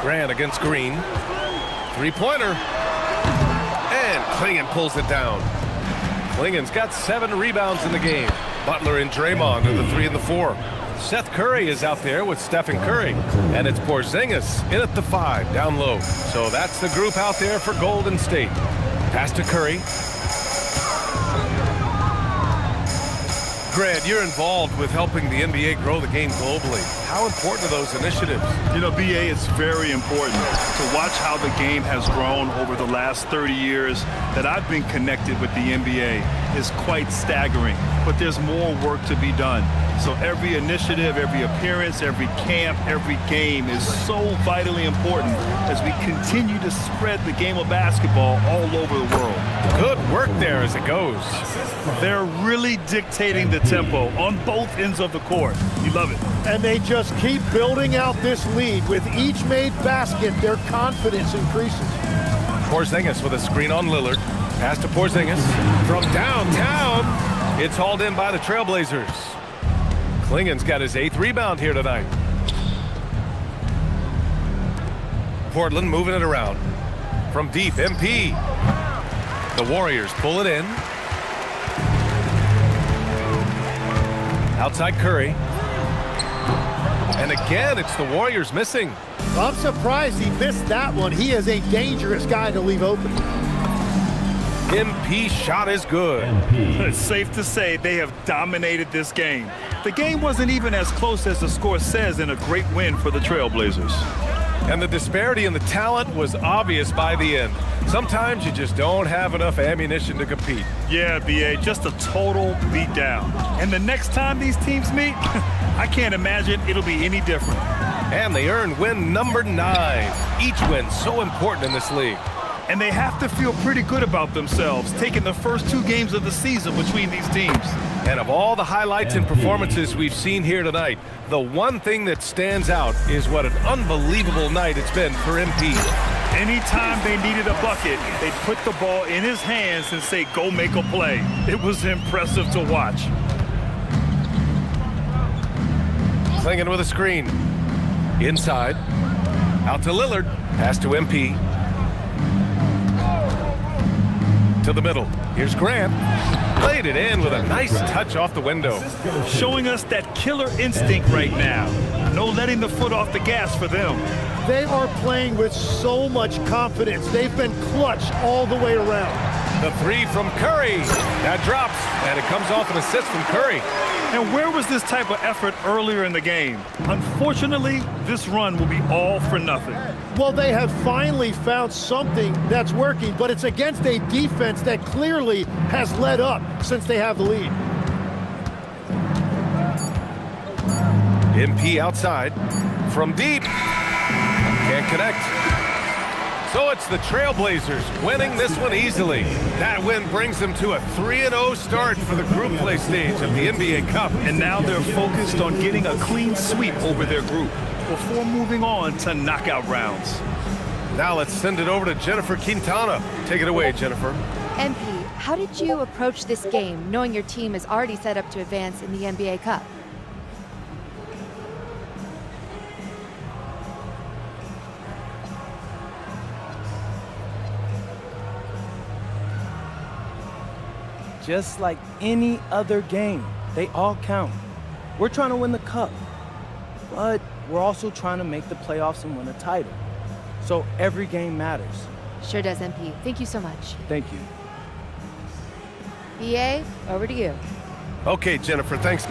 Grant against Green. Three-pointer. And Klingon pulls it down. Klingon's got 7 rebounds in the game. Butler and Draymond are the 3 and the 4. Seth Curry is out there with Stephen Curry. And it's Porzingis in at the 5, down low. So that's the group out there for Golden State. Pass to Curry. Grant, you're involved with helping the NBA grow the game globally. How important are those initiatives? You know, BA, it's very important to watch how the game has grown over the last 30 years that I've been connected with the NBA is quite staggering, but there's more work to be done. So every initiative, every appearance, every camp, every game is so vitally important as we continue to spread the game of basketball all over the world. Good work there as it goes. They're really dictating the tempo on both ends of the court. You love it. And they just keep building out this lead. With each made basket, their confidence increases. Porzingis with a screen on Lillard. Pass to Porzingis from downtown. It's hauled in by the Trailblazers. Klingon's got his 8th rebound here tonight. Portland moving it around. From deep, MP. The Warriors pull it in. Outside Curry. And again, it's the Warriors missing. I'm surprised he missed that one. He is a dangerous guy to leave open. MP shot is good. It's safe to say they have dominated this game. The game wasn't even as close as the score says in a great win for the Trailblazers. And the disparity in the talent was obvious by the end. Sometimes you just don't have enough ammunition to compete. Yeah, BA, just a total beatdown. And the next time these teams meet, I can't imagine it'll be any different. And they earned win number 9. Each win so important in this league. And they have to feel pretty good about themselves, taking the first 2 games of the season between these teams. And of all the highlights and performances we've seen here tonight, the one thing that stands out is what an unbelievable night it's been for MP. Anytime they needed a bucket, they'd put the ball in his hands and say, go make a play. It was impressive to watch. Klingon with a screen. Inside. Out to Lillard. Pass to MP. To the middle. Here's Grant. Played it in with a nice touch off the window. Showing us that killer instinct right now. No letting the foot off the gas for them. They are playing with so much confidence. They've been clutch all the way around. The 3 from Curry. That drops, and it comes off an assist from Curry. And where was this type of effort earlier in the game? Unfortunately, this run will be all for nothing. Well, they have finally found something that's working, but it's against a defense that clearly has let up since they have the lead. MP outside. From deep. Can't connect. So it's the Trailblazers winning this one easily. That win brings them to a 3-0 start for the group play stage of the NBA Cup. And now they're focused on getting a clean sweep over their group before moving on to knockout rounds. Now let's send it over to Jennifer Quintana. Take it away, Jennifer. MP, how did you approach this game, knowing your team is already set up to advance in the NBA Cup? Just like any other game, they all count. We're trying to win the cup, but we're also trying to make the playoffs and win a title. So every game matters. Sure does, MP. Thank you so much. Thank you. BA, over to you. Okay, Jennifer, thanks.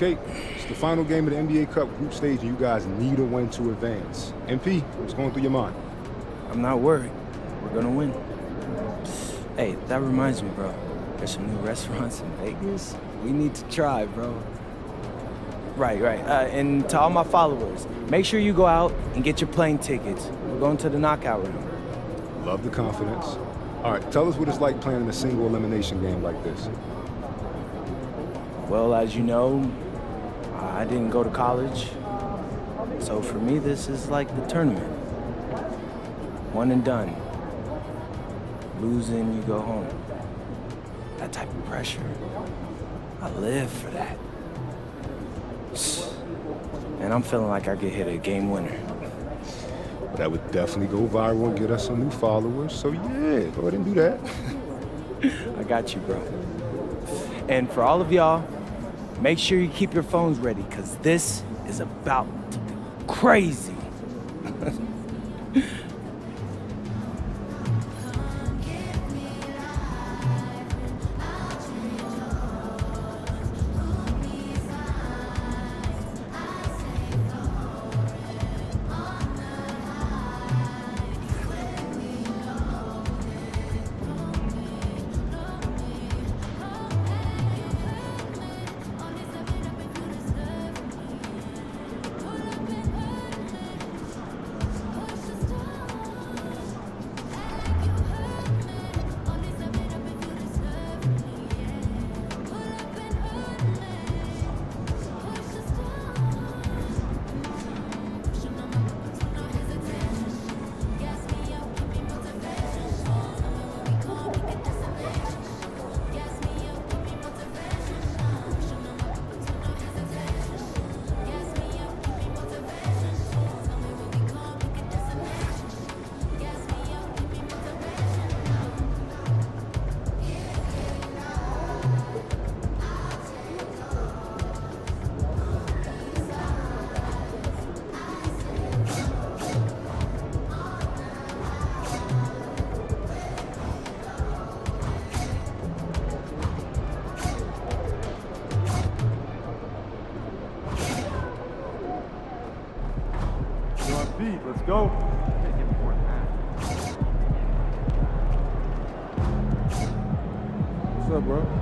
Okay, it's the final game of the NBA Cup group stage, and you guys need a win to advance. MP, what's going through your mind? I'm not worried. We're gonna win. Hey, that reminds me, bro. There's some new restaurants in Vegas. We need to try, bro. Right. And to all my followers, make sure you go out and get your plane tickets. We're going to the knockout round. Love the confidence. All right, tell us what it's like playing in a single elimination game like this. Well, as you know, I didn't go to college. So for me, this is like the tournament. One and done. Losing, you go home. That type of pressure. I live for that. And I'm feeling like I could hit a game winner. That would definitely go viral and get us some new followers. So yeah, go ahead and do that. I got you, bro. And for all of y'all, make sure you keep your phones ready, because this is about to be crazy. Let's go. What's up, bro?